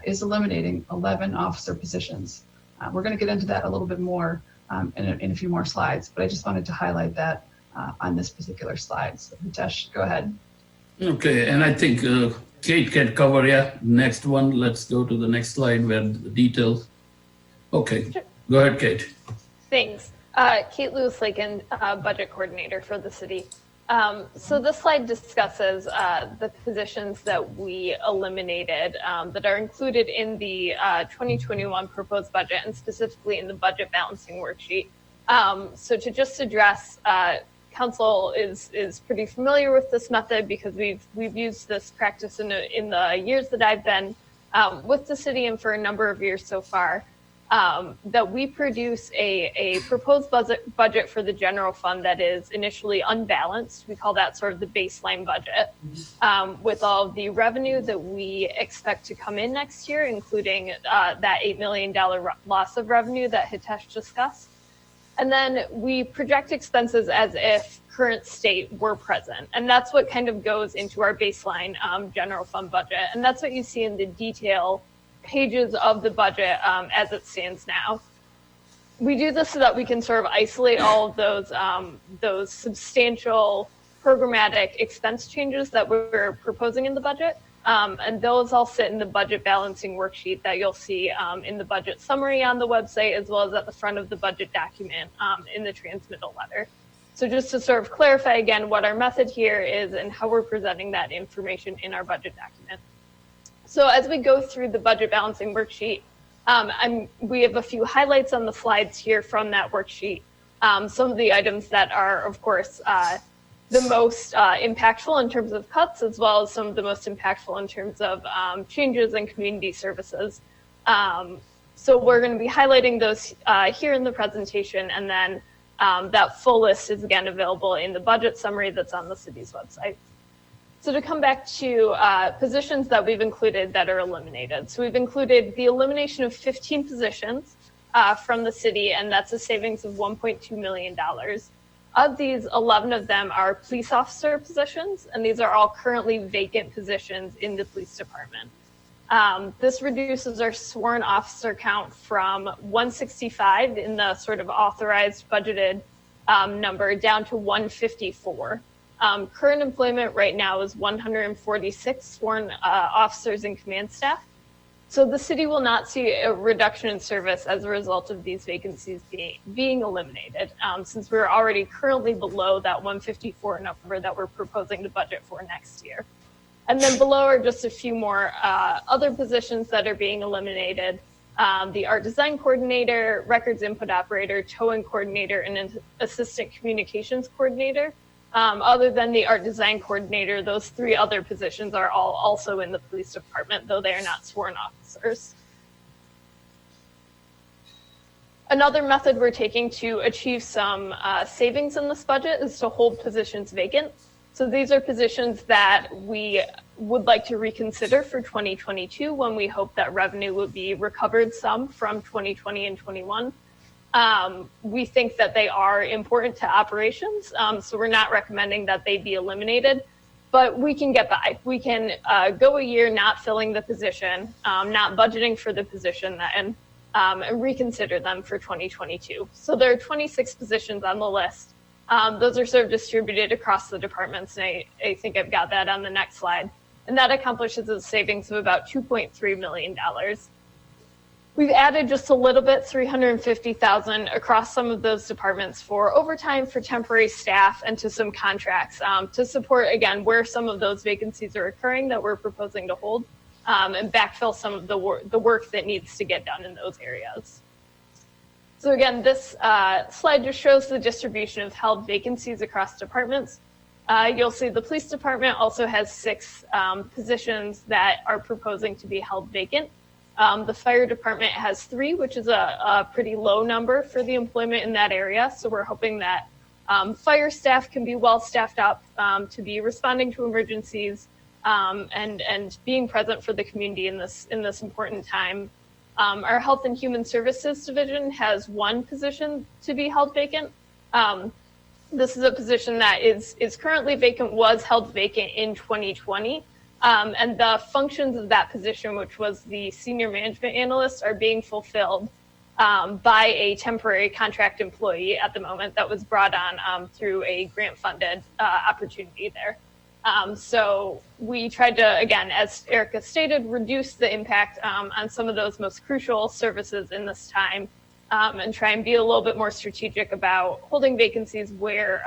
is eliminating 11 officer positions. We're going to get into that a little bit more in a few more slides, but I just wanted to highlight that on this particular slide. So Hitesh, go ahead. Okay, and I think Kate can cover, next one. Let's go to the next slide where the details. Okay, sure. Go ahead, Kate. Thanks. Kate Lewis-Lakin, budget coordinator for the city. So this slide discusses the positions that we eliminated that are included in the 2021 proposed budget, and specifically in the budget balancing worksheet. So to just address, council is pretty familiar with this method because we've used this practice in the years that I've been with the city and for a number of years so far. that we produce a proposed budget for the general fund that is initially unbalanced. We call that sort of the baseline budget, with all of the revenue that we expect to come in next year, including that $8 million loss of revenue that Hitesh discussed. And then we project expenses as if current state were present. And that's what kind of goes into our baseline general fund budget. And that's what you see in the detail pages of the budget as it stands now. We do this so that we can sort of isolate all of those substantial programmatic expense changes that we're proposing in the budget. And those all sit in the budget balancing worksheet that you'll see in the budget summary on the website, as well as at the front of the budget document in the transmittal letter. So just to sort of clarify again what our method here is and how we're presenting that information in our budget document. So as we go through the budget balancing worksheet, we have a few highlights on the slides here from that worksheet. Some of the items that are, of course, the most impactful in terms of cuts, as well as some of the most impactful in terms of changes in community services. So we're going to be highlighting those here in the presentation, and then that full list is again available in the budget summary that's on the city's website. So to come back to positions that we've included that are eliminated. So we've included the elimination of 15 positions from the city, and that's a savings of $1.2 million. Of these, 11 of them are police officer positions, and these are all currently vacant positions in the police department. This reduces our sworn officer count from 165 in the sort of authorized budgeted number down to 154. Current employment right now is 146 sworn officers and command staff. So the city will not see a reduction in service as a result of these vacancies being eliminated, since we're already currently below that 154 number that we're proposing to budget for next year. And then below are just a few more other positions that are being eliminated. The art design coordinator, records input operator, towing coordinator, and an assistant communications coordinator. Other than the art design coordinator, those three other positions are all also in the police department, though they are not sworn officers. Another method we're taking to achieve some savings in this budget is to hold positions vacant. So these are positions that we would like to reconsider for 2022, when we hope that revenue will be recovered some from 2020 and 21. We think that they are important to operations, so we're not recommending that they be eliminated, but we can get by. We can go a year not filling the position, not budgeting for the position then, and reconsider them for 2022. So there are 26 positions on the list. Those are sort of distributed across the departments, and I think I've got that on the next slide. And that accomplishes a savings of about $2.3 million. We've added just a little bit, $350,000 across some of those departments for overtime, for temporary staff, and to some contracts to support, again, where some of those vacancies are occurring that we're proposing to hold, and backfill some of the work that needs to get done in those areas. So again, this slide just shows the distribution of held vacancies across departments. You'll see the police department also has 6 positions that are proposing to be held vacant. The fire department has 3, which is a pretty low number for the employment in that area. So we're hoping that fire staff can be well staffed up to be responding to emergencies and being present for the community in this important time. Our Health and Human Services Division has 1 position to be held vacant. This is a position that is currently vacant, was held vacant in 2020. And the functions of that position, which was the senior management analyst, are being fulfilled by a temporary contract employee at the moment that was brought on through a grant-funded opportunity there. So we tried to, again, as Erica stated, reduce the impact on some of those most crucial services in this time, and try and be a little bit more strategic about holding vacancies where,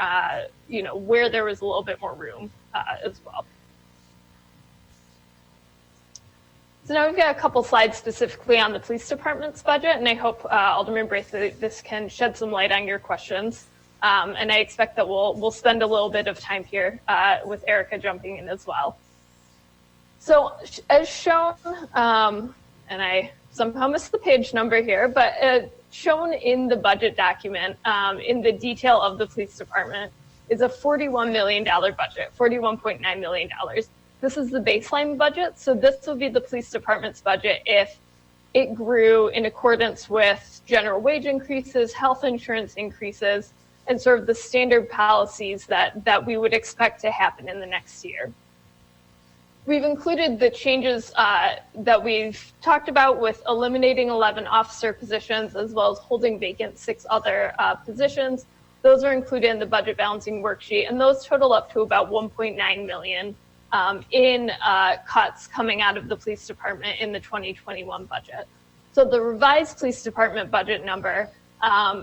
where there was a little bit more room as well. So now we've got a couple slides specifically on the police department's budget, and I hope Alderman Braithwaite, this can shed some light on your questions. And I expect that we'll spend a little bit of time here with Erica jumping in as well. So as shown, and I somehow missed the page number here, but shown in the budget document, in the detail of the police department, is a $41 million budget, $41.9 million. This is the baseline budget, so this will be the police department's budget if it grew in accordance with general wage increases, health insurance increases, and sort of the standard policies that we would expect to happen in the next year. We've included the changes that we've talked about with eliminating 11 officer positions as well as holding vacant 6 other positions. Those are included in the budget balancing worksheet, and those total up to about 1.9 million in cuts coming out of the police department in the 2021 budget. So the revised police department budget number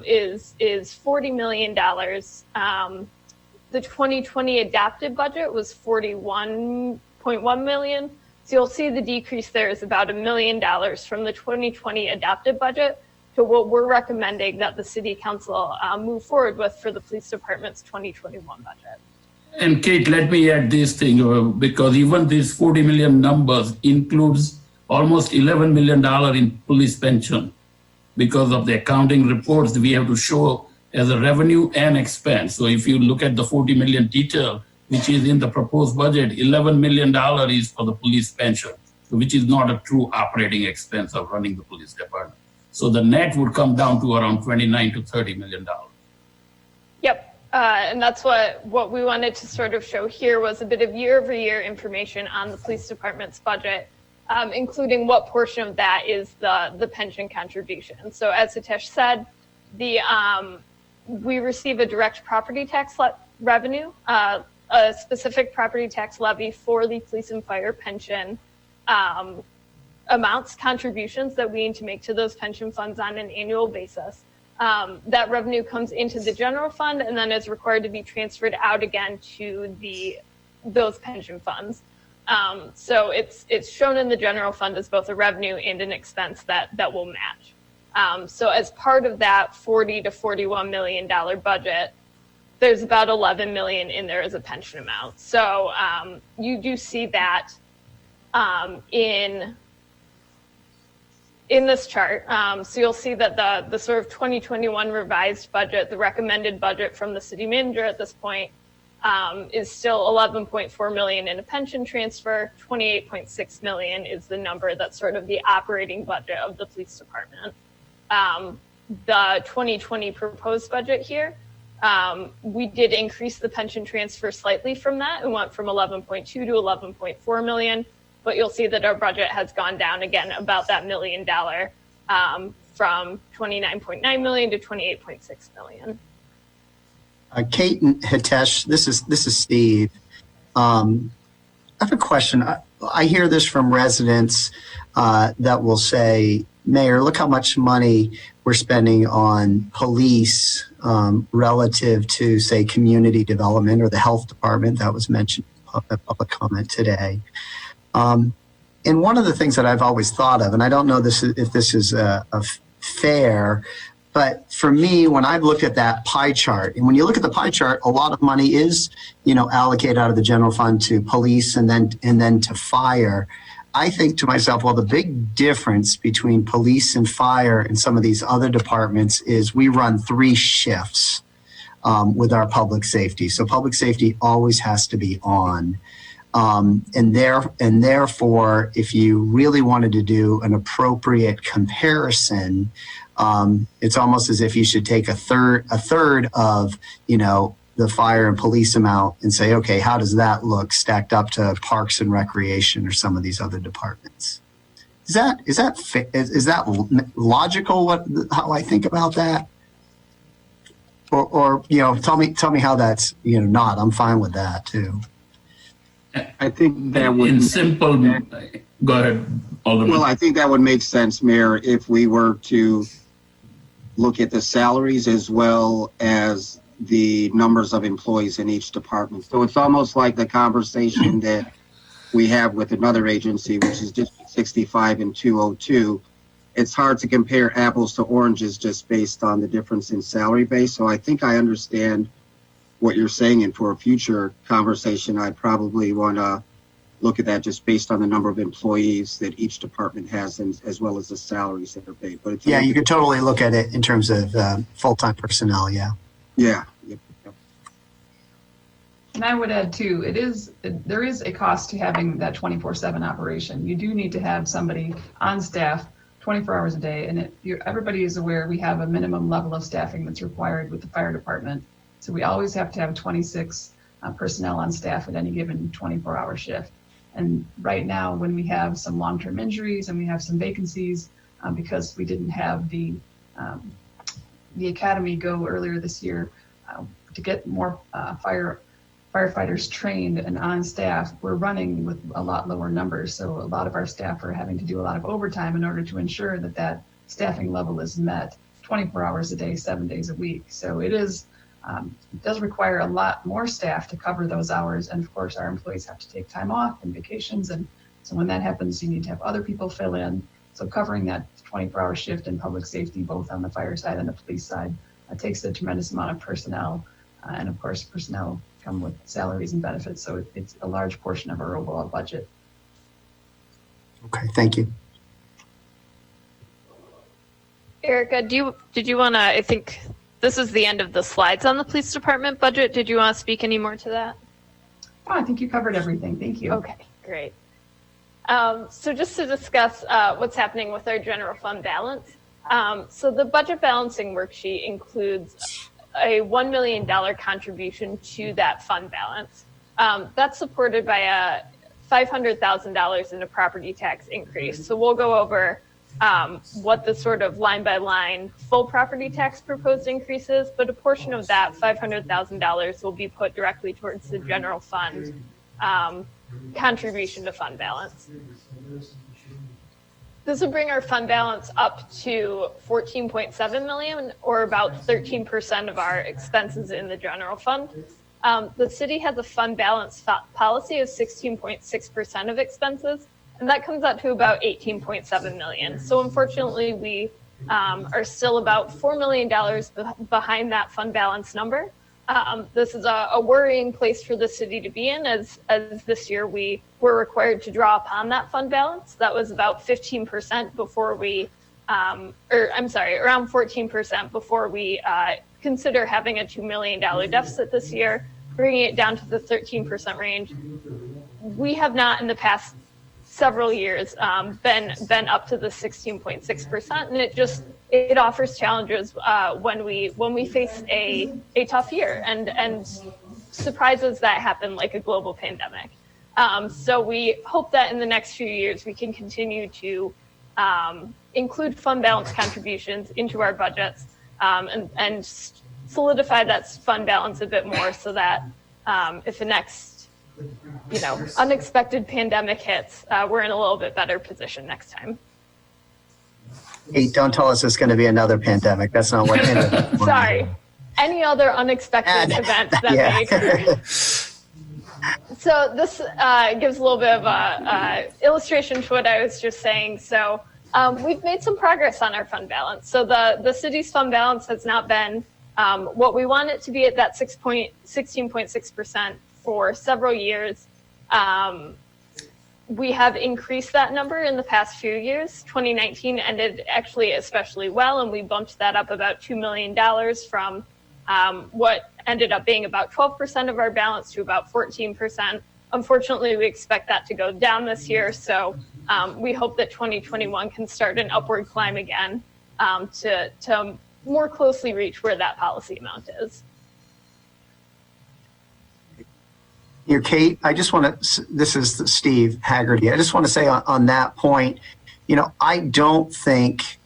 is $40 million. The 2020 adapted budget was $41.1 million. So you'll see the decrease there is about $1 million from the 2020 adapted budget to what we're recommending that the city council move forward with for the police department's 2021 budget. And Kate, let me add this thing, because even these 40 million numbers includes almost $11 million in police pension because of the accounting reports that we have to show as a revenue and expense. So if you look at the 40 million detail, which is in the proposed budget, $11 million is for the police pension, which is not a true operating expense of running the police department. So the net would come down to around 29 to $30 million. Yep, and that's what we wanted to sort of show here was a bit of year-over-year information on the police department's budget, including what portion of that is the pension contribution. So as Hitesh said, we receive a direct property tax revenue, a specific property tax levy for the police and fire pension amounts, contributions that we need to make to those pension funds on an annual basis. That revenue comes into the general fund and then is required to be transferred out again to those pension funds. So it's shown in the general fund as both a revenue and an expense that will match. So as part of that $40 to $41 million budget, there's about 11 million in there as a pension amount. So you do see that in this chart. So you'll see that the sort of 2021 revised budget, the recommended budget from the city manager at this point, is still 11.4 million in a pension transfer. 28.6 million is the number that's sort of the operating budget of the police department. The 2020 proposed budget here, we did increase the pension transfer slightly from that. It went from 11.2 to 11.4 million, but you'll see that our budget has gone down again about that $1 million from 29.9 million to 28.6 million. Kate and Hitesh, this is Steve. I have a question. I hear this from residents that will say, Mayor, look how much money we're spending on police relative to, say, community development or the health department that was mentioned in public comment today. And one of the things that I've always thought of, and I don't know if this is fair, but for me, when I've looked at that pie chart, and when you look at the pie chart, a lot of money is, allocated out of the general fund to police and then to fire. I think to myself, well, the big difference between police and fire and some of these other departments is we run 3 shifts with our public safety. So public safety always has to be on. And therefore, if you really wanted to do an appropriate comparison, it's almost as if you should take a third of, the fire and police amount and say, okay, how does that look stacked up to parks and recreation or some of these other departments? Is that logical? How I think about that? Or tell me how that's not. I'm fine with that too. I think that would in simple. Go ahead, Alderman. Well, I think that would make sense, Mayor, if we were to look at the salaries as well as the numbers of employees in each department. So it's almost like the conversation that we have with another agency, which is District 65 and 202. It's hard to compare apples to oranges just based on the difference in salary base. So I think I understand what you're saying, and for a future conversation, I'd probably want to look at that just based on the number of employees that each department has, and as well as the salaries that are paid. But it's, Yeah, you could totally look at it in terms of full-time personnel. Yeah. Yeah. And I would add too, there is a cost to having that 24/7 operation. You do need to have somebody on staff 24 hours a day, and everybody is aware we have a minimum level of staffing that's required with the fire department. So we always have to have 26 personnel on staff at any given 24-hour shift. And right now, when we have some long-term injuries and we have some vacancies, because we didn't have the academy go earlier this year to get more firefighters trained and on staff, we're running with a lot lower numbers. So a lot of our staff are having to do a lot of overtime in order to ensure that that staffing level is met 24 hours a day, 7 days a week. So it does require a lot more staff to cover those hours. And of course, our employees have to take time off and vacations. And so when that happens, you need to have other people fill in. So covering that 24-hour shift in public safety, both on the fire side and the police side, takes a tremendous amount of personnel. And of course, personnel come with salaries and benefits. So it's a large portion of our overall budget. Okay, thank you. Erica, did you want to, I think this is the end of the slides on the police department budget. Did you want to speak any more to that? Oh, I think you covered everything. Thank you. Okay, great. So just to discuss what's happening with our general fund balance. So the budget balancing worksheet includes a $1 million contribution to that fund balance. That's supported by a $500,000 in a property tax increase. So we'll go over what the sort of line by line full property tax proposed increase is, but a portion of that $500,000 will be put directly towards the general fund contribution to fund balance. This would bring our fund balance up to 14.7 million, or about 13% of our expenses in the general fund. The city has a fund balance policy of 16.6% of expenses, and that comes out to about 18.7 million. So unfortunately, we are still about $4 million behind that fund balance number. This is a worrying place for the city to be in, as this year we were required to draw upon that fund balance. That was about 15% before we, around 14% before we consider having a $2 million deficit this year, bringing it down to the 13% range. We have not in the past several years been up to the 16.6%, and it offers challenges when we face a tough year and surprises that happen, like a global pandemic. So we hope that in the next few years we can continue to include fund balance contributions into our budgets and solidify that fund balance a bit more, so that if the next unexpected pandemic hits, we're in a little bit better position next time. Hey, don't tell us it's going to be another pandemic. That's not what. Sorry. Any other unexpected events that may occur. So this gives a little bit of a illustration to what I was just saying. So we've made some progress on our fund balance. So the city's fund balance has not been what we want it to be at that 16.6% for several years. We have increased that number in the past few years. 2019 ended actually especially well, and we bumped that up about $2 million from what ended up being about 12% of our balance to about 14%. Unfortunately, we expect that to go down this year, so we hope that 2021 can start an upward climb again to more closely reach where that policy amount is. Here, Kate, I just want to, this is Steve Haggerty. I just want to say on that point, I don't think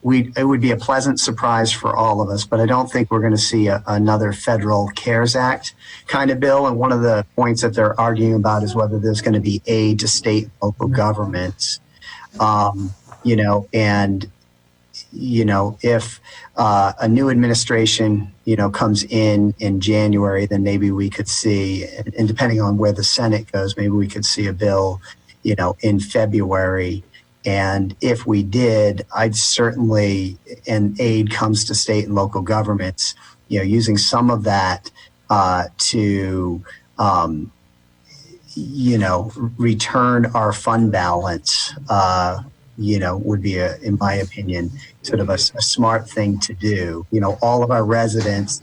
it would be a pleasant surprise for all of us, but I don't think we're going to see another federal CARES Act kind of bill. And one of the points that they're arguing about is whether there's going to be aid to state and local governments, if a new administration, comes in January, then maybe we could see, and depending on where the Senate goes, maybe we could see a bill, in February. And if we did, I'd certainly, and aid comes to state and local governments, using some of that to return our fund balance, would be, in my opinion, sort of a smart thing to do. All of our residents,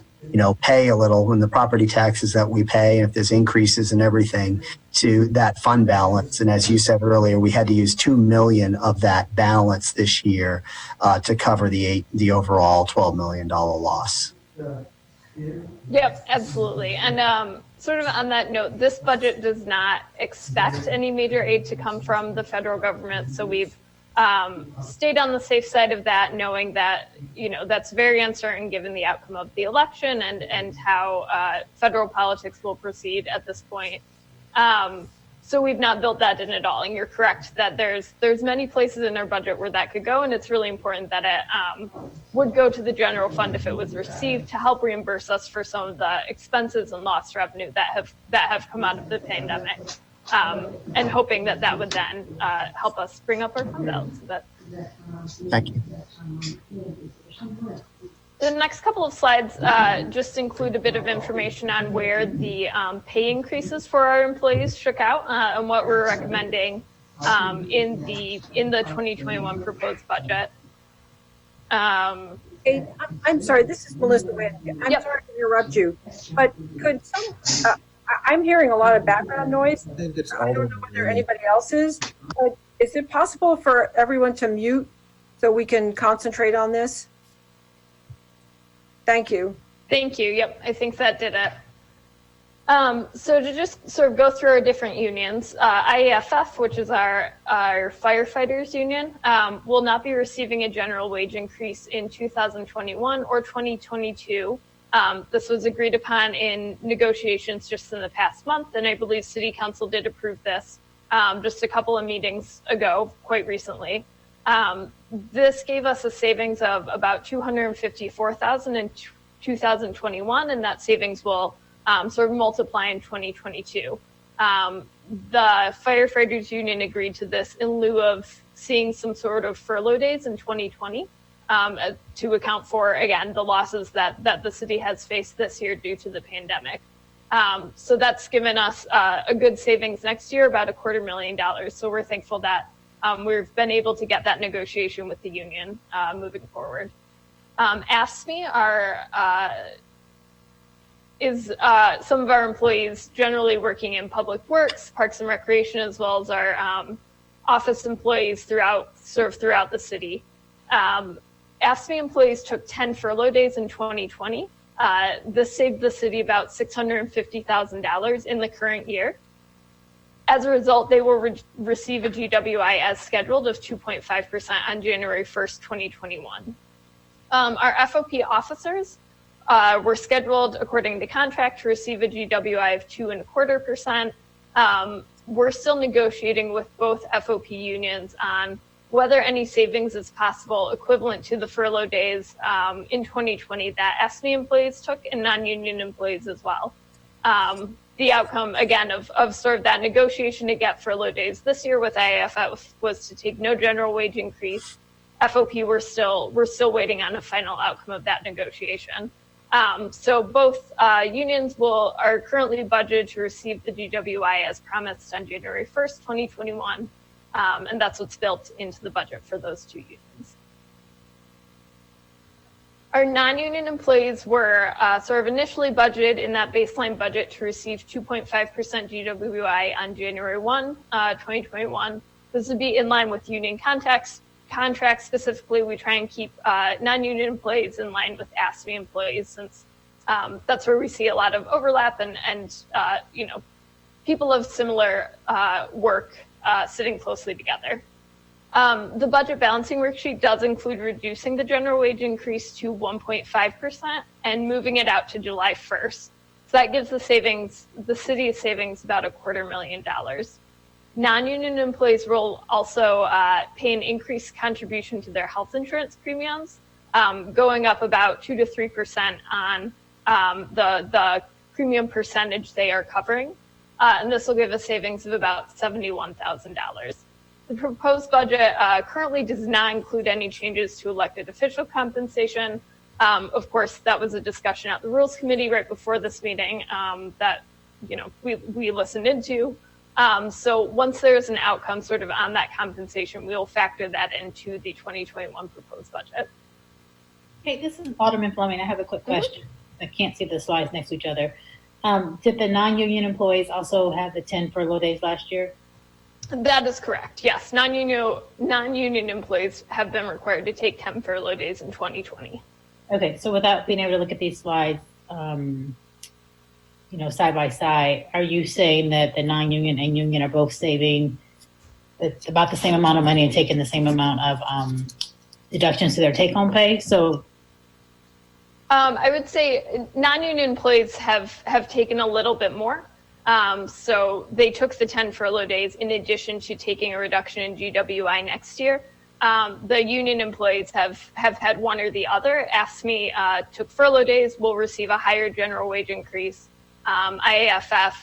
pay a little in the property taxes that we pay, if there's increases and everything, to that fund balance. And as you said earlier, we had to use $2 million of that balance this year to cover the overall $12 million loss. Yep, absolutely. And sort of on that note, this budget does not expect any major aid to come from the federal government. So we've stayed on the safe side of that, knowing that, that's very uncertain given the outcome of the election and how federal politics will proceed at this point. So we've not built that in at all. And you're correct that there's many places in our budget where that could go. And it's really important that it would go to the general fund if it was received to help reimburse us for some of the expenses and lost revenue that have come out of the pandemic. And hoping that would then help us bring up our fund balance. Thank you. The next couple of slides just include a bit of information on where the pay increases for our employees shook out and what we're recommending in the 2021 proposed budget. Hey, I'm sorry, this is Melissa Witt. I'm sorry to interrupt you, but could I'm hearing a lot of background noise. I don't know whether anybody else is, but is it possible for everyone to mute so we can concentrate on this? Thank you. Thank you. Yep, I think that did it. So to just sort of go through our different unions, IAFF, which is our firefighters union, will not be receiving a general wage increase in 2021 or 2022. This was agreed upon in negotiations just in the past month, and I believe City Council did approve this just a couple of meetings ago, quite recently. This gave us a savings of about $254,000 in 2021, and that savings will sort of multiply in 2022. The firefighters union agreed to this in lieu of seeing some sort of furlough days in 2020 to account for, again, the losses that the city has faced this year due to the pandemic. So that's given us a good savings next year, about $250,000. So we're thankful that we've been able to get that negotiation with the union moving forward. AFSCME is some of our employees generally working in public works, parks and recreation, as well as our office employees throughout the city. AFSCME employees took 10 furlough days in 2020. This saved the city about $650,000 in the current year. As a result, they will receive a GWI as scheduled of 2.5% on January 1st, 2021. Our FOP officers were scheduled according to contract to receive a GWI of 2.25%. We're still negotiating with both FOP unions on whether any savings is possible equivalent to the furlough days in 2020 that AFSCME employees took and non-union employees as well. The outcome, again, of sort of that negotiation to get furlough days this year with IAFF was to take no general wage increase. FOP, we're still waiting on a final outcome of that negotiation. So both unions are currently budgeted to receive the GWI as promised on January 1st, 2021. And that's what's built into the budget for those two unions. Our non-union employees were sort of initially budgeted in that baseline budget to receive 2.5% GWI on January 1, 2021. This would be in line with union contracts. Specifically, we try and keep non-union employees in line with AFSCME employees, since that's where we see a lot of overlap and people of similar work sitting closely together. The budget balancing worksheet does include reducing the general wage increase to 1.5% and moving it out to July 1st. So that gives the city savings about $250,000. Non-union employees will also pay an increased contribution to their health insurance premiums, going up about 2 to 3% on the premium percentage they are covering. And this will give a savings of about $71,000. The proposed budget currently does not include any changes to elected official compensation. Of course, that was a discussion at the Rules Committee right before this meeting that we listened into. So once there's an outcome sort of on that compensation, we will factor that into the 2021 proposed budget. Hey, this is Alderman Fleming. I have a quick question. I can't see the slides next to each other. Did the non-union employees also have the 10 furlough days last year? That is correct. Yes, non-union employees have been required to take 10 furlough days in 2020. Okay, so without being able to look at these slides, side by side, are you saying that the non-union and union are both saving about the same amount of money and taking the same amount of deductions to their take-home pay? So I would say non-union employees have taken a little bit more. So they took the 10 furlough days in addition to taking a reduction in GWI next year. The union employees have had one or the other. AFSCME took furlough days, will receive a higher general wage increase. IAFF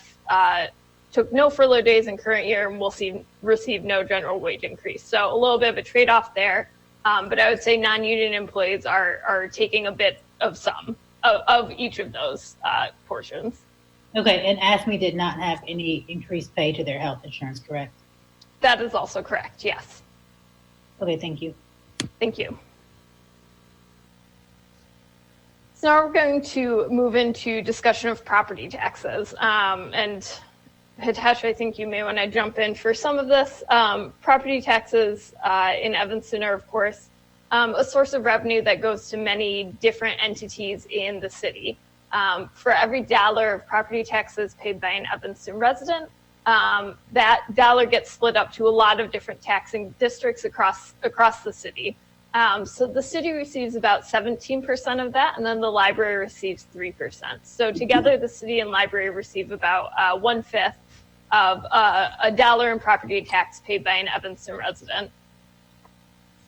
took no furlough days in current year and will receive no general wage increase. So a little bit of a trade-off there. But I would say non-union employees are taking a bit of of each of those portions. Okay, and AFSCME did not have any increased pay to their health insurance, correct? That is also correct, yes. Okay, thank you. Thank you. So now we're going to move into discussion of property taxes. And Hitesh, I think you may want to jump in for some of this. Property taxes in Evanston are, of course, a source of revenue that goes to many different entities in the city. For every dollar of property taxes paid by an Evanston resident, that dollar gets split up to a lot of different taxing districts across the city. So the city receives about 17% of that, and then the library receives 3%. So together, the city and library receive about 1/5 of a dollar in property tax paid by an Evanston resident.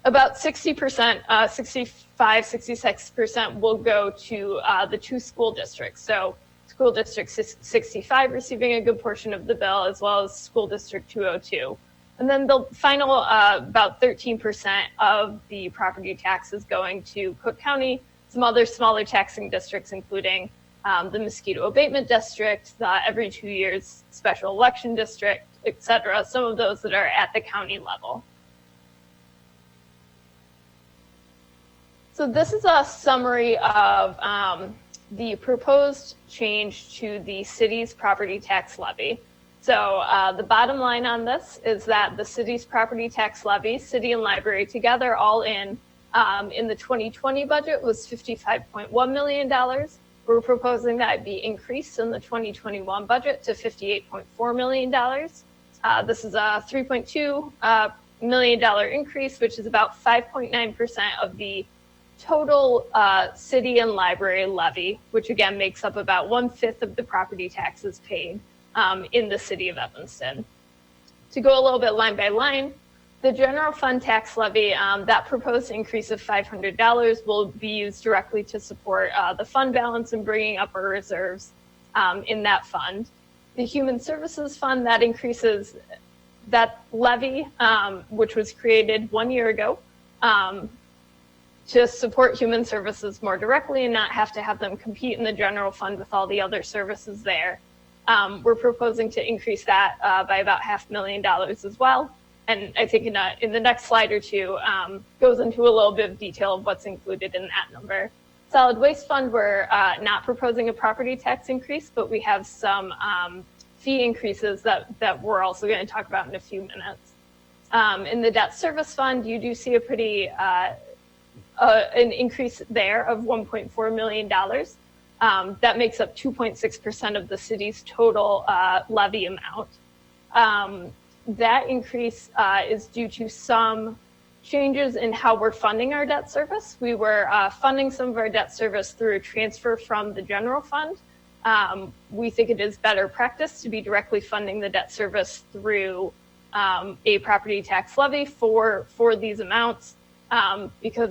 About 60%, 66% will go to the two school districts. So School District 65 receiving a good portion of the bill, as well as School District 202. And then the final about 13% of the property tax is going to Cook County, some other smaller taxing districts, including the Mosquito Abatement District, the every 2 years special election district, et cetera, some of those that are at the county level. So this is a summary of the proposed change to the city's property tax levy. So the bottom line on this is that the city's property tax levy, city and library together, all in the 2020 budget was $55.1 million. We're proposing that it be increased in the 2021 budget to $58.4 million. This is a $3.2 million increase, which is about 5.9% of the total city and library levy, which again makes up about 1/5 of the property taxes paid in the city of Evanston. To go a little bit line by line, the general fund tax levy, that proposed increase of $500 will be used directly to support the fund balance and bringing up our reserves in that fund. The human services fund, that increases that levy, which was created 1 year ago, to support human services more directly and not have to have them compete in the general fund with all the other services there. We're proposing to increase that by about $500,000 as well. And I think in the next slide or two goes into a little bit of detail of what's included in that number. Solid Waste Fund, we're not proposing a property tax increase, but we have some fee increases that we're also going to talk about in a few minutes. In the Debt Service Fund, you do see a pretty an increase there of $1.4 million. That makes up 2.6% of the city's total levy amount. That increase is due to some changes in how we're funding our debt service. We were funding some of our debt service through a transfer from the general fund. We think it is better practice to be directly funding the debt service through a property tax levy for these amounts. Because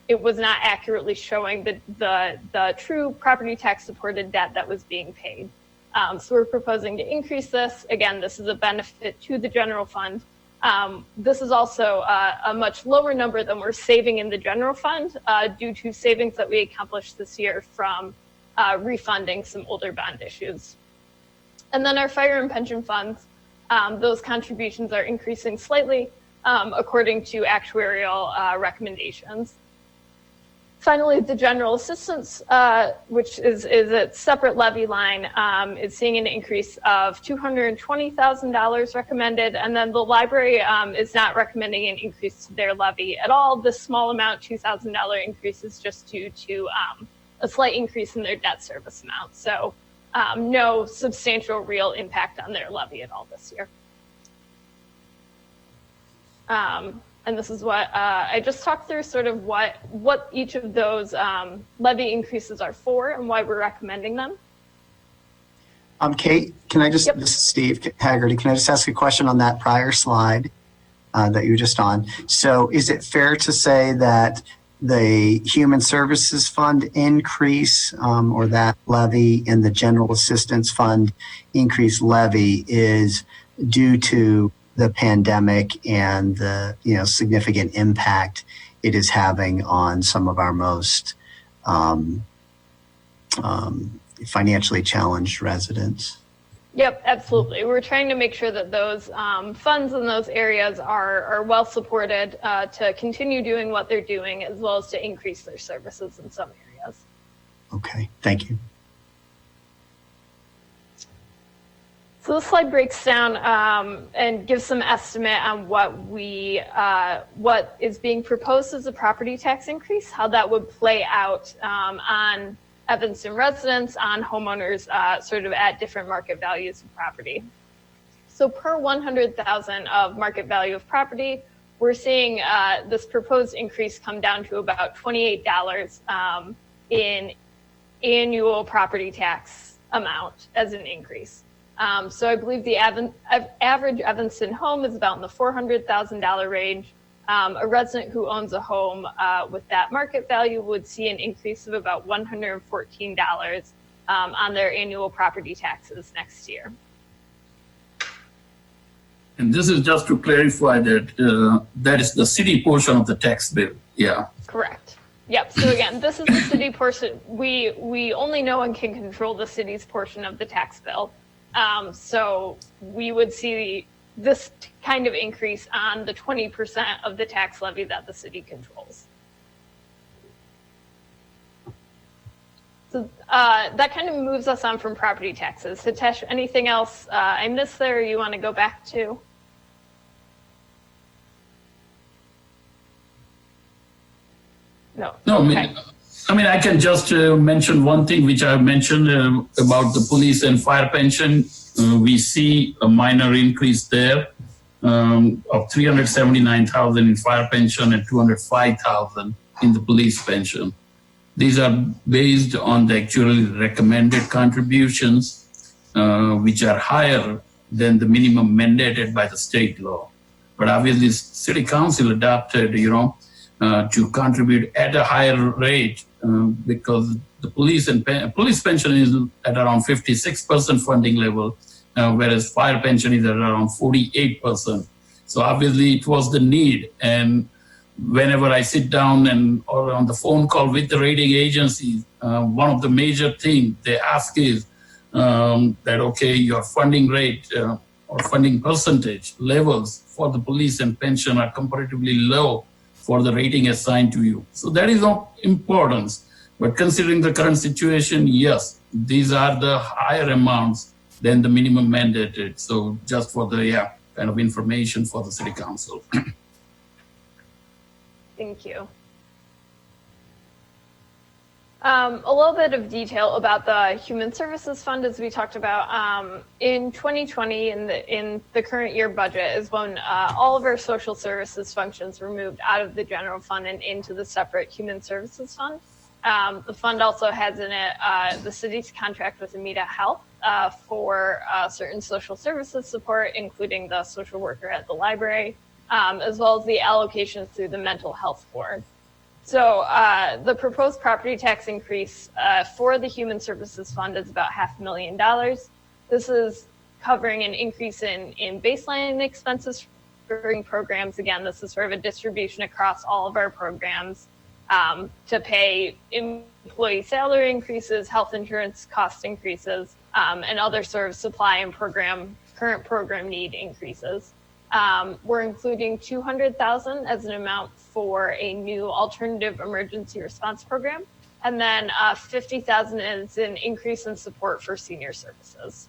it was not accurately showing the true property tax supported debt that was being paid. So we're proposing to increase this. Again, this is a benefit to the general fund. This is also a much lower number than we're saving in the general fund due to savings that we accomplished this year from refunding some older bond issues. And then our fire and pension funds, those contributions are increasing slightly according to actuarial recommendations. Finally, the general assistance, which is its separate levy line, is seeing an increase of $220,000 recommended, and then the library is not recommending an increase to their levy at all. This small amount, $2,000 increase, is just due to a slight increase in their debt service amount. So no substantial real impact on their levy at all this year. And this is what I just talked through, sort of what each of those levy increases are for and why we're recommending them. Kate, can I just, This is Steve Haggerty, can I just ask a question on that prior slide that you were just on? So is it fair to say that the Human Services Fund increase or that levy and the General Assistance Fund increase levy is due to the pandemic and the significant impact it is having on some of our most financially challenged residents? Yep, absolutely. We're trying to make sure that those funds in those areas are well supported to continue doing what they're doing, as well as to increase their services in some areas. Okay, thank you. So this slide breaks down and gives some estimate on what is being proposed as a property tax increase, how that would play out on Evanston residents, on homeowners sort of at different market values of property. So per 100,000 of market value of property, we're seeing this proposed increase come down to about $28 in annual property tax amount as an increase. So I believe the average Evanston home is about in the $400,000 range. A resident who owns a home with that market value would see an increase of about $114 on their annual property taxes next year. And this is just to clarify that that is the city portion of the tax bill. Yeah. Correct. Yep. So again, this is the city portion. We only know and can control the city's portion of the tax bill. So we would see this kind of increase on the 20% of the tax levy that the city controls. So that kind of moves us on from property taxes. Hitesh, anything else I missed there or you want to go back to? No. No, okay. I mean, I can just mention one thing which I mentioned about the police and fire pension. We see a minor increase there of $379,000 in fire pension and $205,000 in the police pension. These are based on the actually recommended contributions, which are higher than the minimum mandated by the state law. But obviously, City Council adopted, to contribute at a higher rate because the police pension is at around 56% funding level, whereas fire pension is at around 48%. So obviously it was the need. And whenever I sit down or on the phone call with the rating agencies, one of the major things they ask is that, okay, your funding rate or funding percentage levels for the police and pension are comparatively low for the rating assigned to you. So that is of importance. But considering the current situation, yes, these are the higher amounts than the minimum mandated. So just for the kind of information for the City Council. Thank you. A little bit of detail about the Human Services Fund, as we talked about. In 2020, in the current year budget, is when all of our social services functions were moved out of the general fund and into the separate Human Services Fund. The fund also has in it the city's contract with Amita Health for certain social services support, including the social worker at the library, as well as the allocations through the mental health board. So the proposed property tax increase for the Human Services Fund is about $500,000. This is covering an increase in baseline expenses for programs. Again, this is sort of a distribution across all of our programs to pay employee salary increases, health insurance cost increases, and other sort of supply and program current program need increases. We're including $200,000 as an amount for a new alternative emergency response program, and then $50,000 is an increase in support for senior services.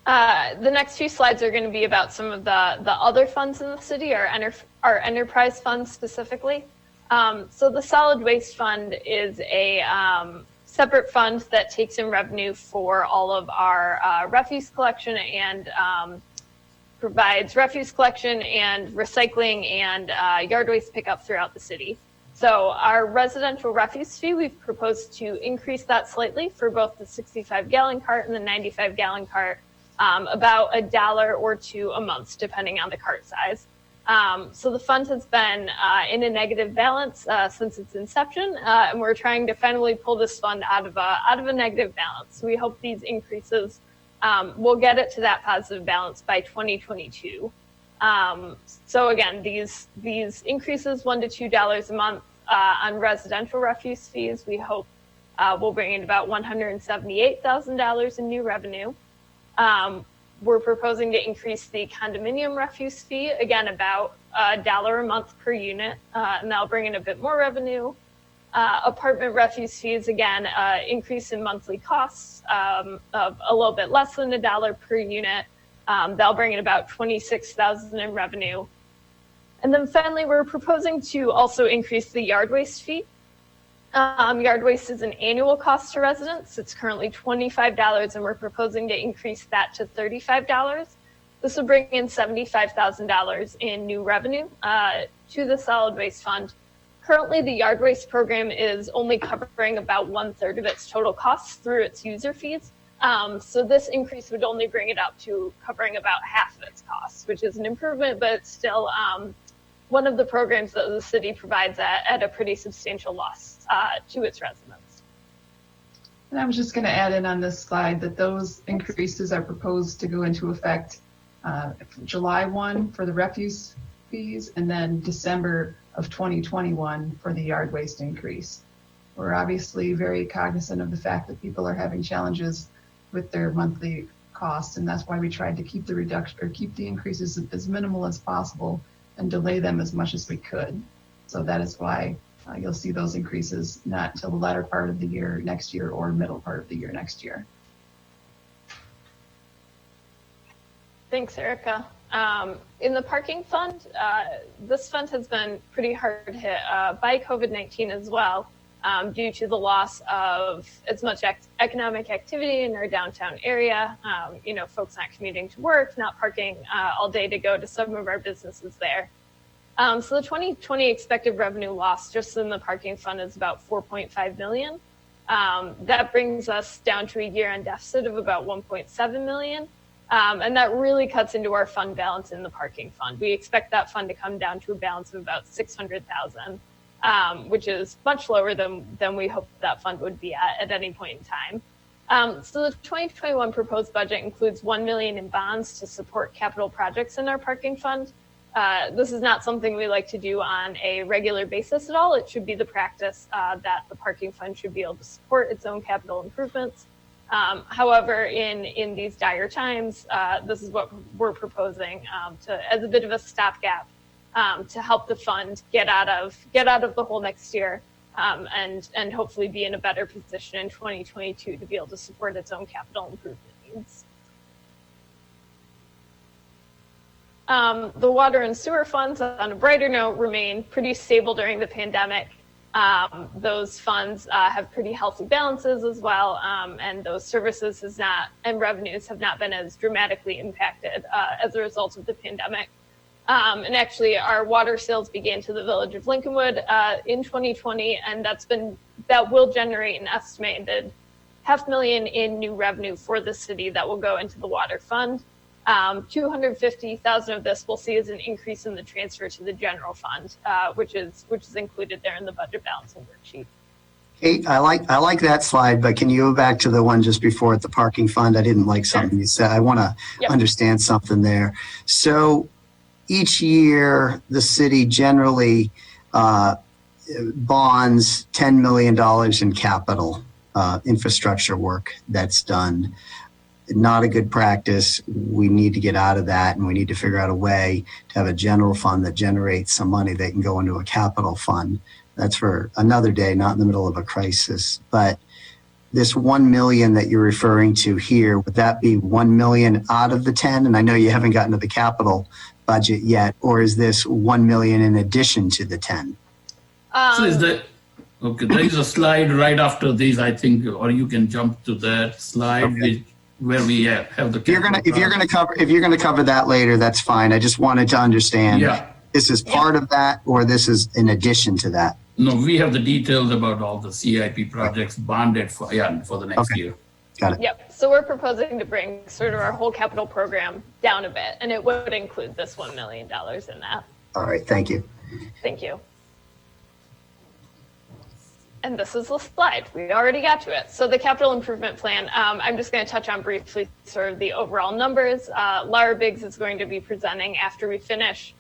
The next few slides are going to be about some of the other funds in the city, our enterprise funds specifically. So the solid waste fund is a separate fund that takes in revenue for all of our refuse collection and provides refuse collection and recycling and yard waste pickup throughout the city. So our residential refuse fee, we've proposed to increase that slightly for both the 65-gallon cart and the 95-gallon cart, about $1 or $2 a month, depending on the cart size. So the fund has been in a negative balance since its inception, and we're trying to finally pull this fund out of a negative balance. We hope these increases will get it to that positive balance by 2022. So again, these increases $1 to $2 a month on residential refuse fees, we hope will bring in about $178,000 in new revenue. We're proposing to increase the condominium refuse fee, again, about $1 a month per unit, and that'll bring in a bit more revenue. Apartment refuse fees, again, increase in monthly costs of a little bit less than $1 per unit. That'll bring in about $26,000 in revenue. And then finally, we're proposing to also increase the yard waste fee. Yard waste is an annual cost to residents. It's currently $25, and we're proposing to increase that to $35. This will bring in $75,000 in new revenue to the solid waste fund. Currently, the yard waste program is only covering about 1/3 of its total costs through its user fees. So this increase would only bring it up to covering about half of its costs, which is an improvement, but it's still one of the programs that the city provides at a pretty substantial loss to its residents. And I was just going to add in on this slide that those increases are proposed to go into effect July 1 for the refuse fees, and then December of 2021 for the yard waste increase. We're obviously very cognizant of the fact that people are having challenges with their monthly costs, and that's why we tried to keep the reduction or keep the increases as minimal as possible and delay them as much as we could. So that is why you'll see those increases not until the latter part of the year next year or middle part of the year next year. Thanks, Erica. In the parking fund, this fund has been pretty hard hit by COVID-19 as well, due to the loss of as much economic activity in our downtown area. Folks not commuting to work, not parking all day to go to some of our businesses there. So the 2020 expected revenue loss just in the parking fund is about $4.5 million. That brings us down to a year-end deficit of about $1.7 million. And that really cuts into our fund balance in the parking fund. We expect that fund to come down to a balance of about $600,000, which is much lower than we hoped that fund would be at any point in time. So the 2021 proposed budget includes $1 million in bonds to support capital projects in our parking fund. This is not something we like to do on a regular basis at all. It should be the practice that the parking fund should be able to support its own capital improvements. However, in these dire times, this is what we're proposing as a bit of a stopgap to help the fund get out of the hole next year, and hopefully be in a better position in 2022 to be able to support its own capital improvement needs. The water and sewer funds, on a brighter note, remain pretty stable during the pandemic. Those funds have pretty healthy balances as well, and those services and revenues have not been as dramatically impacted as a result of the pandemic. And actually, our water sales began to the village of Lincolnwood in 2020, and that will generate an estimated $500,000 in new revenue for the city that will go into the water fund. $250,000 of this we'll see as an increase in the transfer to the general fund, which is included there in the budget balancing worksheet. Kate, I like that slide, but can you go back to the one just before at the parking fund? I didn't like something you said. I want to understand something there. So each year, the city generally bonds $10 million in capital infrastructure work that's done. Not a good practice. We need to get out of that, and we need to figure out a way to have a general fund that generates some money that can go into a capital fund. That's for another day, not in the middle of a crisis. But this 1 million that you're referring to here, would that be 1 million out of the 10? And I know you haven't gotten to the capital budget yet, or is this 1 million in addition to the 10? So is that, okay, there is a slide right after these, I think, or you can jump to that slide. Okay. Where we have the. If you're gonna cover that later, that's fine. I just wanted to understand. Yeah. This is part of that, or this is in addition to that. No, we have the details about all the CIP projects bonded for the next year. Got it. Yep. So we're proposing to bring sort of our whole capital program down a bit, and it would include this $1 million in that. All right. Thank you. Thank you. And this is the slide. We already got to it. So the capital improvement plan, I'm just going to touch on briefly sort of the overall numbers. Laura Biggs is going to be presenting after we finish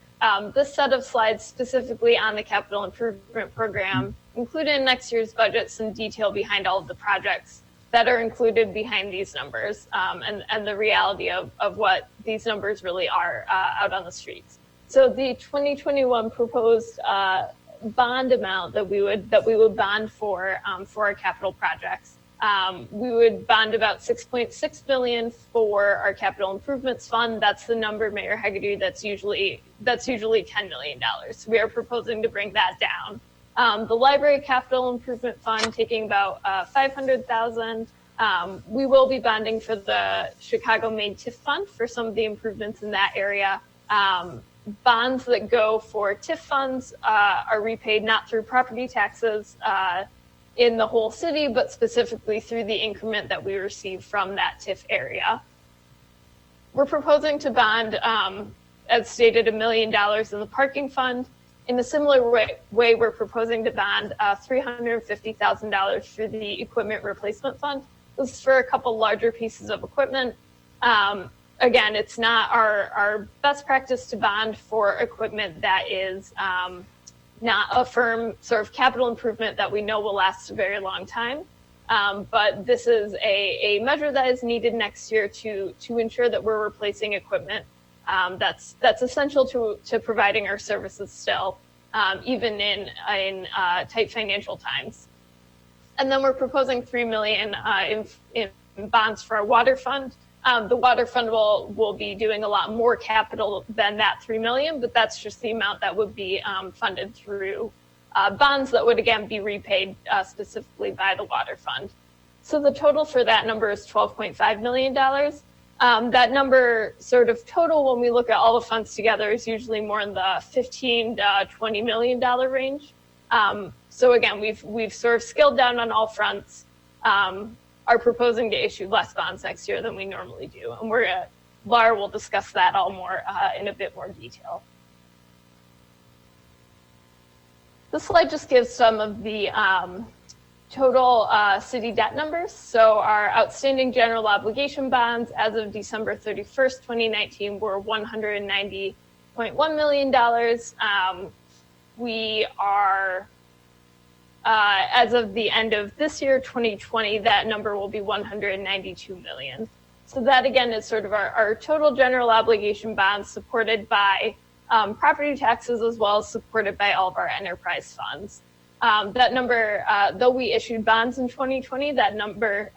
this set of slides specifically on the capital improvement program, including next year's budget, some detail behind all of the projects that are included behind these numbers, and the reality of what these numbers really are out on the streets. So the 2021 proposed bond amount that we would bond for our capital projects. We would bond about $6.6 million for our capital improvements fund. That's the number, Mayor Hegarty, that's usually $10 million. So we are proposing to bring that down. The library capital improvement fund taking about $500,000. We will be bonding for the Chicago Main TIF fund for some of the improvements in that area. Bonds that go for TIF funds are repaid not through property taxes in the whole city, but specifically through the increment that we receive from that TIF area. We're proposing to bond, as stated, $1 million in the parking fund. In a similar way, we're proposing to bond $350,000 for the equipment replacement fund. This is for a couple larger pieces of equipment. Again, it's not our best practice to bond for equipment that is not a firm sort of capital improvement that we know will last a very long time. But this is a measure that is needed next year to ensure that we're replacing equipment that's essential to providing our services still, even in tight financial times. And then we're proposing $3 million in bonds for our water fund. The water fund will be doing a lot more capital than that $3 million, but that's just the amount that would be funded through bonds that would again be repaid specifically by the water fund. So the total for that number is $12.5 million. That number sort of total when we look at all the funds together is usually more in the $15 to $20 million range. So again, we've sort of scaled down on all fronts. Are proposing to issue less bonds next year than we normally do. And Laura will discuss that all more in a bit more detail. This slide just gives some of the total city debt numbers. So our outstanding general obligation bonds as of December 31st, 2019 were $190.1 million. We are as of the end of this year, 2020, that number will be $192 million. So that again is sort of our total general obligation bonds supported by property taxes as well as supported by all of our enterprise funds. That number, though we issued bonds in 2020, that number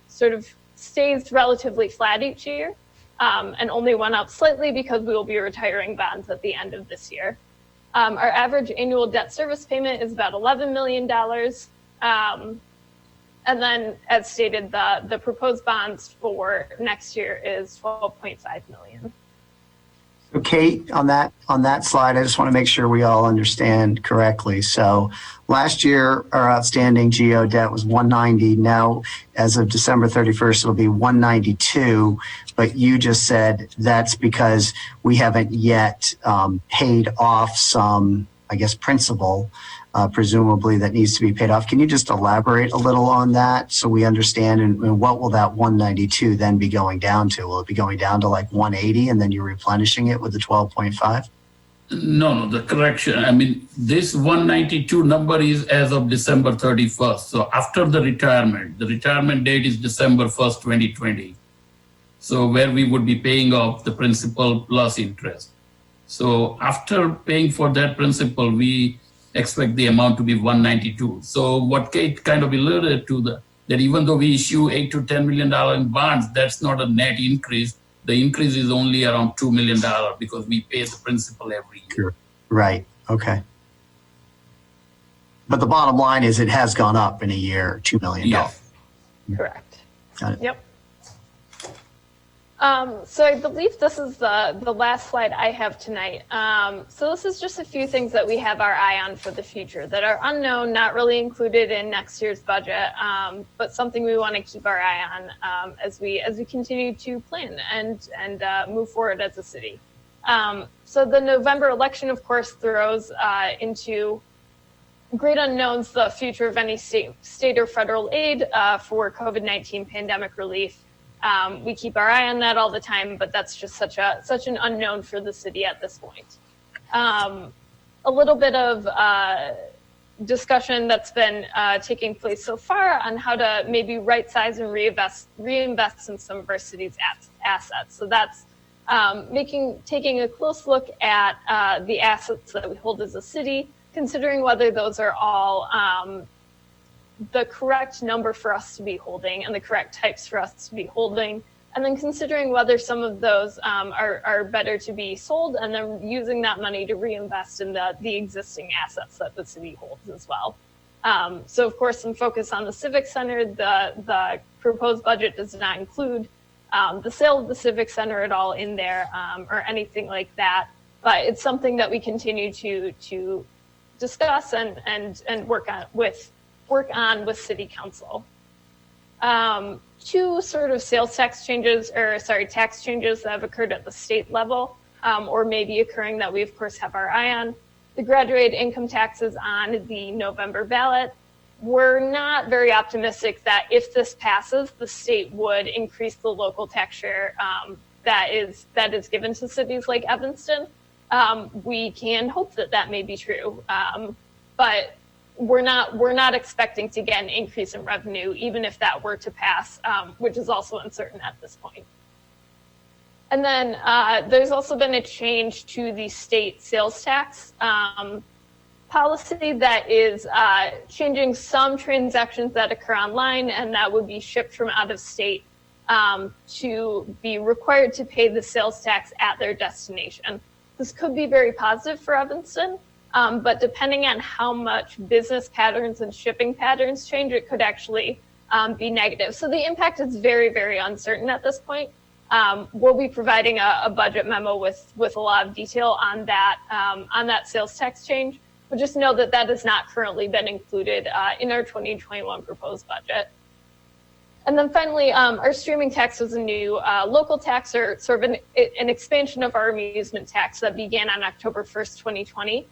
sort of stays relatively flat each year and only went up slightly because we will be retiring bonds at the end of this year. Our average annual debt service payment is about $11 million. And then, as stated, the proposed bonds for next year is $12.5 million. So Kate, on that slide, I just want to make sure we all understand correctly. So last year, our outstanding GO debt was 190. Now, as of December 31st, it'll be 192. But you just said that's because we haven't yet paid off some, I guess, principal, presumably that needs to be paid off. Can you just elaborate a little on that so we understand? And what will that 192 then be going down to? Will it be going down to like 180 and then you're replenishing it with the 12.5? No, the correction. I mean, this 192 number is as of December 31st. So after the retirement date is December 1st, 2020. So where we would be paying off the principal plus interest. So after paying for that principal, we expect the amount to be 192. So what Kate kind of alluded to, that even though we issue $8 to $10 million in bonds, that's not a net increase. The increase is only around $2 million because we pay the principal every year. Right. Okay. But the bottom line is it has gone up in a year, $2 million. Yes. Correct. Got it. Yep. So I believe this is the last slide I have tonight. So this is just a few things that we have our eye on for the future that are unknown, not really included in next year's budget, but something we want to keep our eye on as we continue to plan and move forward as a city. So the November election, of course, throws into great unknowns the future of any state or federal aid for COVID-19 pandemic relief. We keep our eye on that all the time, but that's just such an unknown for the city at this point. A little bit of discussion that's been taking place so far on how to maybe right size and reinvest in some of our city's assets. So that's taking a close look at the assets that we hold as a city, considering whether those are all the correct number for us to be holding and the correct types for us to be holding, and then considering whether some of those are better to be sold, and then using that money to reinvest in the existing assets that the city holds as well. So of course, some focus on the Civic Center. The proposed budget does not include the sale of the Civic Center at all in there or anything like that, but it's something that we continue to discuss and work on with City Council. Two sort of tax changes that have occurred at the state level or maybe occurring that we of course have our eye on. The graduated income taxes on the November ballot. We're not very optimistic that if this passes, the state would increase the local tax share that is given to cities like Evanston. We can hope that may be true, but we're not expecting to get an increase in revenue, even if that were to pass, which is also uncertain at this point. And then there's also been a change to the state sales tax policy that is changing some transactions that occur online and that would be shipped from out of state to be required to pay the sales tax at their destination. This could be very positive for Evanston. But depending on how much business patterns and shipping patterns change, it could actually be negative. So the impact is very, very uncertain at this point. We'll be providing a budget memo with a lot of detail on that sales tax change, but just know that has not currently been included in our 2021 proposed budget. And then finally, our streaming tax was a new local tax, or sort of an expansion of our amusement tax that began on October 1st, 2020.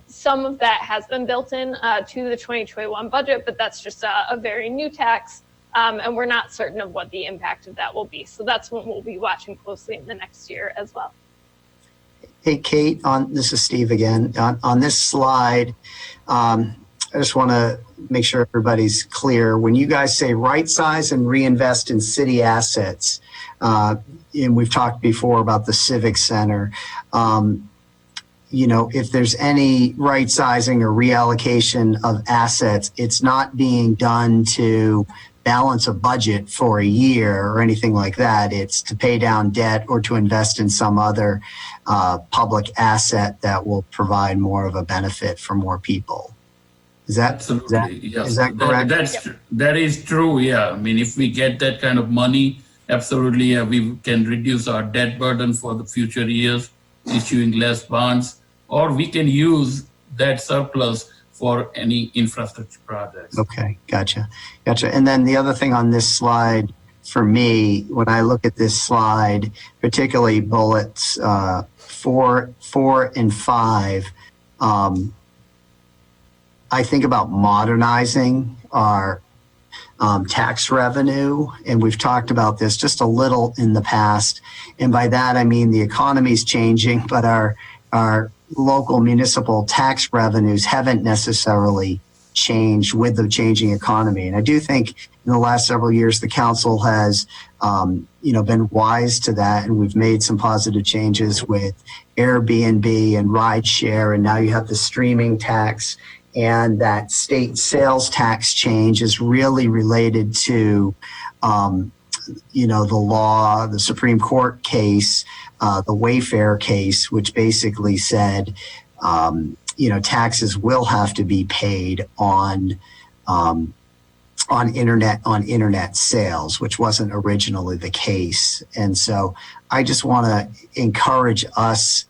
Some of that has been built in to the 2021 budget, but that's just a very new tax, and we're not certain of what the impact of that will be. So that's what we'll be watching closely in the next year as well. Hey, Kate, this is Steve again. On this slide, I just want to make sure everybody's clear. When you guys say right size and reinvest in city assets, and we've talked before about the Civic Center, if there's any right sizing or reallocation of assets, it's not being done to balance a budget for a year or anything like that. It's to pay down debt or to invest in some other public asset that will provide more of a benefit for more people. Is that correct? That is true. Yeah. I mean, if we get that kind of money, absolutely, we can reduce our debt burden for the future years, issuing less bonds, or we can use that surplus for any infrastructure projects. Okay, gotcha. And then the other thing on this slide for me, when I look at this slide, particularly bullets 4 and 5, I think about modernizing our tax revenue, and we've talked about this just a little in the past. And by that, I mean the economy's changing, but our our local municipal tax revenues haven't necessarily changed with the changing economy. And I do think in the last several years, the council has, been wise to that. And we've made some positive changes with Airbnb and rideshare. And now you have the streaming tax, and that state sales tax change is really related to, the law, the Supreme Court case, the Wayfair case, which basically said, taxes will have to be paid on internet sales, which wasn't originally the case. And so I just want to encourage us,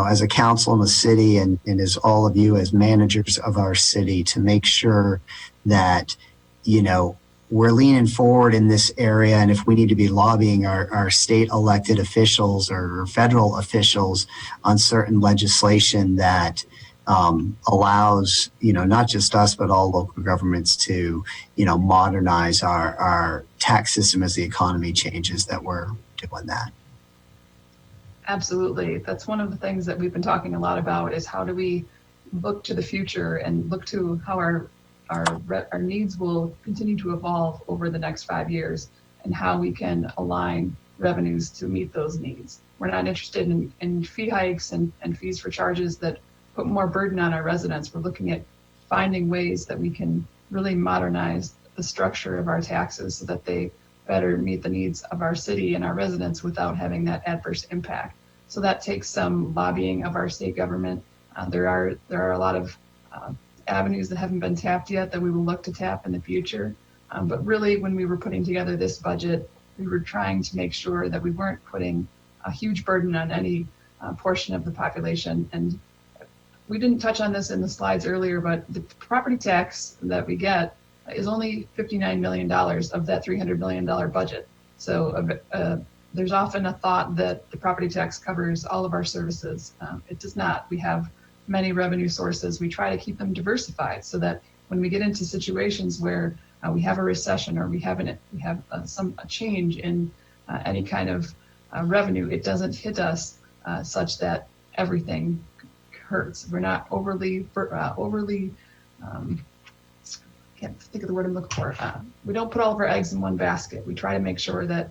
as a council in the city and as all of you as managers of our city, to make sure that, we're leaning forward in this area. And if we need to be lobbying our state elected officials or federal officials on certain legislation that allows, not just us, but all local governments to, modernize our tax system as the economy changes, that we're doing that. Absolutely. That's one of the things that we've been talking a lot about, is how do we look to the future and look to how our needs will continue to evolve over the next 5 years, and how we can align revenues to meet those needs. We're not interested in fee hikes and fees for charges that put more burden on our residents. We're looking at finding ways that we can really modernize the structure of our taxes so that they better meet the needs of our city and our residents without having that adverse impact. So that takes some lobbying of our state government. There are a lot of avenues that haven't been tapped yet that we will look to tap in the future. But really, when we were putting together this budget, we were trying to make sure that we weren't putting a huge burden on any portion of the population. And we didn't touch on this in the slides earlier, but the property tax that we get is only $59 million of that $300 million budget. So there's often a thought that the property tax covers all of our services. It does not. We have many revenue sources. We try to keep them diversified so that when we get into situations where we have a recession or we have a change in any kind of revenue, it doesn't hit us such that everything hurts. We're not overly can't think of the word I'm looking for. We don't put all of our eggs in one basket. We try to make sure that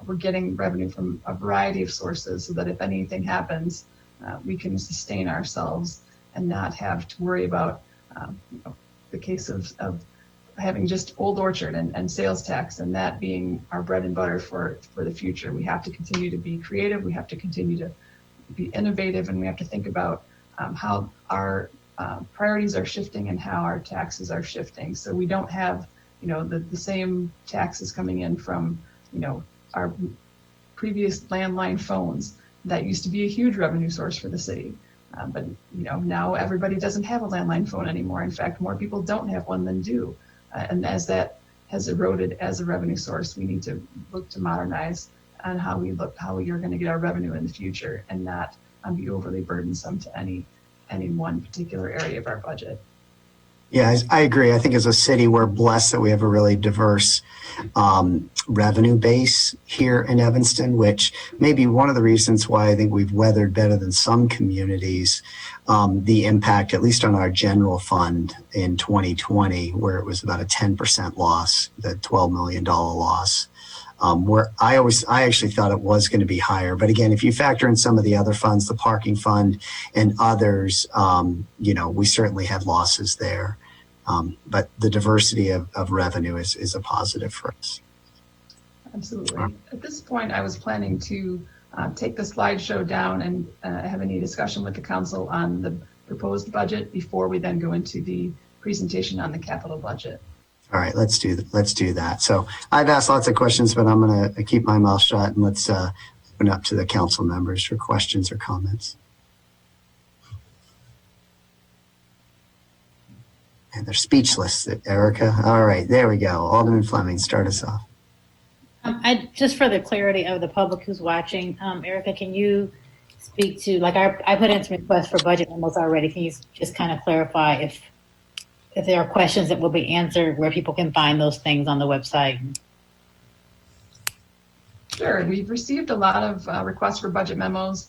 we're getting revenue from a variety of sources so that if anything happens, we can sustain ourselves and not have to worry about the case of having just Old Orchard and sales tax and that being our bread and butter for the future. We have to continue to be creative. We have to continue to be innovative, and we have to think about how our priorities are shifting and how our taxes are shifting. So we don't have, the same taxes coming in from, our previous landline phones. That used to be a huge revenue source for the city. But now everybody doesn't have a landline phone anymore. In fact, more people don't have one than do. And as that has eroded as a revenue source, we need to look to modernize on how we are going to get our revenue in the future and not be overly burdensome to any one particular area of our budget. Yeah, I agree. I think as a city, we're blessed that we have a really diverse revenue base here in Evanston, which may be one of the reasons why I think we've weathered better than some communities the impact, at least on our general fund in 2020, where it was about a 10% loss, the $12 million loss. Where I actually thought it was going to be higher. But again, if you factor in some of the other funds, the parking fund and others, we certainly had losses there. But the diversity of revenue is a positive for us. Absolutely. At this point, I was planning to take the slideshow down and have any discussion with the council on the proposed budget before we then go into the presentation on the capital budget. All right, let's do that. So I've asked lots of questions, but I'm going to keep my mouth shut and let's open up to the council members for questions or comments. And they're speechless, Erica. All right, there we go. Alderman Fleming, start us off. Just for the clarity of the public who's watching, Erica, can you speak to, I put in some requests for budget memos already. Can you just kind of clarify if there are questions that will be answered, where people can find those things on the website? Sure. We've received a lot of requests for budget memos.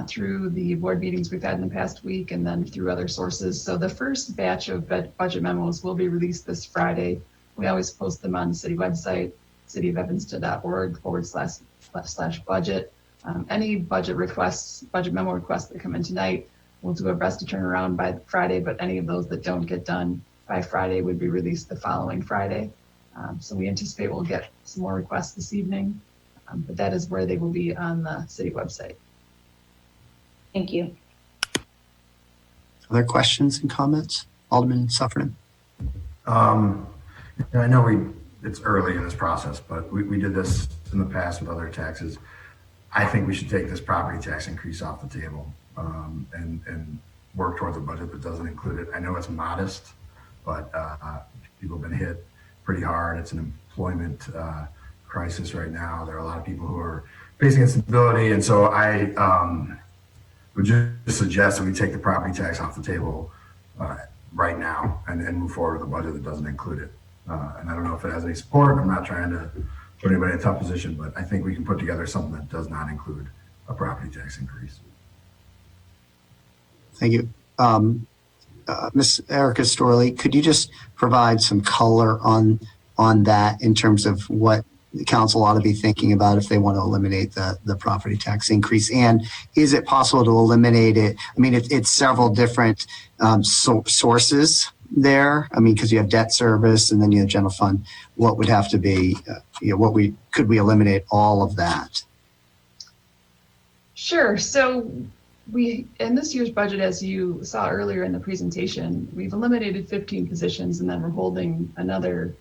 through the board meetings we've had in the past week and then through other sources. So the first batch of budget memos will be released this Friday. We always post them on the city website, cityofevanston.org/budget. Any budget memo requests that come in tonight, we'll do our best to turn around by Friday, but any of those that don't get done by Friday would be released the following Friday. So we anticipate we'll get some more requests this evening, but that is where they will be on the city website. Thank you. Other questions and comments? Alderman Sufferton. I know it's early in this process, but we did this in the past with other taxes. I think we should take this property tax increase off the table and work towards a budget that doesn't include it. I know it's modest, but people have been hit pretty hard. It's an employment crisis right now. There are a lot of people who are facing instability. And so I would just suggest that we take the property tax off the table right now and move forward with a budget that doesn't include it. And I don't know if it has any support. I'm not trying to put anybody in a tough position, but I think we can put together something that does not include a property tax increase. Thank you. Ms. Erica Storley, could you just provide some color on that in terms of what the council ought to be thinking about if they want to eliminate the property tax increase? And is it possible to eliminate it? I mean, it's several different sources there. I mean, because you have debt service and then you have general fund. What would have to be, could we eliminate all of that? Sure. So in this year's budget, as you saw earlier in the presentation, we've eliminated 15 positions and then we're holding another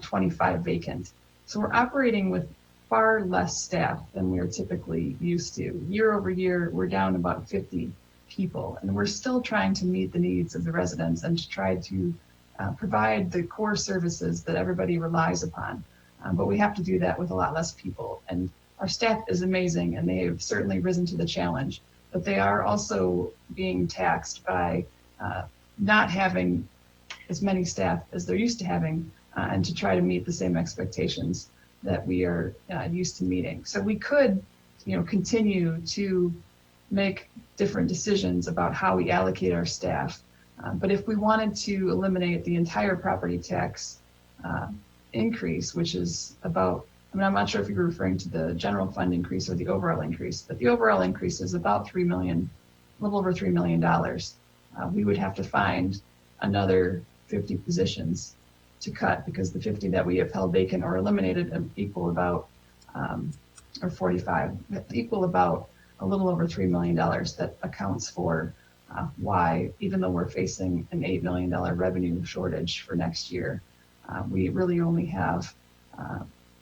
25 vacant. So we're operating with far less staff than we're typically used to. Year over year, we're down about 50 people, and we're still trying to meet the needs of the residents and to try to provide the core services that everybody relies upon. But we have to do that with a lot less people. And our staff is amazing, and they have certainly risen to the challenge. But they are also being taxed by not having as many staff as they're used to having, and to try to meet the same expectations that we are used to meeting. So we could, continue to make different decisions about how we allocate our staff. But if we wanted to eliminate the entire property tax increase, which is about, I'm not sure if you're referring to the general fund increase or the overall increase, but the overall increase is about $3 million, a little over $3 million. We would have to find another 50 positions to cut, because the 50 that we have held vacant or eliminated equal about, or 45, equal about a little over $3 million. That accounts for why, even though we're facing an $8 million revenue shortage for next year, we really only have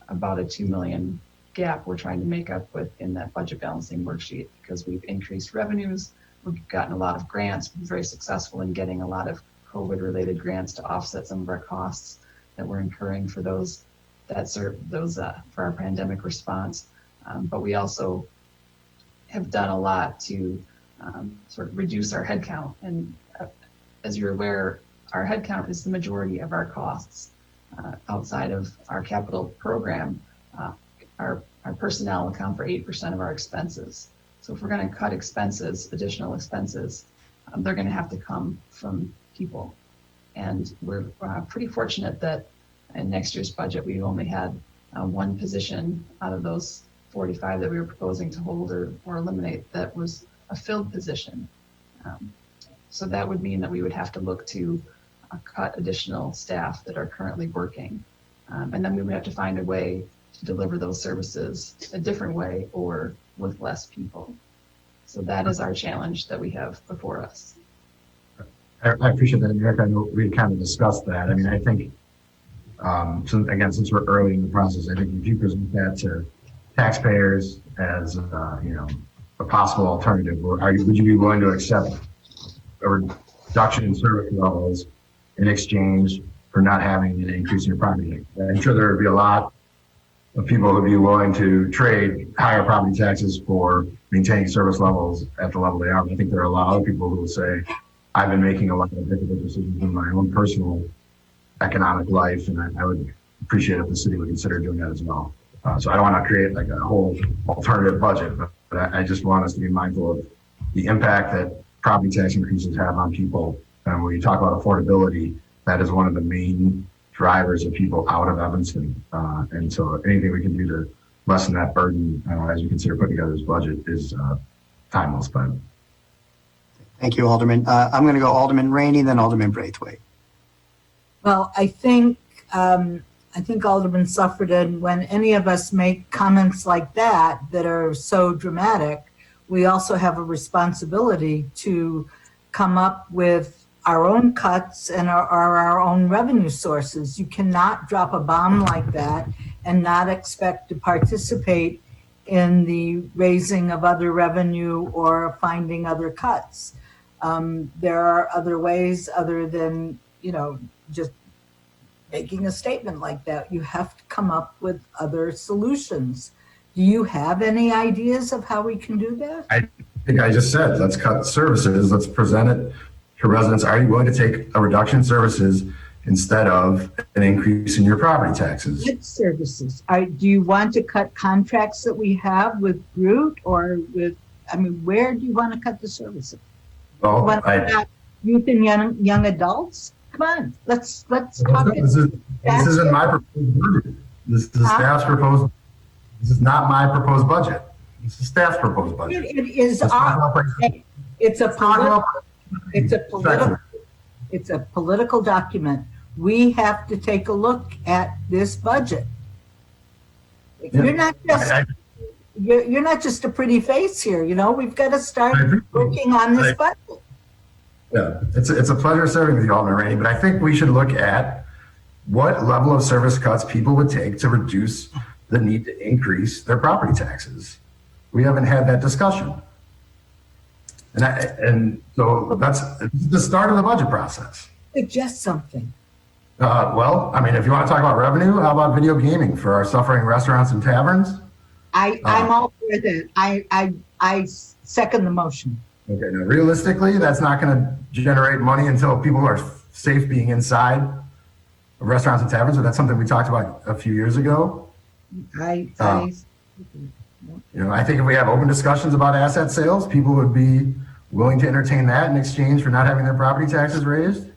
about a $2 million gap we're trying to make up with in that budget balancing worksheet, because we've increased revenues, we've gotten a lot of grants, been very successful in getting a lot of COVID-related grants to offset some of our costs that we're incurring for for our pandemic response. But we also have done a lot to sort of reduce our headcount. And as you're aware, our headcount is the majority of our costs. Outside of our capital program, our personnel account for 8% of our expenses. So if we're going to cut expenses, additional expenses, they're going to have to come from people. And we're pretty fortunate that in next year's budget, we only had one position out of those 45 that we were proposing to hold or eliminate that was a filled position. So that would mean that we would have to look to cut additional staff that are currently working. And then we would have to find a way to deliver those services a different way or with less people. So that is our challenge that we have before us. I appreciate that, Eric. I know we kind of discussed that. I mean, I think, since we're early in the process, I think if you present that to taxpayers as, a possible alternative, would you be willing to accept a reduction in service levels in exchange for not having an increase in your property? I'm sure there would be a lot of people who would be willing to trade higher property taxes for maintaining service levels at the level they are. But I think there are a lot of other people who will say, I've been making a lot of difficult decisions in my own personal economic life, and I would appreciate if the city would consider doing that as well. So I don't want to create like a whole alternative budget, but But I just want us to be mindful of the impact that property tax increases have on people. And when you talk about affordability, that is one of the main drivers of people out of Evanston. And so anything we can do to lessen that burden as we consider putting together this budget is time well spent. Thank you, Alderman. I'm going to go Alderman Rainey, then Alderman Braithwaite. Well, I think Alderman Sufferton, when any of us make comments like that are so dramatic, we also have a responsibility to come up with our own cuts and our own revenue sources. You cannot drop a bomb like that and not expect to participate in the raising of other revenue or finding other cuts. There are other ways other than, just making a statement like that. You have to come up with other solutions. Do you have any ideas of how we can do that? I think I just said, let's cut services. Let's present it to residents. Are you willing to take a reduction in services instead of an increase in your property taxes? What services? Do you want to cut contracts that we have with Groot or with, where do you want to cut the services? Well, youth and young adults? Come on, let's talk. This isn't my proposed budget. This is staff's proposed. This is not my proposed budget. This is staff's proposed budget. It is it's a political document. We have to take a look at this budget. Yeah. You're not just a pretty face here. We've got to start working on this budget. Yeah, it's a pleasure serving with you, Alderman Rainey, but I think we should look at what level of service cuts people would take to reduce the need to increase their property taxes. We haven't had that discussion. And so that's the start of the budget process. Suggest something. Well, if you want to talk about revenue, how about video gaming for our suffering restaurants and taverns? I'm all for that. I second the motion. Okay, now realistically, that's not going to generate money until people are safe being inside of restaurants and taverns. So that's something we talked about a few years ago. I think if we have open discussions about asset sales, people would be willing to entertain that in exchange for not having their property taxes raised.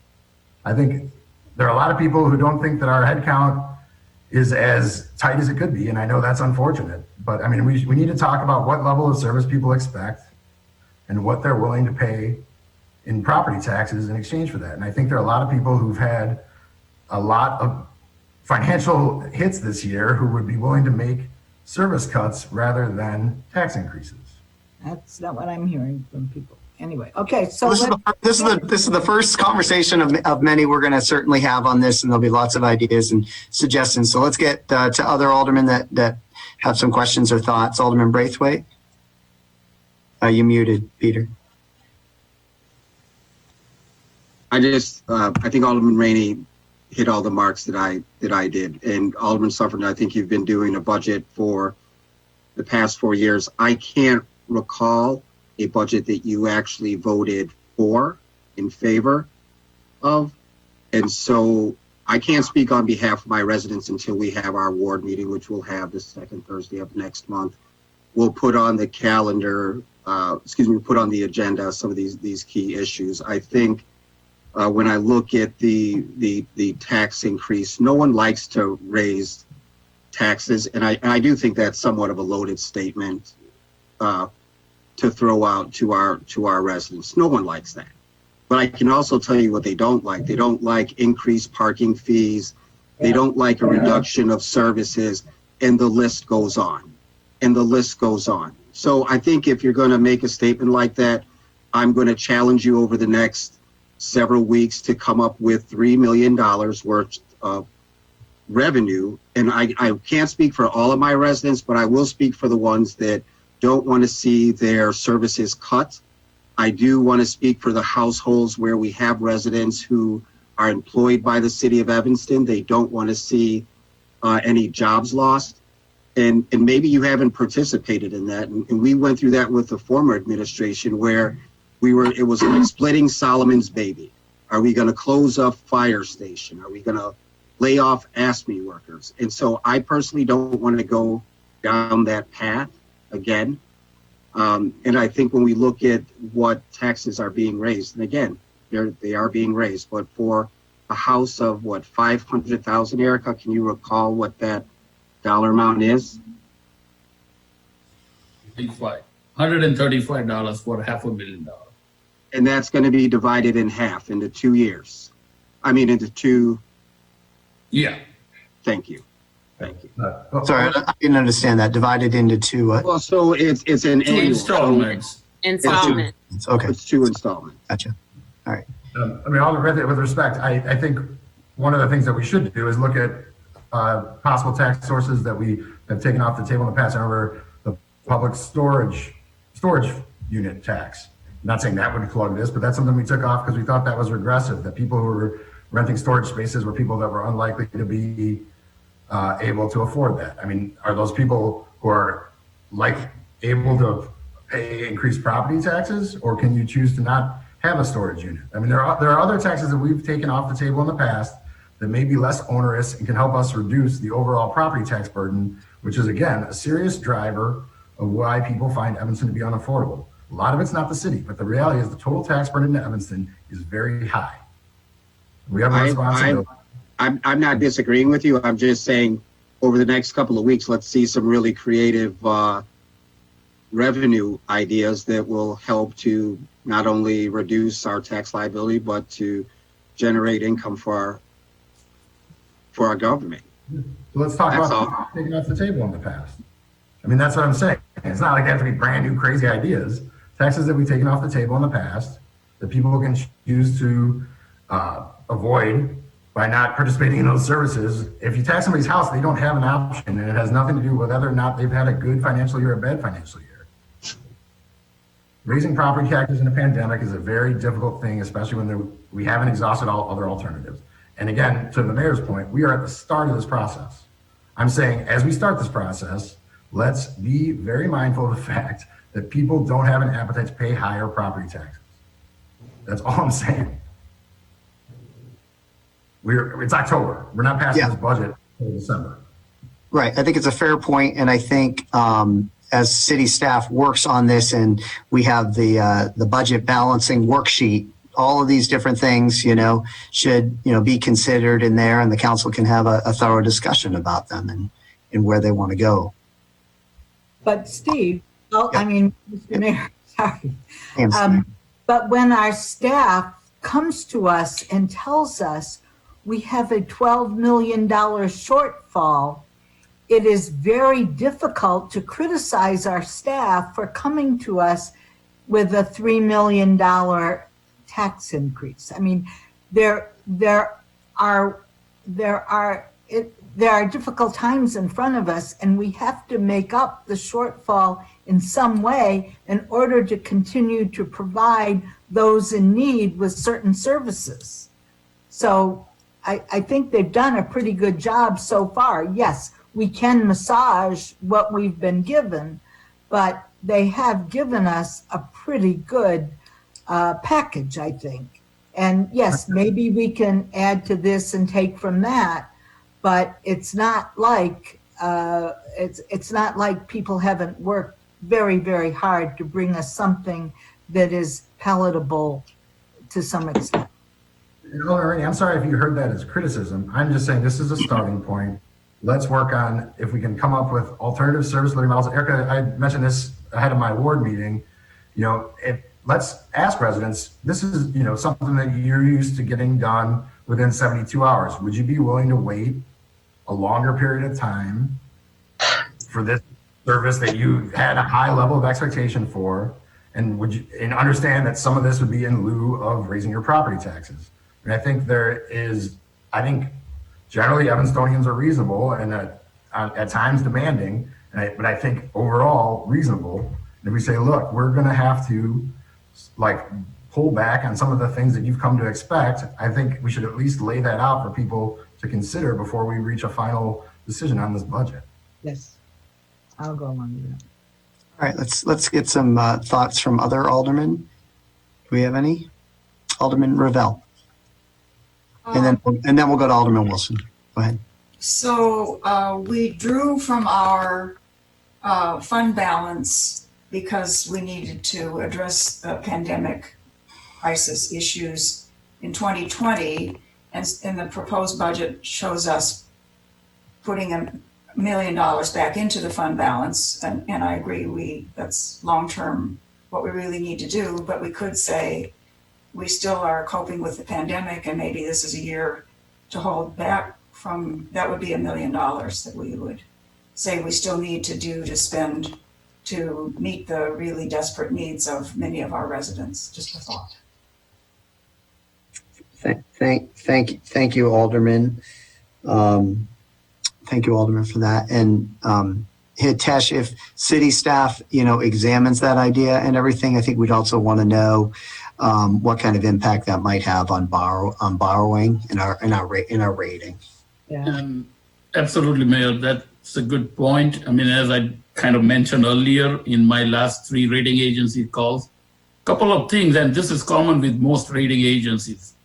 I think there are a lot of people who don't think that our head count is as tight as it could be, and I know that's unfortunate. But we need to talk about what level of service people expect and what they're willing to pay in property taxes in exchange for that. And I think there are a lot of people who've had a lot of financial hits this year who would be willing to make service cuts rather than tax increases. That's not what I'm hearing from people. Anyway, okay. So this is the first conversation of many we're going to certainly have on this, and there'll be lots of ideas and suggestions. So let's get to other aldermen that have some questions or thoughts. Alderman Braithwaite. You muted, Peter. I think Alderman Rainey hit all the marks that I did. And Alderman Sufferton, I think you've been doing a budget for the past 4 years. I can't recall a budget that you actually voted for, in favor of. And so I can't speak on behalf of my residents until we have our ward meeting, which we'll have the second Thursday of next month. We'll put on the calendar, put on the agenda some of these key issues. I think when I look at the tax increase, no one likes to raise taxes, and I do think that's somewhat of a loaded statement to throw out to our residents. No one likes that. But I can also tell you what they don't like. They don't like increased parking fees. They don't like a reduction of services, and the list goes on. And the list goes on. So I think if you're going to make a statement like that, I'm going to challenge you over the next several weeks to come up with $3 million worth of revenue. And I can't speak for all of my residents, but I will speak for the ones that don't want to see their services cut. I do want to speak for the households where we have residents who are employed by the city of Evanston. They don't want to see any jobs lost. And maybe you haven't participated in that. And we went through that with the former administration where it was like splitting Solomon's baby. Are we going to close a fire station? Are we going to lay off ASME workers? And so I personally don't want to go down that path again. And I think when we look at what taxes are being raised, and again, they are being raised, but for a house of what, 500,000, Erica, can you recall what that dollar amount is? $135 for $500,000. And that's going to be divided in half into 2 years. I mean, into two. Yeah. Thank you. Thank you. Sorry, I didn't understand that. Divided into two what? Well, so it's an Two annual. installments. Installment. Okay. It's 2 installments. Gotcha. All right. I mean, with respect, I think one of the things that we should do is look at possible tax sources that we have taken off the table in the past. I remember the public storage unit tax. I'm not saying that would plug this, but that's something we took off because we thought that was regressive, that people who were renting storage spaces were people that were unlikely to be able to afford that. I mean, are those people who are able to pay increased property taxes, or can you choose to not have a storage unit? I mean, there are other taxes that we've taken off the table in the past that may be less onerous and can help us reduce the overall property tax burden, which is, again, a serious driver of why people find Evanston to be unaffordable. A lot of it's not the city, but the reality is the total tax burden in Evanston is very high. We have a responsibility. I'm not disagreeing with you. I'm just saying over the next couple of weeks, let's see some really creative revenue ideas that will help to not only reduce our tax liability, but to generate income for our government. So let's talk about taking off the table in the past. I mean, that's what I'm saying. It's not like they have to be brand new crazy ideas. Taxes that we've taken off the table in the past that people can choose to avoid by not participating in those services. If you tax somebody's house, they don't have an option, and it has nothing to do with whether or not they've had a good financial year or a bad financial year. Raising property taxes in a pandemic is a very difficult thing, especially when we haven't exhausted all other alternatives. And again, to the mayor's point, we are at the start of this process. I'm saying as we start this process, let's be very mindful of the fact that people don't have an appetite to pay higher property taxes. That's all I'm saying. It's October. We're not passing this budget until December. Right. I think it's a fair point, and I think as city staff works on this, and we have the budget balancing worksheet, all of these different things, should be considered in there, and the council can have a thorough discussion about them and where they want to go. But Steve, I mean, Mr. Mayor, sorry. But when our staff comes to us and tells us we have a $12 million shortfall, it is very difficult to criticize our staff for coming to us with a $3 million tax increase. I mean, there are difficult times in front of us, and we have to make up the shortfall in some way in order to continue to provide those in need with certain services. So I think they've done a pretty good job so far. Yes, we can massage what we've been given, but they have given us a pretty good package, I think. And yes, maybe we can add to this and take from that, but it's not like it's not like people haven't worked very, very hard to bring us something that is palatable to some extent. I'm sorry if you heard that as criticism. I'm just saying this is a starting point. Let's work on if we can come up with alternative service delivery models. Erica, I mentioned this ahead of my ward meeting. Let's ask residents, this is something that you're used to getting done within 72 hours. Would you be willing to wait a longer period of time for this service that you had a high level of expectation for? And and understand that some of this would be in lieu of raising your property taxes? And I think generally Evanstonians are reasonable and at times demanding, but I think overall reasonable. And if we say, look, we're going to have to pull back on some of the things that you've come to expect, I think we should at least lay that out for people to consider before we reach a final decision on this budget. Yes, I'll go along with that. All right, let's get some thoughts from other aldermen. Do we have any? Alderman Ravel. And then we'll go to Alderman Wilson. Go ahead. So we drew from our fund balance because we needed to address the pandemic crisis issues in 2020, and the proposed budget shows us putting $1 million back into the fund balance, and I agree, that's long-term what we really need to do, but we could say we still are coping with the pandemic, and maybe this is a year to hold back from, that would be $1 million that we would say we still need to spend to meet the really desperate needs of many of our residents. Just a thought. Thank you, Alderman. Thank you, Alderman, for that. And Hitesh, if city staff, examines that idea and everything, I think we'd also want to know what kind of impact that might have on borrowing in our rating. Yeah. Absolutely, Mayor. That's a good point. I mean, as I kind of mentioned earlier in my last 3 rating agency calls, couple of things, and this is common with most rating agencies.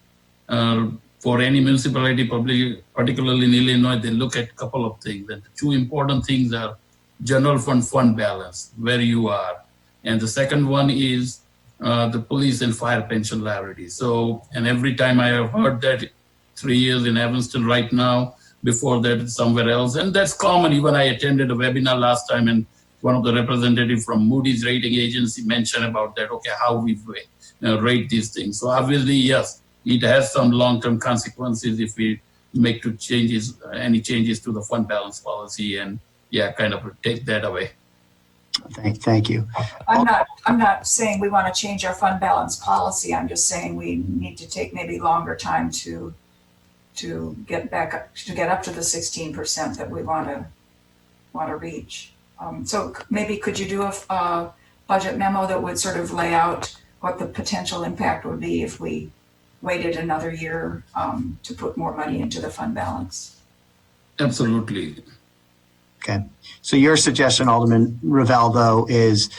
For any municipality, particularly in Illinois, they look at a couple of things. And the 2 important things are general fund balance, where you are. And the second one is the police and fire pension liability. So, and every time I have heard that 3 years in Evanston right now, before that somewhere else. And that's common. Even I attended a webinar last time, and one of the representatives from Moody's rating agency mentioned about that, okay, how we rate these things. So obviously, yes, it has some long-term consequences if we make any changes to the fund balance policy, and kind of take that away. Thank you. I'm not saying we want to change our fund balance policy. I'm just saying we need to take maybe longer time to get up to the 16% that we want to reach. So maybe could you do a budget memo that would sort of lay out what the potential impact would be if we waited another year to put more money into the fund balance? Absolutely. Okay. So your suggestion, Alderman Rivaldo, is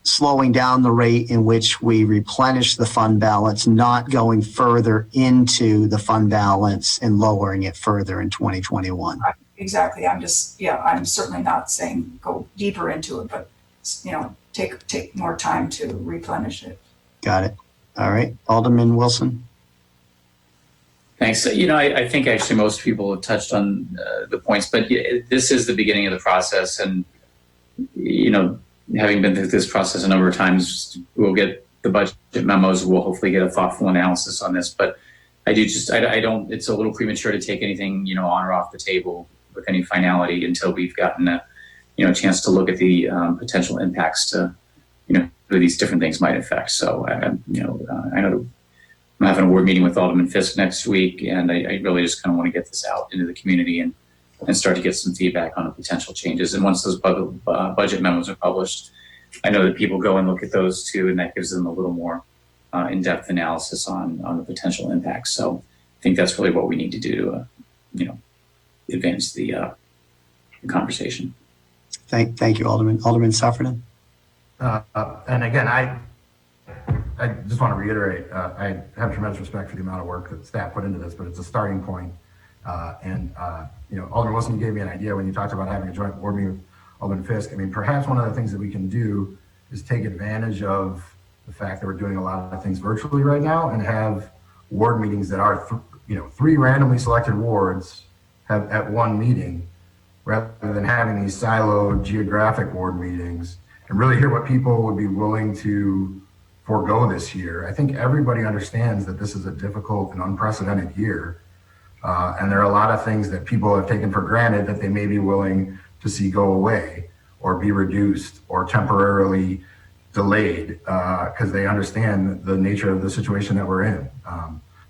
slowing down the rate in which we replenish the fund balance, not going further into the fund balance and lowering it further in 2021. Exactly. I'm certainly not saying go deeper into it, but take more time to replenish it. Got it. All right. Alderman Wilson. Thanks. I think actually most people have touched on the points, but this is the beginning of the process. And, having been through this process a number of times, we'll get the budget memos. We'll hopefully get a thoughtful analysis on this. But I don't, it's a little premature to take anything, on or off the table with any finality until we've gotten a chance to look at the potential impacts to, who these different things might affect. So, I know I'm having a board meeting with Alderman Fisk next week, and I really just kind of want to get this out into the community and start to get some feedback on the potential changes. And once those budget memos are published, I know that people go and look at those too, and that gives them a little more in-depth analysis on the potential impacts. So I think that's really what we need to do to, advance the conversation. Thank you, Alderman. Alderman Sufferton. And again, I just want to reiterate, I have tremendous respect for the amount of work that staff put into this, but it's a starting point. Alderman Wilson, you gave me an idea when you talked about having a joint board meeting with Alderman Fisk. I mean, perhaps one of the things that we can do is take advantage of the fact that we're doing a lot of things virtually right now and have ward meetings that are, 3 randomly selected wards have at one meeting, rather than having these siloed geographic ward meetings, and really hear what people would be willing to forego this year. I think everybody understands that this is a difficult and unprecedented year. And there are a lot of things that people have taken for granted that they may be willing to see go away or be reduced or temporarily delayed because they understand the nature of the situation that we're in.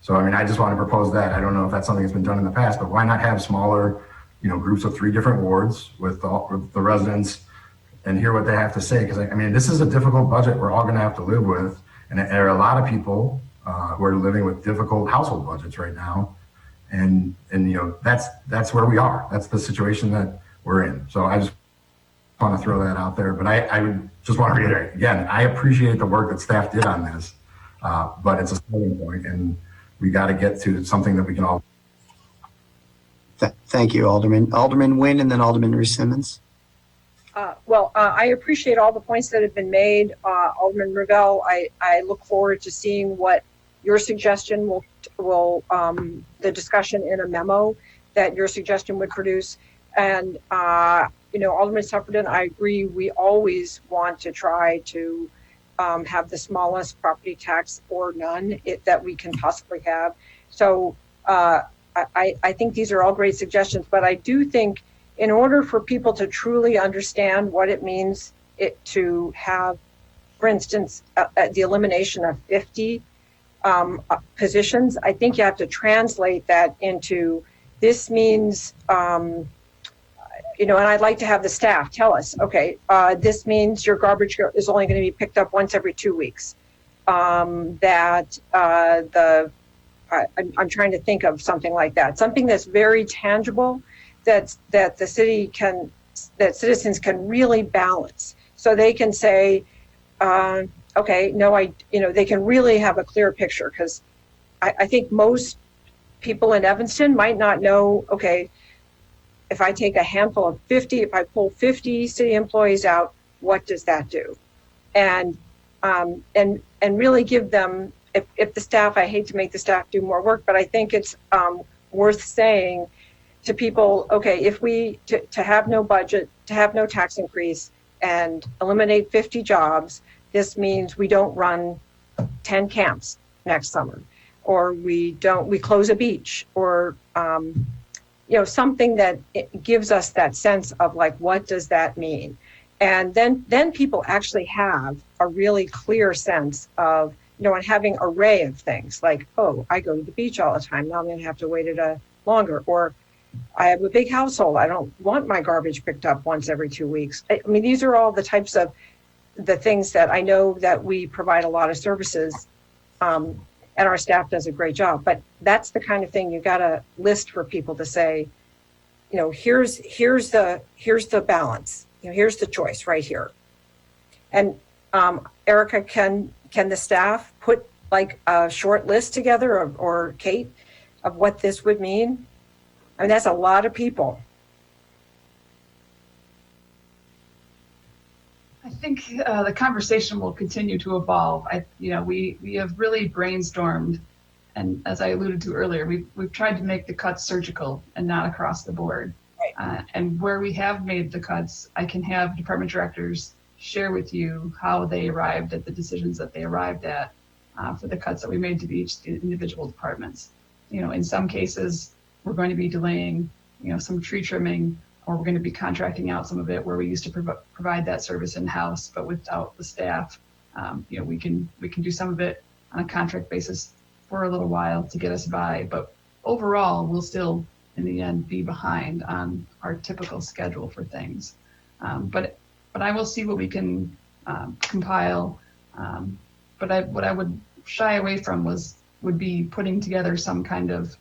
So, I just want to propose that. I don't know if that's something that's been done in the past, but why not have smaller, groups of 3 different wards with the residents and hear what they have to say? Because this is a difficult budget we're all going to have to live with. And there are a lot of people who are living with difficult household budgets right now. And that's where we are. That's the situation that we're in. So I just want to throw that out there. But I just want to reiterate, again, I appreciate the work that staff did on this, but it's a starting point, and we got to get to something that we can all. Thank you, Alderman. Alderman Nguyen, and then Alderman Rees Simmons. I appreciate all the points that have been made. Alderman Revelle, I look forward to seeing what your suggestion will the discussion in a memo that your suggestion would produce. And, Alderman Suffredin, I agree. We always want to try to have the smallest property tax or none that we can possibly have. So I think these are all great suggestions, but I do think in order for people to truly understand what it means to have, for instance, the elimination of 50 positions, I think you have to translate that into this means, and I'd like to have the staff tell us, okay, this means your garbage is only going to be picked up once every 2 weeks. I'm trying to think of something like that, something that's very tangible, that citizens can really balance, so they can say, okay, no, they can really have a clear picture, because I think most people in Evanston might not know, okay, if I take a handful of 50, if I pull 50 city employees out, what does that do? And really give them, if the staff, I hate to make the staff do more work, but I think it's worth saying to people, okay, if to have no budget, to have no tax increase and eliminate 50 jobs, this means we don't run 10 camps next summer, or we close a beach, or something that gives us that sense of like, what does that mean? And then people actually have a really clear sense of, and having an array of things like, oh, I go to the beach all the time, now I'm going to have to wait longer, or I have a big household, I don't want my garbage picked up once every 2 weeks. I mean, these are all the types of the things that I know that we provide a lot of services, and our staff does a great job, but that's the kind of thing you got to list for people to say, here's the balance, here's the choice right here. And Erica, can the staff put like a short list together, or Kate, of what this would mean? I mean, that's a lot of people. I think the conversation will continue to evolve. We have really brainstormed, and as I alluded to earlier, we've tried to make the cuts surgical and not across the board. Right. And where we have made the cuts, I can have department directors share with you how they arrived at the decisions that they arrived at for the cuts that we made to each individual departments. In some cases, we're going to be delaying, some tree trimming, or we're going to be contracting out some of it where we used to provide that service in-house, but without the staff. We can do some of it on a contract basis for a little while to get us by, but overall, we'll still, in the end, be behind on our typical schedule for things. But I will see what we can compile. But what I would shy away from would be putting together some kind of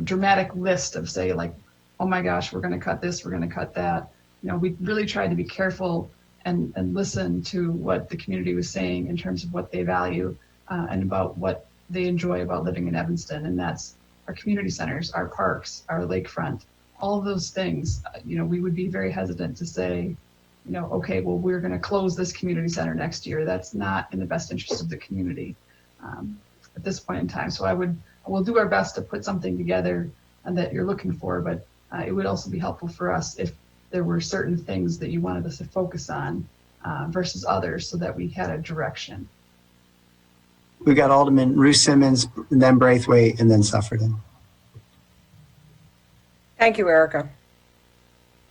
dramatic list of, say, like, oh my gosh, we're going to cut this, we're going to cut that. We really tried to be careful and listen to what the community was saying in terms of what they value and about what they enjoy about living in Evanston. And that's our community centers, our parks, our lakefront, all of those things. We would be very hesitant to say, okay, well, we're going to close this community center next year. That's not in the best interest of the community at this point in time. So we'll do our best to put something together that you're looking for, but it would also be helpful for us if there were certain things that you wanted us to focus on versus others, so that we had a direction. We got Alderman Ruth Simmons, and then Braithwaite, and then Suffredin. Thank you, Erica.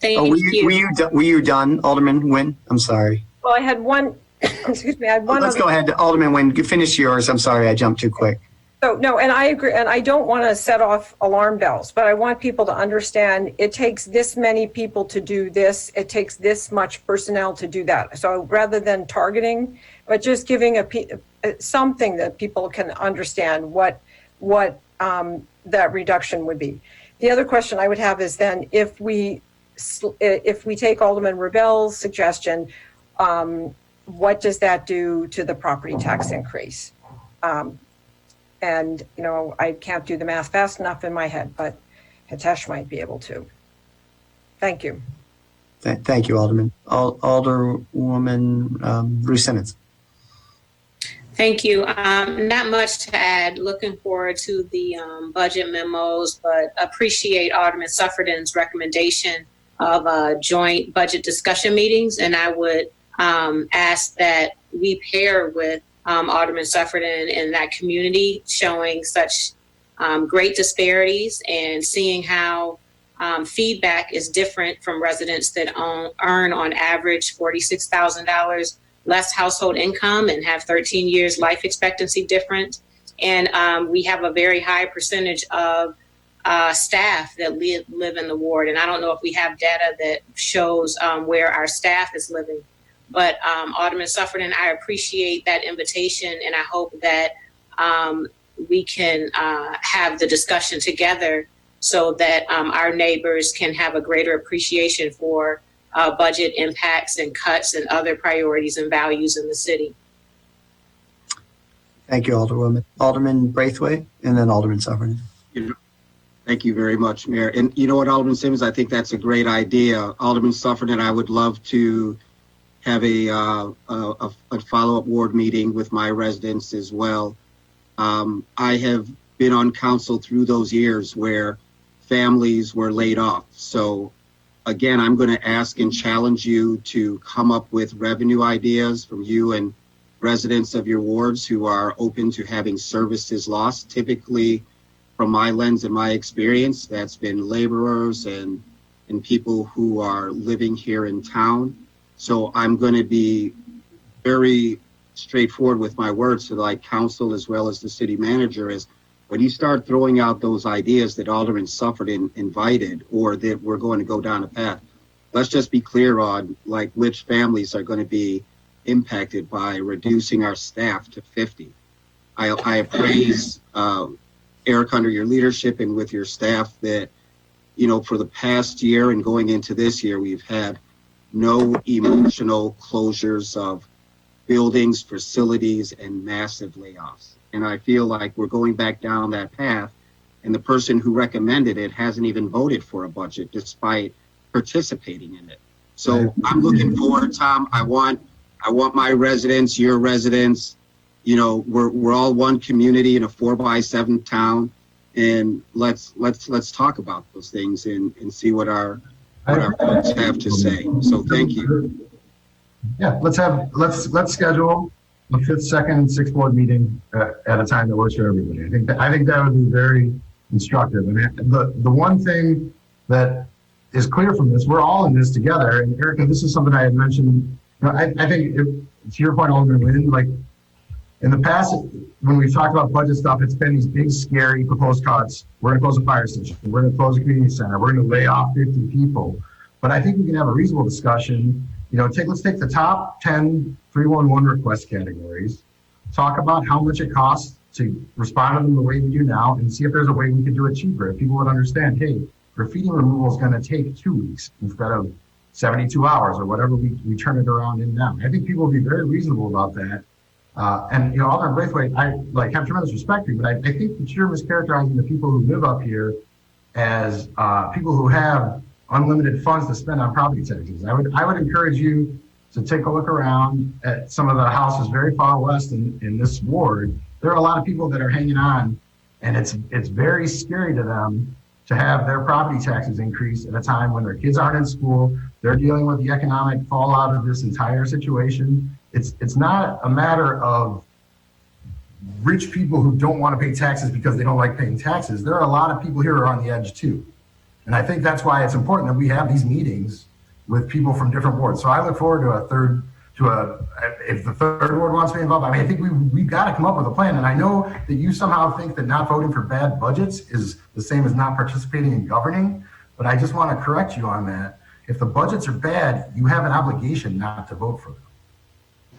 Were you done, Alderman Nguyen? I'm sorry. Well, I had one. Excuse me. I had one. Let's go ahead, Alderman Nguyen. Finish yours. I'm sorry, I jumped too quick. So no, and I agree, and I don't want to set off alarm bells, but I want people to understand it takes this many people to do this. It takes this much personnel to do that. So rather than targeting, but just giving something that people can understand what that reduction would be. The other question I would have is then if we take Alderman Revelle's suggestion, what does that do to the property tax increase? And, I can't do the math fast enough in my head, but Hitesh might be able to. Thank you. Thank you, Alderman. Alderwoman Ruth Simmons. Thank you. Not much to add. Looking forward to the budget memos, but appreciate Alderman Suffredin's recommendation of joint budget discussion meetings. And I would ask that we pair with Alderman Suffredin in that community, showing such great disparities and seeing how feedback is different from residents that earn on average $46,000 less household income and have 13 years life expectancy difference. And we have a very high percentage of staff that live in the ward. And I don't know if we have data that shows where our staff is living. But Alderman Suffredin, I appreciate that invitation, and I hope that we can have the discussion together so that our neighbors can have a greater appreciation for budget impacts and cuts and other priorities and values in the city. Thank you, Alderwoman. Alderman Braithwaite, and then Alderman Suffredin. Thank you very much, Mayor. And you know what, Alderman Simmons, I think that's a great idea. Alderman Suffredin, I would love to have a follow-up ward meeting with my residents as well. I have been on council through those years where families were laid off. So again, I'm going to ask and challenge you to come up with revenue ideas from you and residents of your wards who are open to having services lost. Typically, from my lens and my experience, that's been laborers and people who are living here in town. So I'm going to be very straightforward with my words to like council as well as the city manager is when you start throwing out those ideas that Alderman Suffredin invited or that we're going to go down a path, let's just be clear on like which families are going to be impacted by reducing our staff to 50. I appraise Eric under your leadership and with your staff that, you know, for the past year and going into this year, we've had no emotional closures of buildings, facilities, and massive layoffs. And I feel like we're going back down that path, and the person who recommended it hasn't even voted for a budget despite participating in it. So I'm looking forward, Tom. I want my residents, your residents, you know, we're all one community in a 4x7 town, and let's talk about those things and see what our folks have to say. So thank you. Yeah, let's schedule a 5th, 2nd, and 6th board meeting at a time that works for everybody. I think that would be very instructive. And the one thing that is clear from this, we're all in this together. And Erica, this is something I had mentioned. You know, I think to your point, Alderman Wynn, like in the past, when we've talked about budget stuff, it's been these big, scary proposed cuts. We're going to close a fire station. We're going to close a community center. We're going to lay off 50 people. But I think we can have a reasonable discussion. You know, let's take the top 10 311 request categories, talk about how much it costs to respond to them the way we do now, and see if there's a way we could do it cheaper. If people would understand, hey, graffiti removal is going to take 2 weeks instead of 72 hours or whatever we turn it around in now. I think people will be very reasonable about that. And, you know, Alderman Braithwaite, I have tremendous respect for you, but I think that you're mischaracterizing the people who live up here as people who have unlimited funds to spend on property taxes. I would encourage you to take a look around at some of the houses very far west in this ward. There are a lot of people that are hanging on, and it's very scary to them to have their property taxes increase at a time when their kids aren't in school. They're dealing with the economic fallout of this entire situation. It's not a matter of rich people who don't want to pay taxes because they don't like paying taxes. There are a lot of people here who are on the edge too. And I think that's why it's important that we have these meetings with people from different wards. So I look forward to if the third ward wants to be involved. I mean, I think we've got to come up with a plan. And I know that you somehow think that not voting for bad budgets is the same as not participating in governing, but I just want to correct you on that. If the budgets are bad, you have an obligation not to vote for them.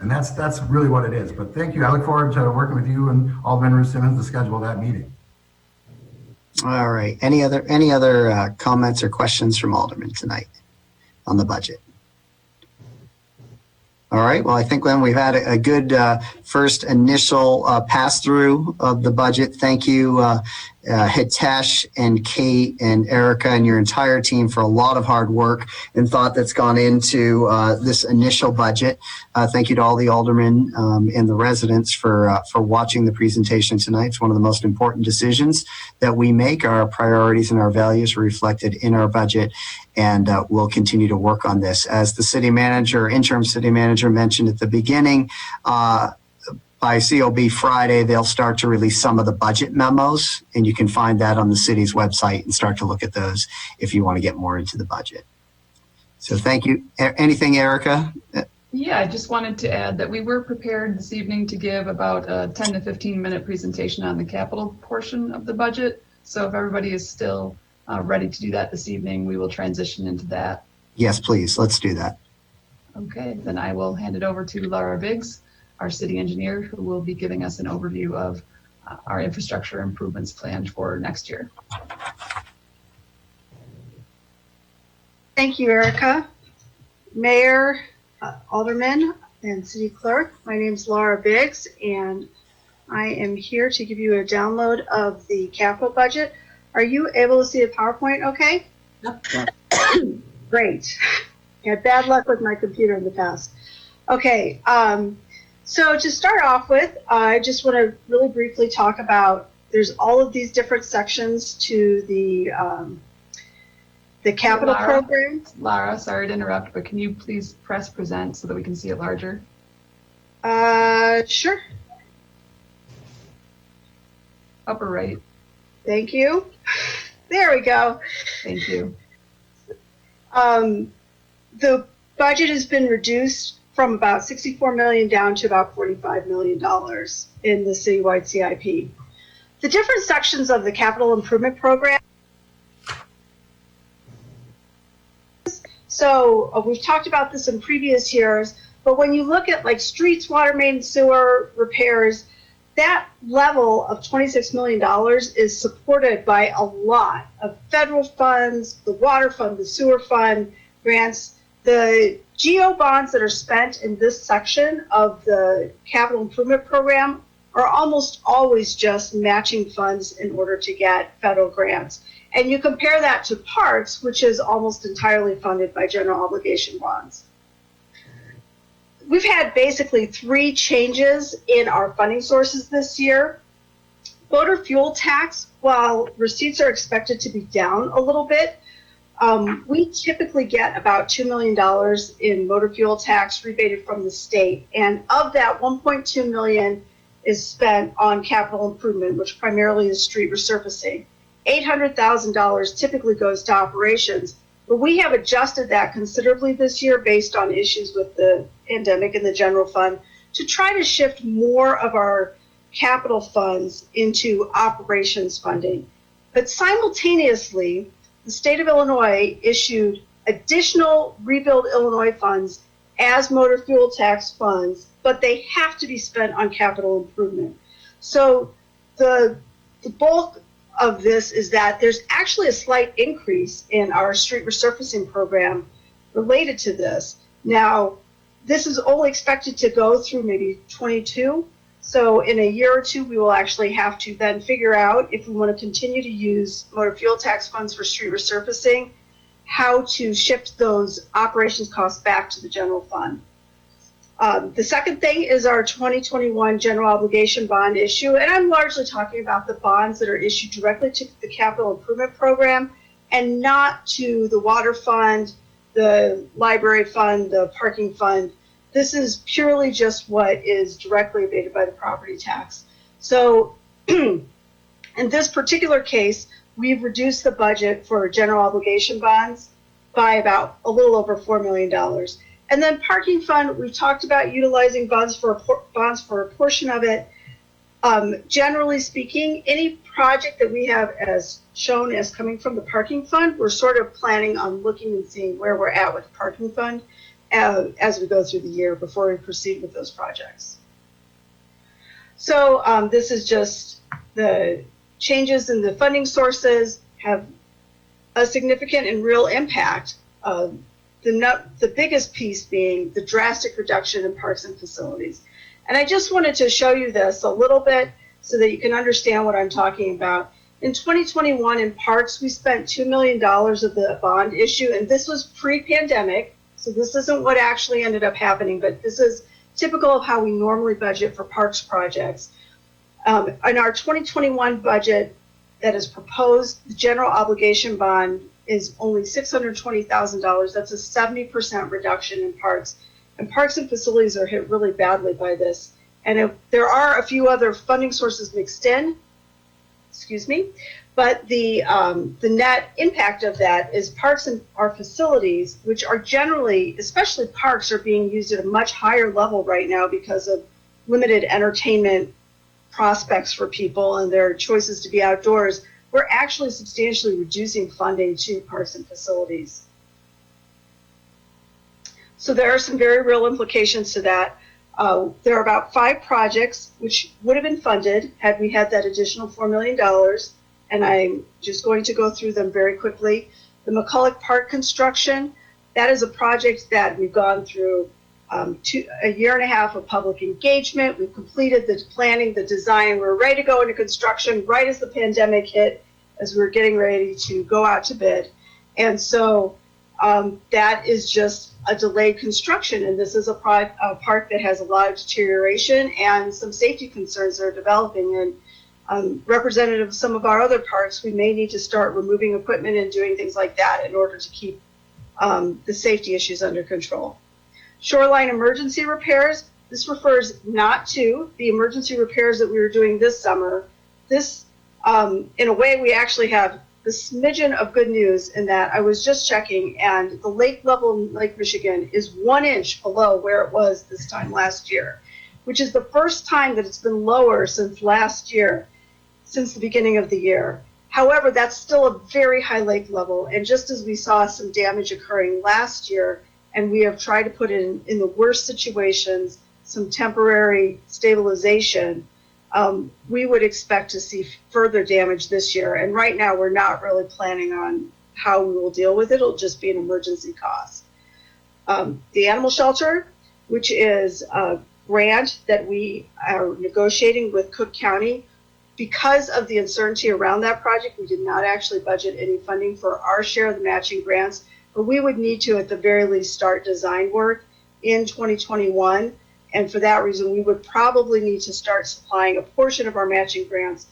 And that's really what it is. But thank you. I look forward to working with you and Alderman Ruth Simmons to schedule that meeting. All right. Any other comments or questions from Alderman tonight on the budget? All right. Well, I think when we've had a good first initial pass through of the budget, thank you Hitesh and Kate and Erica and your entire team for a lot of hard work and thought that's gone into this initial budget. Thank you to all the aldermen and the residents for watching the presentation tonight. It's one of the most important decisions that we make. Our priorities and our values are reflected in our budget, and we'll continue to work on this. As the city manager, interim city manager mentioned at the beginning, by COB Friday, they'll start to release some of the budget memos, and you can find that on the city's website and start to look at those if you want to get more into the budget. So thank you. Anything, Erica? Yeah, I just wanted to add that we were prepared this evening to give about a 10 to 15 minute presentation on the capital portion of the budget. So if everybody is still ready to do that this evening, we will transition into that. Yes, please. Let's do that. Okay, then I will hand it over to Laura Biggs, our city engineer, who will be giving us an overview of our infrastructure improvements planned for next year. Thank you, Erica. Mayor, Alderman, and City Clerk, my name is Laura Biggs, and I am here to give you a download of the capital budget. Are you able to see the PowerPoint okay? Yep. Great. I had bad luck with my computer in the past. Okay, so to start off with, I just want to really briefly talk about, there's all of these different sections to the capital program. Lara, sorry to interrupt, but can you please press present so that we can see it larger? Sure. Upper right. Thank you. There we go. Thank you. The budget has been reduced from about $64 million down to about $45 million in the citywide CIP. The different sections of the capital improvement program. So we've talked about this in previous years, but when you look at like streets, water main, sewer repairs, that level of $26 million is supported by a lot of federal funds, the water fund, the sewer fund, grants. The GO bonds that are spent in this section of the capital improvement program are almost always just matching funds in order to get federal grants. And you compare that to parks, which is almost entirely funded by general obligation bonds. We've had basically 3 changes in our funding sources this year. Motor fuel tax, while receipts are expected to be down a little bit, we typically get about $2 million in motor fuel tax rebated from the state. And of that, $1.2 million is spent on capital improvement, which primarily is street resurfacing. $800,000 typically goes to operations, but we have adjusted that considerably this year based on issues with the pandemic and the general fund to try to shift more of our capital funds into operations funding. But simultaneously, the state of Illinois issued additional Rebuild Illinois funds as motor fuel tax funds, but they have to be spent on capital improvement. So the bulk of this is that there's actually a slight increase in our street resurfacing program related to this. Now, this is only expected to go through maybe 22. So in a year or two, we will actually have to then figure out if we want to continue to use motor fuel tax funds for street resurfacing, how to shift those operations costs back to the general fund. The second thing is our 2021 general obligation bond issue, and I'm largely talking about the bonds that are issued directly to the capital improvement program and not to the water fund, the library fund, the parking fund. This is purely just what is directly abated by the property tax. So in this particular case, we've reduced the budget for general obligation bonds by about a little over $4 million. And then parking fund, we've talked about utilizing bonds for a portion of it. Generally speaking, any project that we have as shown as coming from the parking fund, we're sort of planning on looking and seeing where we're at with the parking fund as we go through the year before we proceed with those projects. So this is just the changes in the funding sources have a significant and real impact. The biggest piece being the drastic reduction in parks and facilities. And I just wanted to show you this a little bit so that you can understand what I'm talking about. In 2021 in parks, we spent $2 million of the bond issue, and this was pre-pandemic. So this isn't what actually ended up happening, but this is typical of how we normally budget for parks projects. In our 2021 budget that is proposed, the general obligation bond is only $620,000. That's a 70% reduction in parks. And parks and facilities are hit really badly by this. And there are a few other funding sources mixed in, but the net impact of that is parks and our facilities, which are generally, especially parks, are being used at a much higher level right now because of limited entertainment prospects for people and their choices to be outdoors. We're actually substantially reducing funding to parks and facilities. So there are some very real implications to that. There are about 5 projects which would have been funded had we had that additional $4 million, and I'm just going to go through them very quickly. The McCulloch Park construction, that is a project that we've gone through a year and a half of public engagement. We've completed the planning, the design. We're ready to go into construction right as the pandemic hit, as we were getting ready to go out to bid. And so that is just a delayed construction, and this is a park that has a lot of deterioration and some safety concerns that are developing. And representative of some of our other parks, we may need to start removing equipment and doing things like that in order to keep the safety issues under control. Shoreline emergency repairs, this refers not to the emergency repairs that we were doing this summer. This, in a way, we actually have the smidgen of good news in that I was just checking, and the lake level in Lake Michigan is 1 inch below where it was this time last year, which is the first time that it's been lower since last year, since the beginning of the year. However, that's still a very high lake level, and just as we saw some damage occurring last year, and we have tried to put in the worst situations some temporary stabilization, we would expect to see further damage this year. And right now, we're not really planning on how we will deal with it. It'll just be an emergency cost. The animal shelter, which is a grant that we are negotiating with Cook County. Because of the uncertainty around that project, we did not actually budget any funding for our share of the matching grants, but we would need to, at the very least, start design work in 2021. And for that reason, we would probably need to start supplying a portion of our matching grants.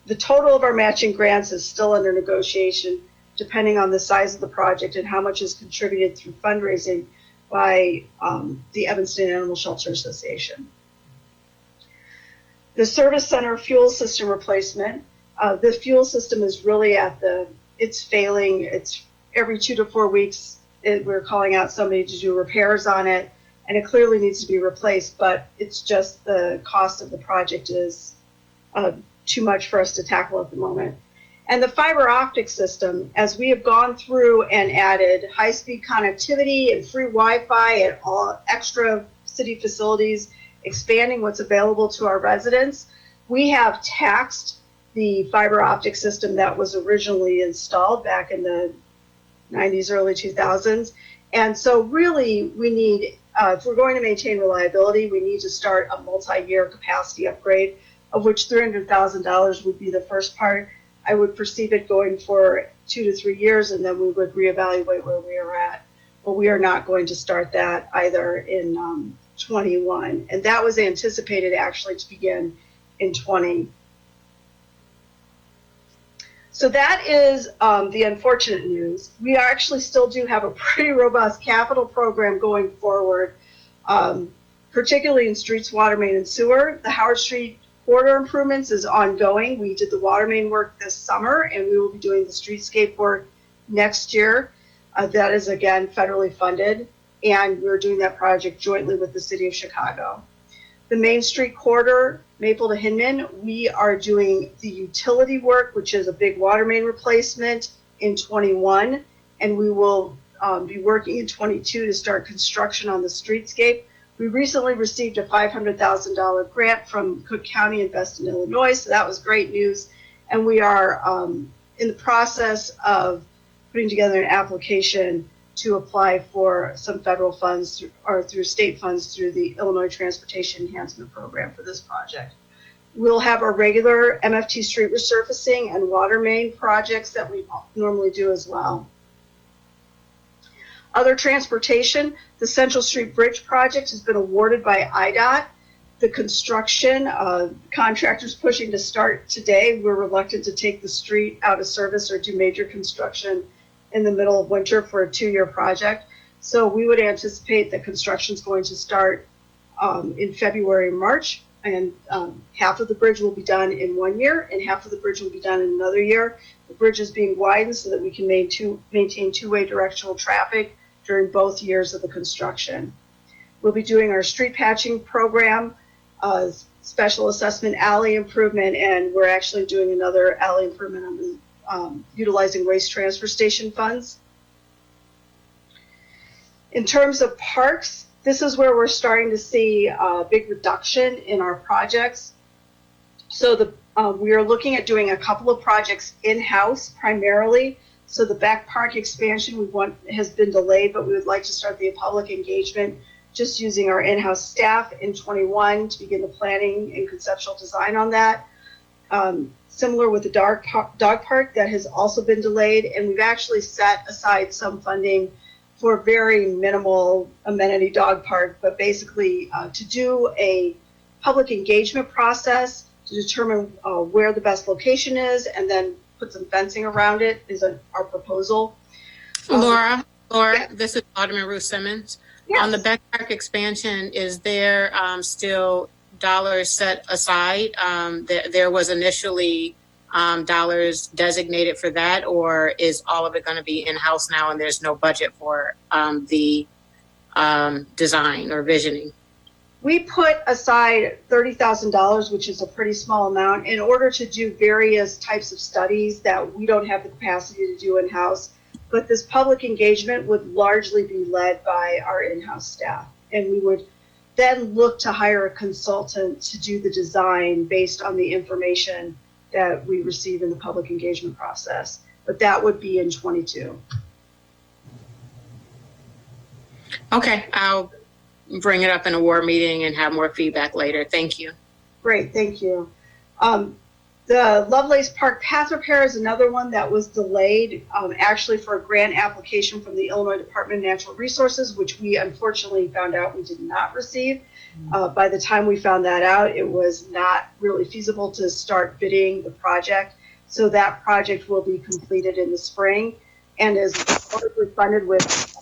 The total of our matching grants is still under negotiation, depending on the size of the project and how much is contributed through fundraising by the Evanston Animal Shelter Association. The service center fuel system replacement. The fuel system is really it's failing. It's every 2 to 4 weeks, we're calling out somebody to do repairs on it, and it clearly needs to be replaced, but it's just the cost of the project is too much for us to tackle at the moment. And the fiber optic system, as we have gone through and added high-speed connectivity and free Wi-Fi at all extra city facilities, expanding what's available to our residents, we have taxed the fiber optic system that was originally installed back in the 90s, early 2000s. And so really we need, if we're going to maintain reliability, we need to start a multi-year capacity upgrade, of which $300,000 would be the first part. I would perceive it going for 2 to 3 years, and then we would reevaluate where we are at. But we are not going to start that either in 21. And that was anticipated actually to begin in 20. So that is the unfortunate news. We actually still do have a pretty robust capital program going forward, particularly in streets, water main, and sewer. The Howard Street corridor improvements is ongoing. We did the water main work this summer, and we will be doing the streetscape work next year. That is, again, federally funded, and we're doing that project jointly with the City of Chicago. The Main Street corridor, Maple to Hinman, we are doing the utility work, which is a big water main replacement in 21, and we will be working in 22 to start construction on the streetscape. We recently received a $500,000 grant from Cook County Invest in Illinois, so that was great news. And we are in the process of putting together an application to apply for some federal funds or through state funds through the Illinois Transportation Enhancement Program for this project. We'll have our regular MFT street resurfacing and water main projects that we normally do as well. Other transportation, the Central Street Bridge project has been awarded by IDOT. The construction, contractors pushing to start today. We're reluctant to take the street out of service or do major construction in the middle of winter for a 2-year project. So we would anticipate that construction is going to start in February and March, and half of the bridge will be done in 1 year and half of the bridge will be done in another year. The bridge is being widened so that we can maintain two-way directional traffic during both years of the construction. We'll be doing our street patching program, special assessment alley improvement, and we're actually doing another alley improvement on utilizing waste transfer station funds. In terms of parks, this is where we're starting to see a big reduction in our projects. So we are looking at doing a couple of projects in-house primarily. So the back park expansion has been delayed, but we would like to start the public engagement just using our in-house staff in 21 to begin the planning and conceptual design on that. Similar with the dog park, that has also been delayed, and we've actually set aside some funding for very minimal amenity dog park, but basically to do a public engagement process to determine where the best location is and then put some fencing around it is our proposal. Laura, yeah. This is Alderman Ruth Simmons. Yes. On the back park expansion, is there still dollars set aside? There was initially dollars designated for that, or is all of it going to be in-house now and there's no budget for the design or visioning? We put aside $30,000, which is a pretty small amount, in order to do various types of studies that we don't have the capacity to do in-house. But this public engagement would largely be led by our in-house staff. And we would then look to hire a consultant to do the design based on the information that we receive in the public engagement process. But that would be in 22. Okay, I'll bring it up in a war meeting and have more feedback later. Thank you. Great, thank you. The Lovelace Park path repair is another one that was delayed, actually for a grant application from the Illinois Department of Natural Resources, which we unfortunately found out we did not receive. By the time we found that out, it was not really feasible to start bidding the project. So that project will be completed in the spring and is largely funded with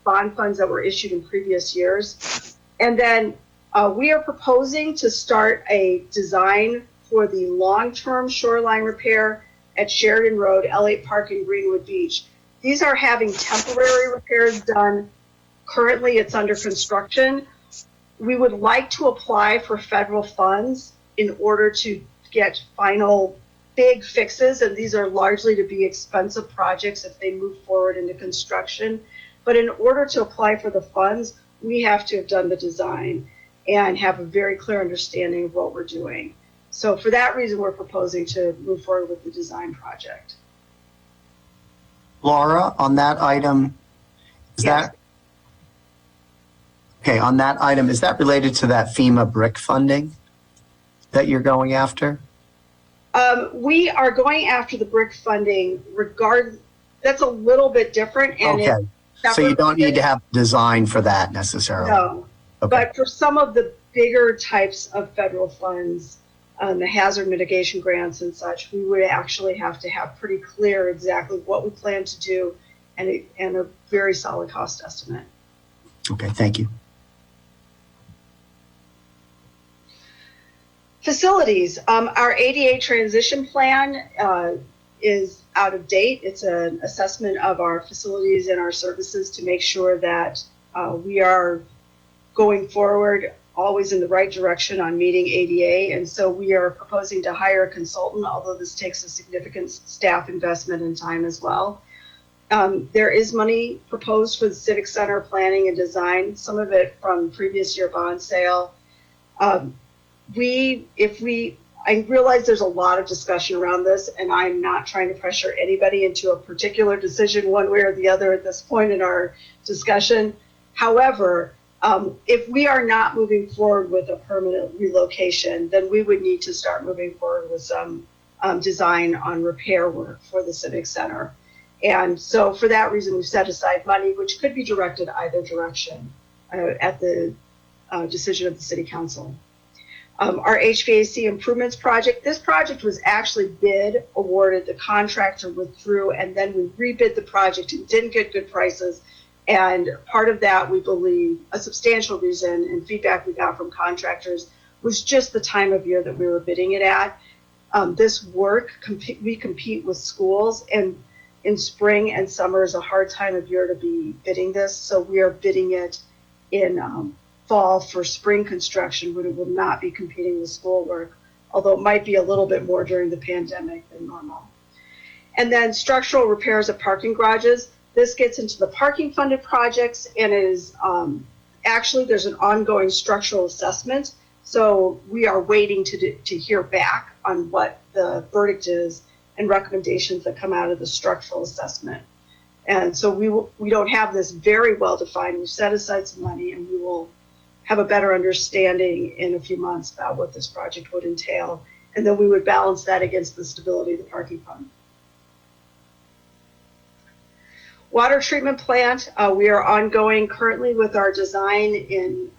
bond funds that were issued in previous years. And then we are proposing to start a design for the long-term shoreline repair at Sheridan Road, Elliott Park, and Greenwood Beach. These are having temporary repairs done. Currently, it's under construction. We would like to apply for federal funds in order to get final big fixes, and these are largely to be expensive projects if they move forward into construction. But in order to apply for the funds, we have to have done the design and have a very clear understanding of what we're doing. So for that reason, we're proposing to move forward with the design project. Laura, on that item, is that related to that FEMA brick funding that you're going after? We are going after the brick funding that's a little bit different. And okay. So you don't need to have design for that necessarily? No. Okay. But for some of the bigger types of federal funds, the hazard mitigation grants and such, we would actually have to have pretty clear exactly what we plan to do and a very solid cost estimate. Okay, thank you. Facilities. Our ADA transition plan is out of date. It's an assessment of our facilities and our services to make sure that we are going forward always in the right direction on meeting ADA. And so we are proposing to hire a consultant, although this takes a significant staff investment and time as well. There is money proposed for the Civic Center planning and design, some of it from previous year bond sale. I realize there's a lot of discussion around this, and I'm not trying to pressure anybody into a particular decision one way or the other at this point in our discussion. However, If we are not moving forward with a permanent relocation, then we would need to start moving forward with some design on repair work for the Civic Center. And so for that reason, we've set aside money, which could be directed either direction at the decision of the City Council. Our HVAC improvements project, this project was actually bid, awarded, the contractor withdrew, and then we rebid the project and didn't get good prices. And part of that, we believe, a substantial reason and feedback we got from contractors was just the time of year that we were bidding it at. This work, we compete with schools, and in spring and summer is a hard time of year to be bidding this. So we are bidding it in fall for spring construction, when it will not be competing with school work, although it might be a little bit more during the pandemic than normal. And then structural repairs of parking garages. This gets into the parking funded projects and is actually there's an ongoing structural assessment. So we are waiting to hear back on what the verdict is and recommendations that come out of the structural assessment. And so we don't have this very well defined. We've set aside some money, and we will have a better understanding in a few months about what this project would entail. And then we would balance that against the stability of the parking fund. Water treatment plant, we are ongoing currently with our design in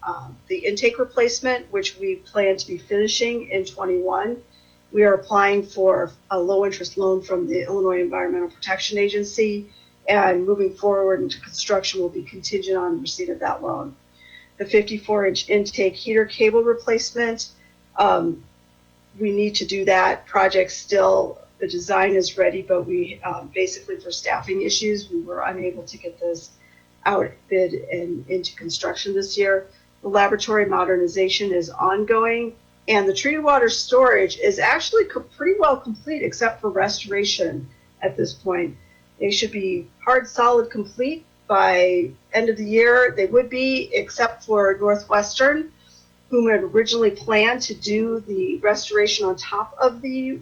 the intake replacement, which we plan to be finishing in 21. We are applying for a low interest loan from the Illinois Environmental Protection Agency, and moving forward into construction will be contingent on receipt of that loan. The 54-inch intake heater cable replacement, we need to do that project still. The design is ready, but we basically for staffing issues, we were unable to get this out bid and into construction this year. The laboratory modernization is ongoing, and the treated water storage is actually pretty well complete except for restoration at this point. They should be hard, solid complete by end of the year. They would be, except for Northwestern, whom had originally planned to do the restoration on top of the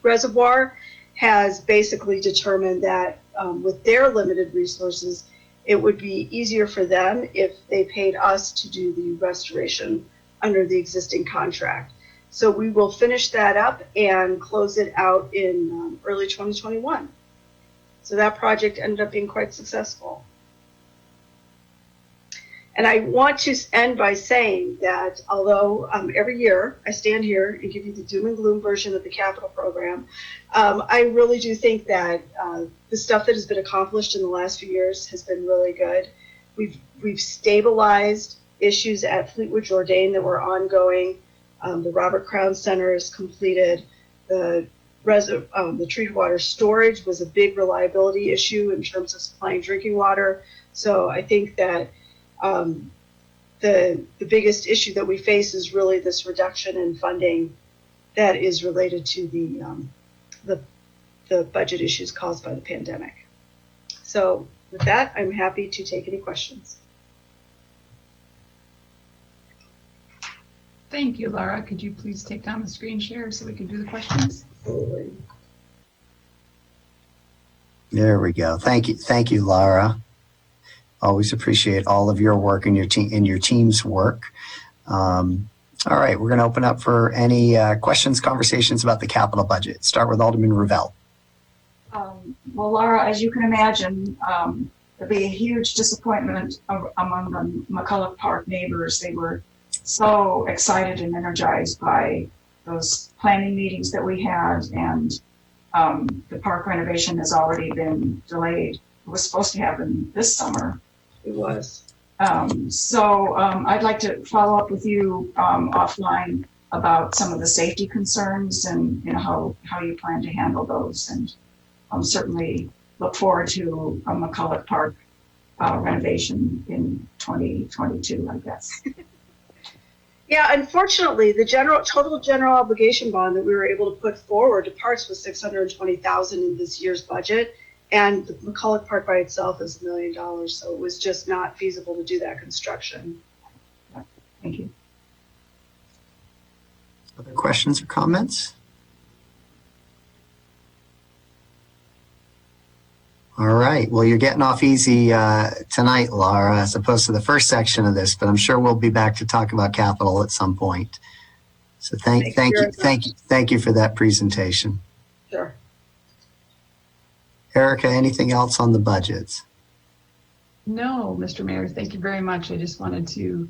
reservoir, has basically determined that with their limited resources, it would be easier for them if they paid us to do the restoration under the existing contract. So we will finish that up and close it out in early 2021. So that project ended up being quite successful. And I want to end by saying that although every year I stand here and give you the doom and gloom version of the capital program, I really do think that the stuff that has been accomplished in the last few years has been really good. We've stabilized issues at Fleetwood Jourdain that were ongoing. The Robert Crown Center is completed. The treated water storage was a big reliability issue in terms of supplying drinking water. So I think that the biggest issue that we face is really this reduction in funding that is related to the budget issues caused by the pandemic. So with that, I'm happy to take any questions. Thank you, Laura. Could you please take down the screen share so we can do the questions? There we go. Thank you, Laura. Always appreciate all of your work and your team's work. All right, we're going to open up for any questions, conversations about the capital budget. Start with Alderman Revelle. Well, Laura, as you can imagine, there'll be a huge disappointment among the McCulloch Park neighbors. They were so excited and energized by those planning meetings that we had, and the park renovation has already been delayed. It was supposed to happen this summer. It was. So I'd like to follow up with you offline about some of the safety concerns and how you plan to handle those, and certainly look forward to a McCulloch Park renovation in 2022, I guess. Yeah, unfortunately, the total general obligation bond that we were able to put forward to parks was $620,000 in this year's budget, and the McCulloch Park by itself is $1 million, so it was just not feasible to do that construction. Thank you. Other questions or comments? All right. Well, you're getting off easy tonight, Laura, as opposed to the first section of this, but I'm sure we'll be back to talk about capital at some point. So thank you for that presentation. Sure. Erica, anything else on the budgets? No, Mr. Mayor, thank you very much. I just wanted to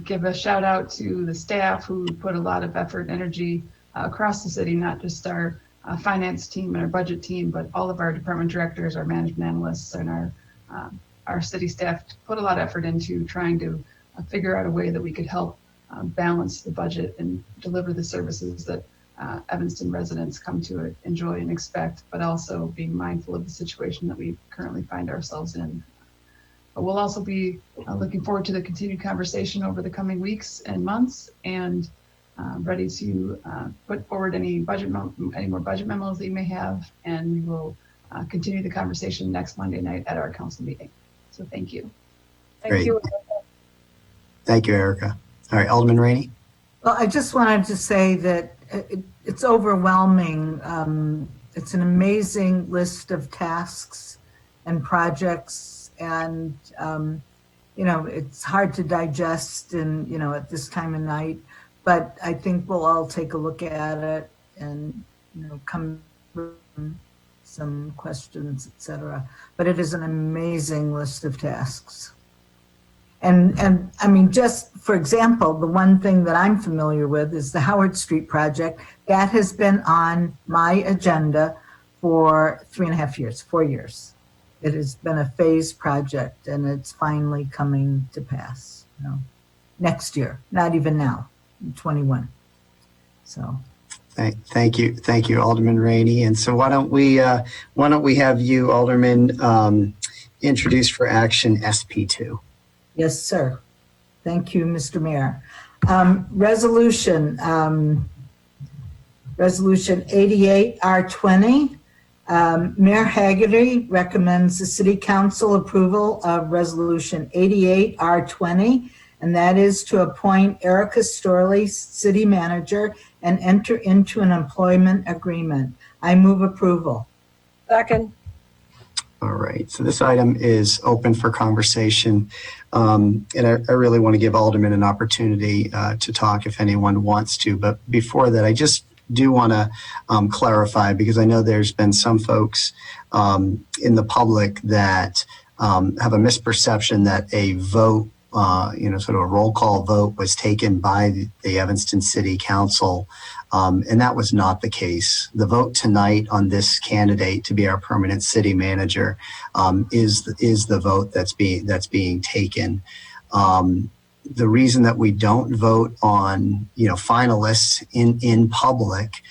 give a shout out to the staff who put a lot of effort and energy across the city, not just our finance team and our budget team, but all of our department directors, our management analysts, and our city staff put a lot of effort into trying to figure out a way that we could help balance the budget and deliver the services that Evanston residents come to enjoy and expect, but also being mindful of the situation that we currently find ourselves in. But we'll also be looking forward to the continued conversation over the coming weeks and months, and ready to put forward any more budget memos that you may have, and we will continue the conversation next Monday night at our council meeting. So thank you. Thank you. Thank you, Erica. All right, Alderman Rainey. Well, I just wanted to say that it's overwhelming. It's an amazing list of tasks and projects, and it's hard to digest and at this time of night. But I think we'll all take a look at it and come with some questions, etc. But it is an amazing list of tasks. And I mean, just for example, the one thing that I'm familiar with is the Howard Street project. That has been on my agenda for 4 years. It has been a phased project, and it's finally coming to pass. Next year, not even now. 21. So thank you, Alderman Rainey. And so why don't we have you, Alderman, introduce for action SP2? Yes, sir. Thank you, Mr. Mayor. Resolution 88R20. Mayor Haggerty recommends the City Council approval of Resolution 88R20, and that is to appoint Erica Storley, City Manager, and enter into an employment agreement. I move approval. Second. All right, so this item is open for conversation, and I really want to give Alderman an opportunity to talk if anyone wants to. But before that, I just do want to clarify, because I know there's been some folks in the public that have a misperception that a vote, sort of a roll call vote was taken by the Evanston City Council, and that was not the case. The vote tonight on this candidate to be our permanent city manager is the vote that's being taken. The reason that we don't vote on finalists in public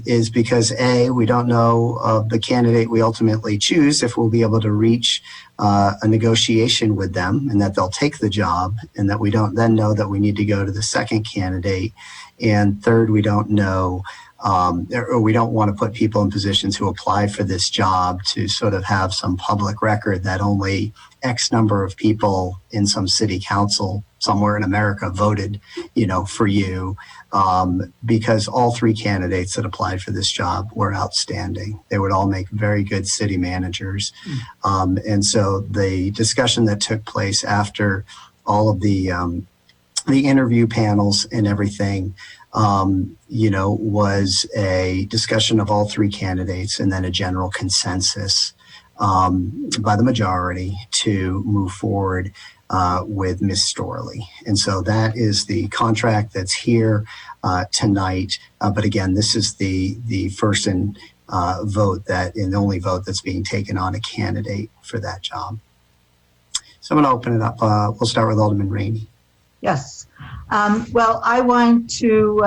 is because we don't know the candidate we ultimately choose if we'll be able to reach a negotiation with them and that they'll take the job, and that we don't then know that we need to go to the second candidate. And third, we don't know or we don't want to put people in positions who apply for this job to sort of have some public record that only X number of people in some city council somewhere in America voted, for you, because all three candidates that applied for this job were outstanding. They would all make very good city managers. And so the discussion that took place after all of the interview panels and everything, was a discussion of all three candidates and then a general consensus by the majority to move forward with Ms. Storley. And so that is the contract that's here tonight. But again, this is the first vote and the only vote that's being taken on a candidate for that job. So I'm going to open it up. We'll start with Alderman Rainey. Yes. Well, I want to,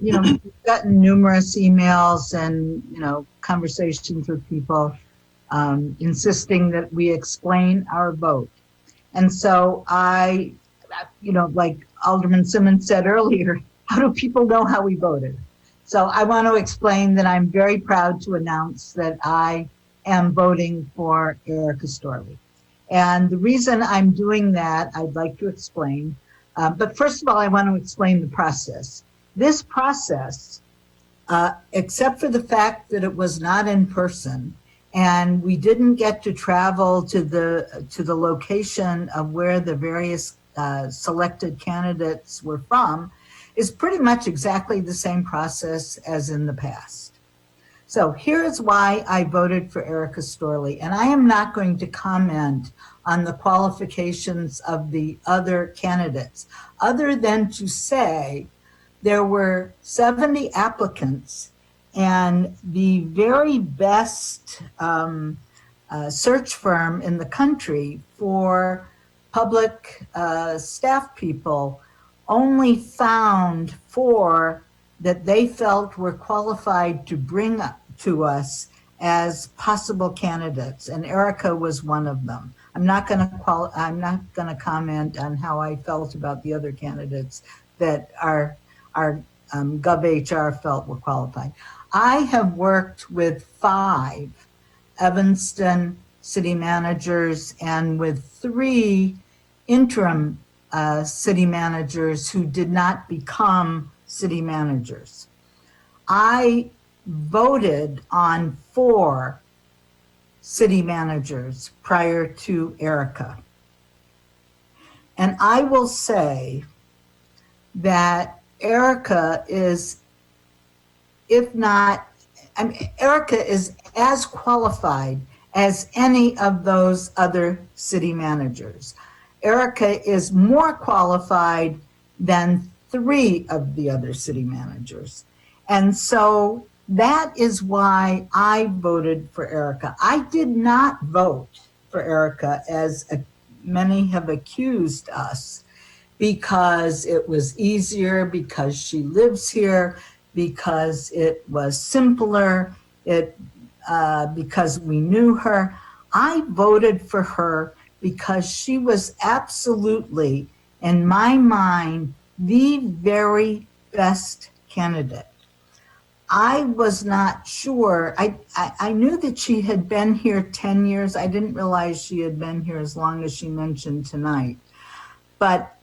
we've gotten numerous emails and, conversations with people insisting that we explain our vote. And so I, like Alderman Simmons said earlier, how do people know how we voted? So I want to explain that I'm very proud to announce that I am voting for Erica Storley. And the reason I'm doing that, I'd like to explain. But first of all, I want to explain the process. This process, except for the fact that it was not in person and we didn't get to travel to the location of where the various selected candidates were from, is pretty much exactly the same process as in the past. So here's why I voted for Erica Storley, and I am not going to comment on the qualifications of the other candidates, other than to say there were 70 applicants, and the very best search firm in the country for public staff people only found 4 that they felt were qualified to bring to us as possible candidates, and Erica was one of them. I'm not going to comment on how I felt about the other candidates that our GovHR felt were qualified. I have worked with 5 Evanston city managers and with 3 interim city managers who did not become city managers. I voted on 4 city managers prior to Erica. And I will say that Erica is, if not, Erica is as qualified as any of those other city managers. Erica is more qualified than 3 of the other city managers. And so that is why I voted for Erica. I did not vote for Erica, as many have accused us, because it was easier, because she lives here, because it was simpler, because we knew her. I voted for her because she was absolutely, in my mind, the very best candidate. I was not sure. I knew that she had been here 10 years. I didn't realize she had been here as long as she mentioned tonight. But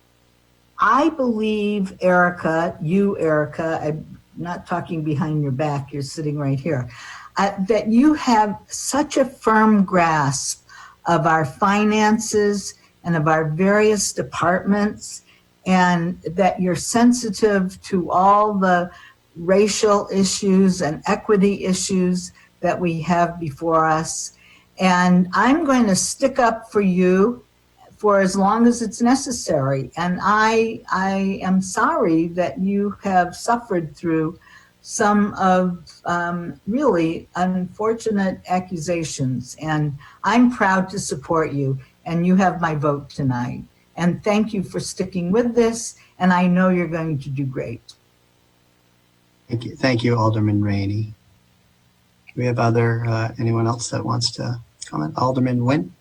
I believe Erica, I'm not talking behind your back, you're sitting right here, that you have such a firm grasp of our finances and of our various departments, and that you're sensitive to all the racial issues and equity issues that we have before us. And I'm going to stick up for you for as long as it's necessary. And I am sorry that you have suffered through some of really unfortunate accusations. And I'm proud to support you, and you have my vote tonight. And thank you for sticking with this, and I know you're going to do great. Thank you, Alderman Rainey. Do we have anyone else that wants to comment? Alderman Nguyen?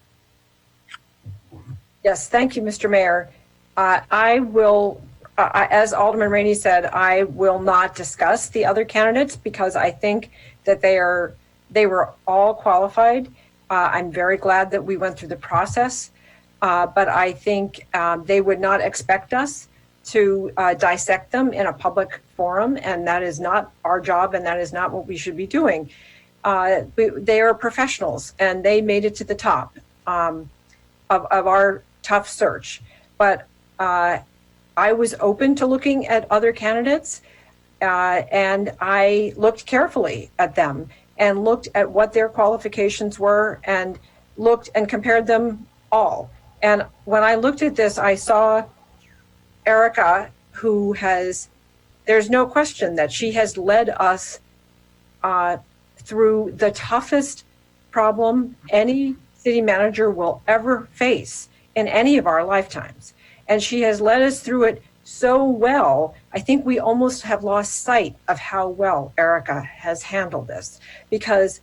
Yes, thank you, Mr. Mayor. I will, as Alderman Rainey said, I will not discuss the other candidates because I think that they were all qualified. I'm very glad that we went through the process, but I think they would not expect us to dissect them in a public forum, and that is not our job, and that is not what we should be doing. They are professionals, and they made it to the top of our tough search. But I was open to looking at other candidates, and I looked carefully at them and looked at what their qualifications were and looked and compared them all. And when I looked at this, I saw Erica, there's no question that she has led us through the toughest problem any city manager will ever face in any of our lifetimes. And she has led us through it so well. I think we almost have lost sight of how well Erica has handled this, because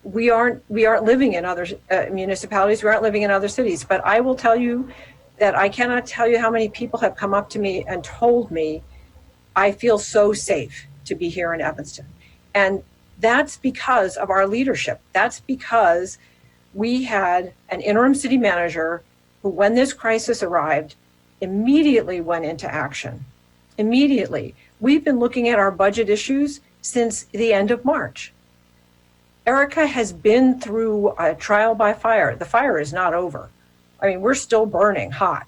we aren't living in other municipalities, we aren't living in other cities. But I will tell you that I cannot tell you how many people have come up to me and told me, I feel so safe to be here in Evanston. And that's because of our leadership. That's because we had an interim city manager who, when this crisis arrived, immediately went into action. Immediately. We've been looking at our budget issues since the end of March. Erica has been through a trial by fire. The fire is not over. I mean, we're still burning hot.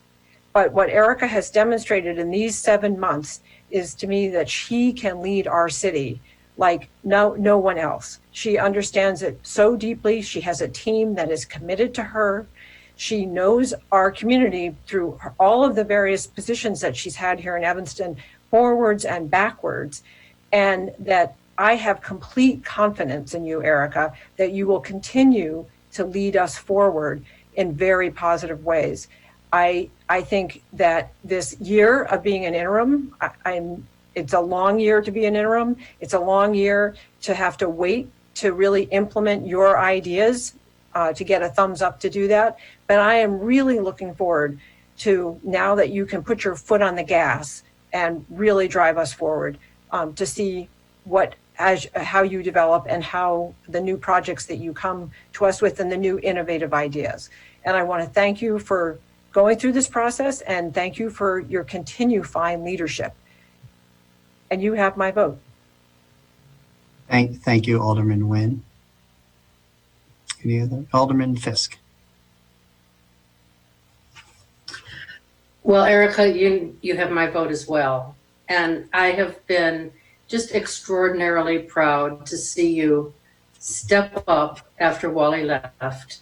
But what Erica has demonstrated in these 7 months is to me that she can lead our city like no one else. She understands it so deeply. She has a team that is committed to her. She knows our community through all of the various positions that she's had here in Evanston, forwards and backwards, and that I have complete confidence in you, Erica, that you will continue to lead us forward in very positive ways. I think that this year of being an interim, it's a long year to be an interim. It's a long year to have to wait to really implement your ideas, to get a thumbs up to do that. But I am really looking forward to, now that you can put your foot on the gas and really drive us forward, to see how you develop and how the new projects that you come to us with and the new innovative ideas. And I want to thank you for going through this process, and thank you for your continued fine leadership. And you have my vote. Thank you, Alderman Nguyen. Any other? Alderman Fisk. Well, Erica, you have my vote as well. And I have been just extraordinarily proud to see you step up after Wally left,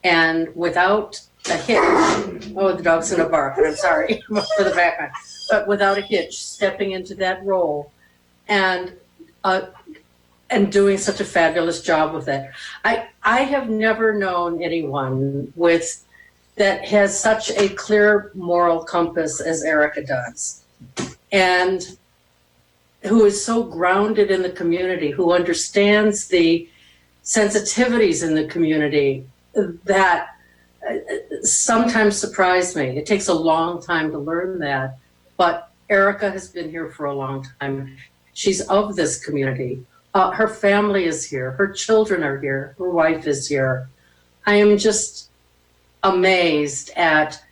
and without a hitch, oh, the dog's gonna bark, and I'm sorry for the background, but without a hitch, stepping into that role and doing such a fabulous job with it. I have never known anyone that has such a clear moral compass as Erica does, and who is so grounded in the community, who understands the sensitivities in the community that sometimes surprise me. It takes a long time to learn that, but Erica has been here for a long time. She's of this community. Her family is here. Her children are here. Her wife is here. I am just amazed at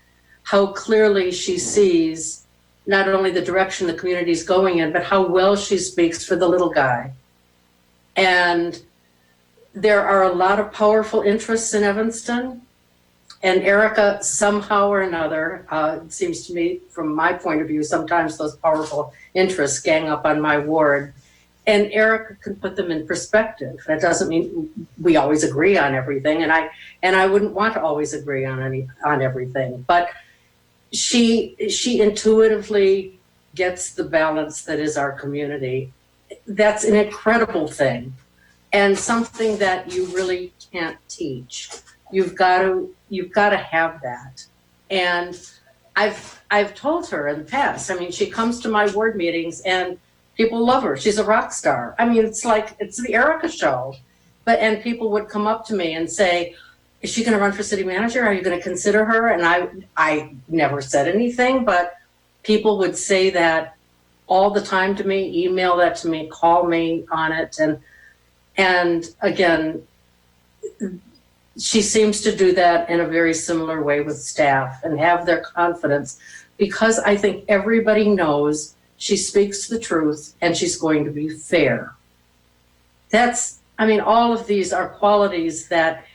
how clearly she sees not only the direction the community is going in, but how well she speaks for the little guy. And there are a lot of powerful interests in Evanston. And Erica, somehow or another, it seems to me, from my point of view, sometimes those powerful interests gang up on my ward. And Erica can put them in perspective. That doesn't mean we always agree on everything, and I wouldn't want to always agree on everything. But she intuitively gets the balance that is our community. That's an incredible thing, and something that you really can't teach. You've got to have that. And I've told her in the past. I mean, she comes to my ward meetings and people love her. She's a rock star. I mean, it's the Erica show. And people would come up to me and say, is she going to run for city manager? Are you going to consider her? And I never said anything, but people would say that all the time to me, email that to me, call me on it. And again, she seems to do that in a very similar way with staff and have their confidence, because I think everybody knows she speaks the truth and she's going to be fair. All of these are qualities that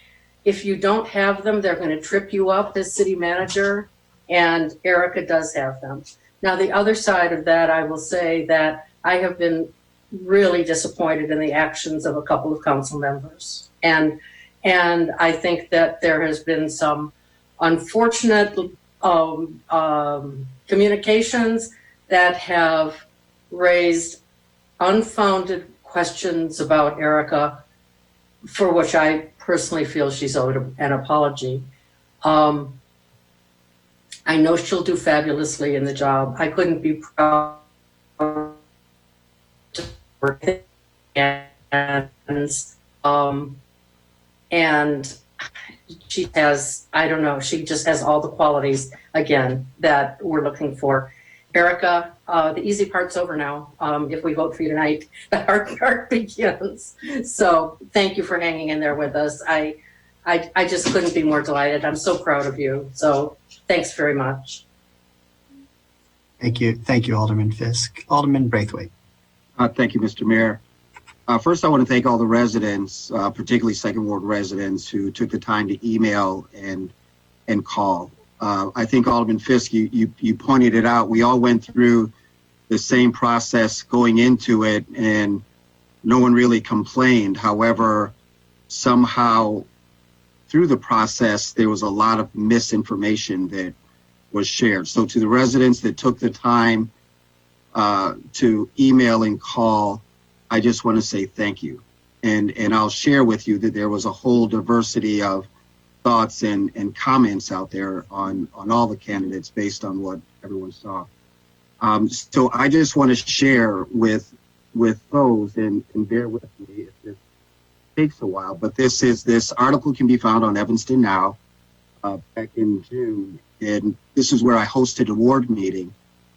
if you don't have them, they're going to trip you up as city manager, and Erica does have them. Now, the other side of that, I will say that I have been really disappointed in the actions of a couple of council members. And I think that there has been some unfortunate communications that have raised unfounded questions about Erica, for which I personally feel she's owed an apology. I know she'll do fabulously in the job. I couldn't be proud to work and she has, she just has all the qualities, again, that we're looking for. Erica, the easy part's over now. If we vote for you tonight, the hard part begins. So thank you for hanging in there with us. I just couldn't be more delighted. I'm so proud of you. So thanks very much. Thank you. Thank you, Alderman Fisk. Alderman Braithwaite. Thank you, Mr. Mayor. First, I want to thank all the residents, particularly Second Ward residents, who took the time to email and call. I think Alderman Fisk, you pointed it out. We all went through the same process going into it, and no one really complained. However, somehow through the process, there was a lot of misinformation that was shared. So to the residents that took the time to email and call, I just want to say thank you. And I'll share with you that there was a whole diversity of thoughts and comments out there on all the candidates based on what everyone saw. So I just want to share with those, and bear with me if this takes a while, but this article can be found on Evanston Now back in June. And this is where I hosted a ward meeting.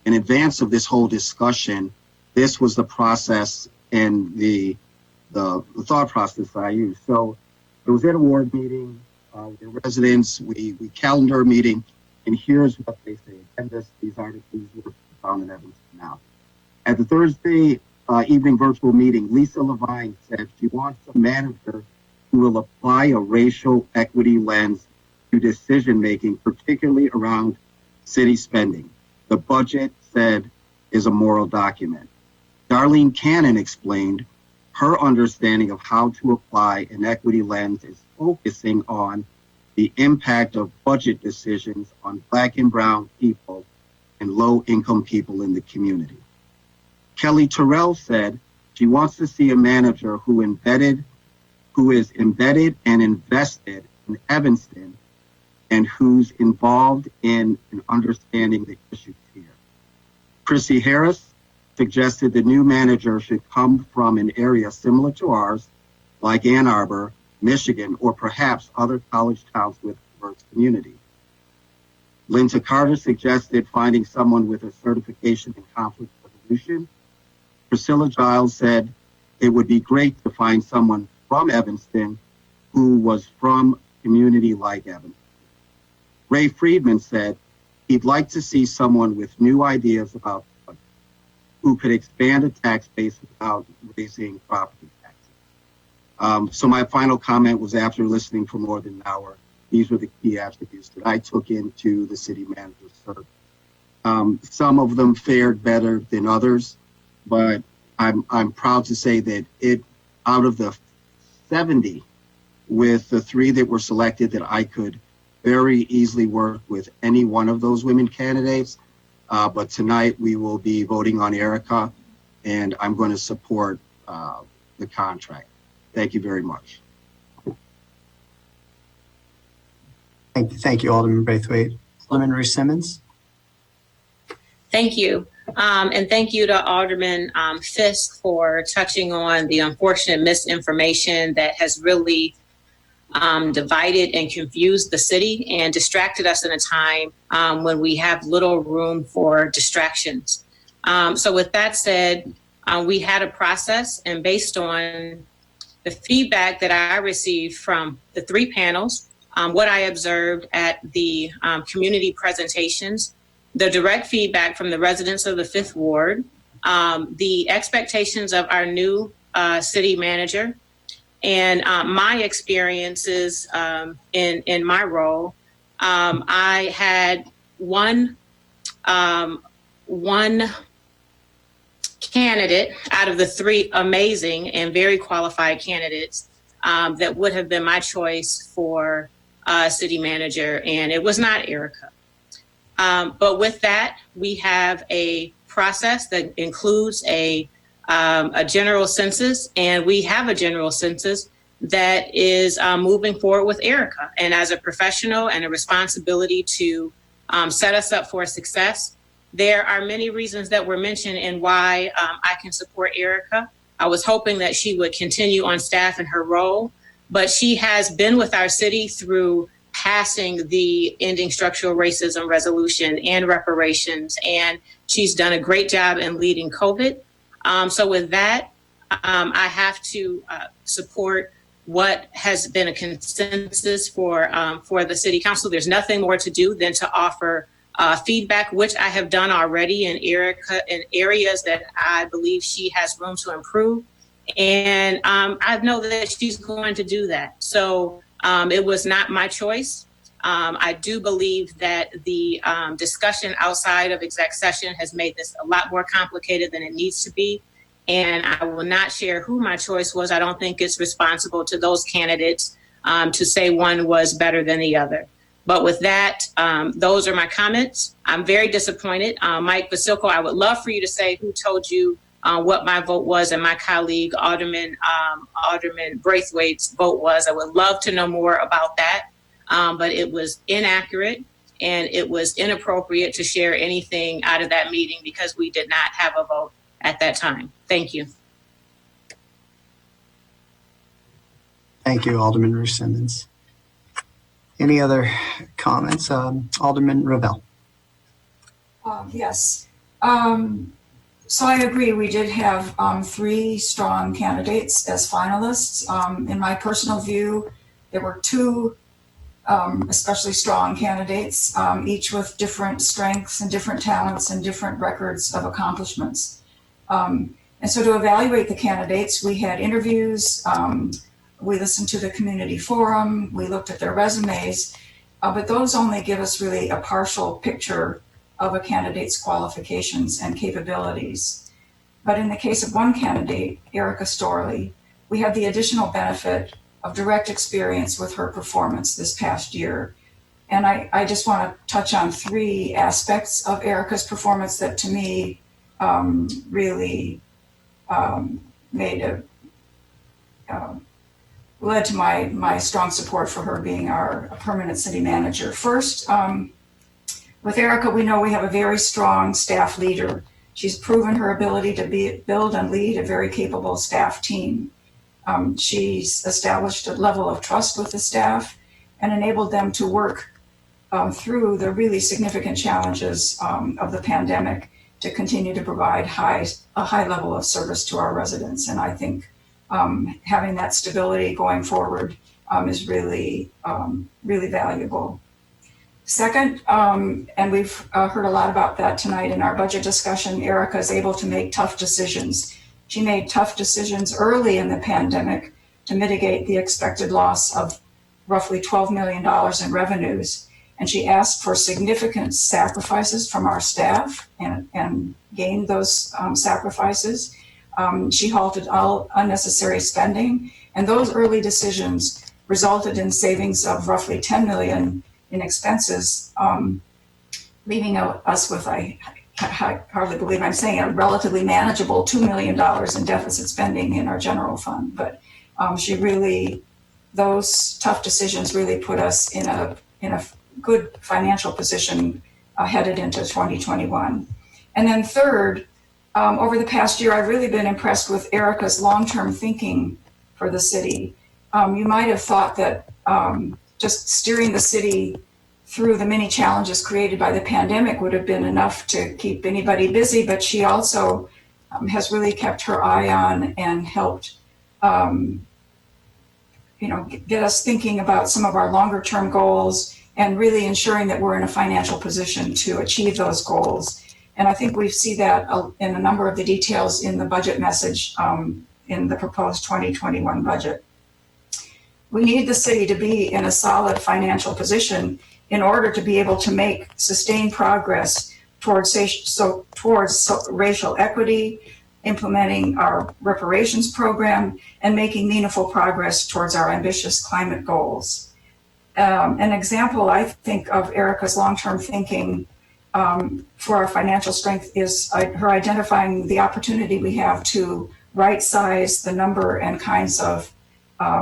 In advance of this whole discussion, this was the process and the thought process that I used. So it was at a ward meeting, the residents, we calendar a meeting, and here's what they say. And these articles were found in Evanston Now. At the Thursday evening virtual meeting, Lisa Levine said she wants a manager who will apply a racial equity lens to decision-making, particularly around city spending. The budget, said, is a moral document. Darlene Cannon explained her understanding of how to apply an equity lens is focusing on the impact of budget decisions on Black and Brown people and low-income people in the community. Kelly Terrell said she wants to see a manager who is embedded and invested in Evanston and who's involved in understanding the issues here. Chrissy Harris suggested the new manager should come from an area similar to ours, like Ann Arbor, Michigan, or perhaps other college towns with a diverse community. Linda Carter suggested finding someone with a certification in conflict resolution. Priscilla Giles said it would be great to find someone from Evanston who was from a community like Evanston. Ray Friedman said he'd like to see someone with new ideas about who could expand a tax base without raising property taxes. So my final comment was, after listening for more than an hour, these were the key attributes that I took into the city manager's search. Some of them fared better than others, but I'm proud to say that out of the 70, with the 3 that were selected, that I could very easily work with any one of those women candidates. But tonight we will be voting on Erica, and I'm going to support the contract. Thank you very much. Thank you, Alderman Braithwaite. Alderman Ruth Simmons. Thank you. And thank you to Alderman Fisk for touching on the unfortunate misinformation that has really divided and confused the city and distracted us in a time when we have little room for distractions. So with that said, we had a process, and based on the feedback that I received from the 3 panels, what I observed at the community presentations, the direct feedback from the residents of the 5th Ward, the expectations of our new city manager, and my experiences in my role. I had one candidate out of the 3 amazing and very qualified candidates that would have been my choice for city manager, and it was not Erica. But with that, we have a process that includes a general census, and we have a general census that is moving forward with Erica. And as a professional and a responsibility to set us up for success, there are many reasons that were mentioned and why I can support Erica. I was hoping that she would continue on staff in her role, but she has been with our city through passing the Ending Structural Racism resolution and reparations, and she's done a great job in leading COVID. So with that, I have to support what has been a consensus for the City Council. There's nothing more to do than to offer feedback, which I have done already in Erica, in areas that I believe she has room to improve. And I know that she's going to do that. So it was not my choice. I do believe that the discussion outside of exec session has made this a lot more complicated than it needs to be. And I will not share who my choice was. I don't think it's responsible to those candidates to say one was better than the other. But with that, those are my comments. I'm very disappointed. Mike Basilko, I would love for you to say who told you what my vote was and my colleague Alderman Braithwaite's vote was. I would love to know more about that. But it was inaccurate and it was inappropriate to share anything out of that meeting because we did not have a vote at that time. Thank you. Thank you, Alderman Ruth Simmons. Any other comments? Alderman Ravel. Yes. So I agree. We did have 3 strong candidates as finalists. In my personal view, there were 2 especially strong candidates, each with different strengths and different talents and different records of accomplishments. And so to evaluate the candidates, we had interviews, we listened to the community forum, we looked at their resumes, but those only give us really a partial picture of a candidate's qualifications and capabilities. But in the case of one candidate, Erica Storley, we had the additional benefit of direct experience with her performance this past year. And I just want to touch on 3 aspects of Erica's performance that to me really led to my strong support for her being our permanent city manager. First, with Erica, we know we have a very strong staff leader. She's proven her ability to build and lead a very capable staff team. She's established a level of trust with the staff and enabled them to work through the really significant challenges of the pandemic to continue to provide a high level of service to our residents. And I think having that stability going forward is really, really valuable. Second, and we've heard a lot about that tonight in our budget discussion, Erica is able to make tough decisions. She made tough decisions early in the pandemic to mitigate the expected loss of roughly $12 million in revenues. And she asked for significant sacrifices from our staff and gained those sacrifices. She halted all unnecessary spending. And those early decisions resulted in savings of roughly $10 million in expenses, leaving us with, I hardly believe I'm saying, a relatively manageable $2 million in deficit spending in our general fund. But those tough decisions really put us in a good financial position headed into 2021. And then third, over the past year, I've really been impressed with Erica's long-term thinking for the city. You might have thought that just steering the city through the many challenges created by the pandemic would have been enough to keep anybody busy, but she also has really kept her eye on and helped get us thinking about some of our longer term goals and really ensuring that we're in a financial position to achieve those goals. And I think we see that in a number of the details in the budget message in the proposed 2021 budget. We need the city to be in a solid financial position in order to be able to make sustained progress towards racial equity, implementing our reparations program, and making meaningful progress towards our ambitious climate goals. An example, I think, of Erica's long-term thinking for our financial strength is her identifying the opportunity we have to right-size the number and kinds of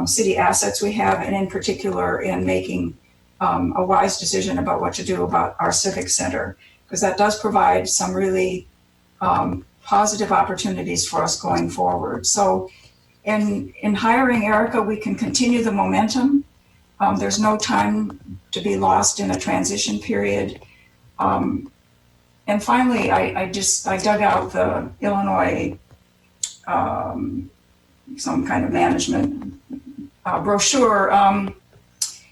city assets we have, and in particular in making a wise decision about what to do about our civic center, because that does provide some really positive opportunities for us going forward. So in hiring Erica, we can continue the momentum. There's no time to be lost in a transition period. And finally, I dug out the Illinois some kind of management brochure.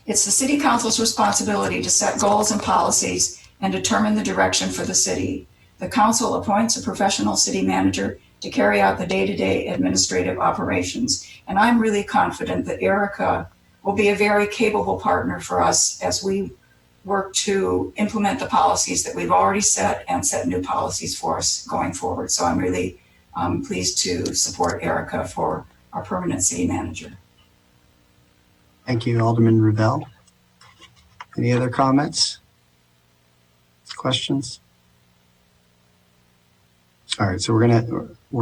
It's the City Council's responsibility to set goals and policies and determine the direction for the city. The council appoints a professional city manager to carry out the day-to-day administrative operations. And I'm really confident that Erica will be a very capable partner for us as we work to implement the policies that we've already set and set new policies for us going forward. So I'm really pleased to support Erica for our permanent city manager. Thank you, Alderman Revelle. Any other comments? Questions? All right, so we're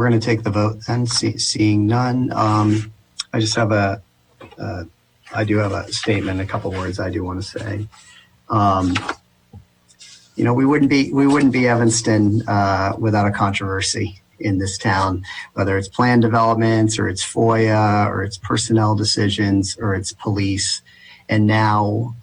gonna take the vote then. Seeing none, I just have I do have a statement, a couple words I do want to say. You know, we wouldn't be Evanston without a controversy in this town, whether it's plan developments or it's FOIA or it's personnel decisions or it's police. And now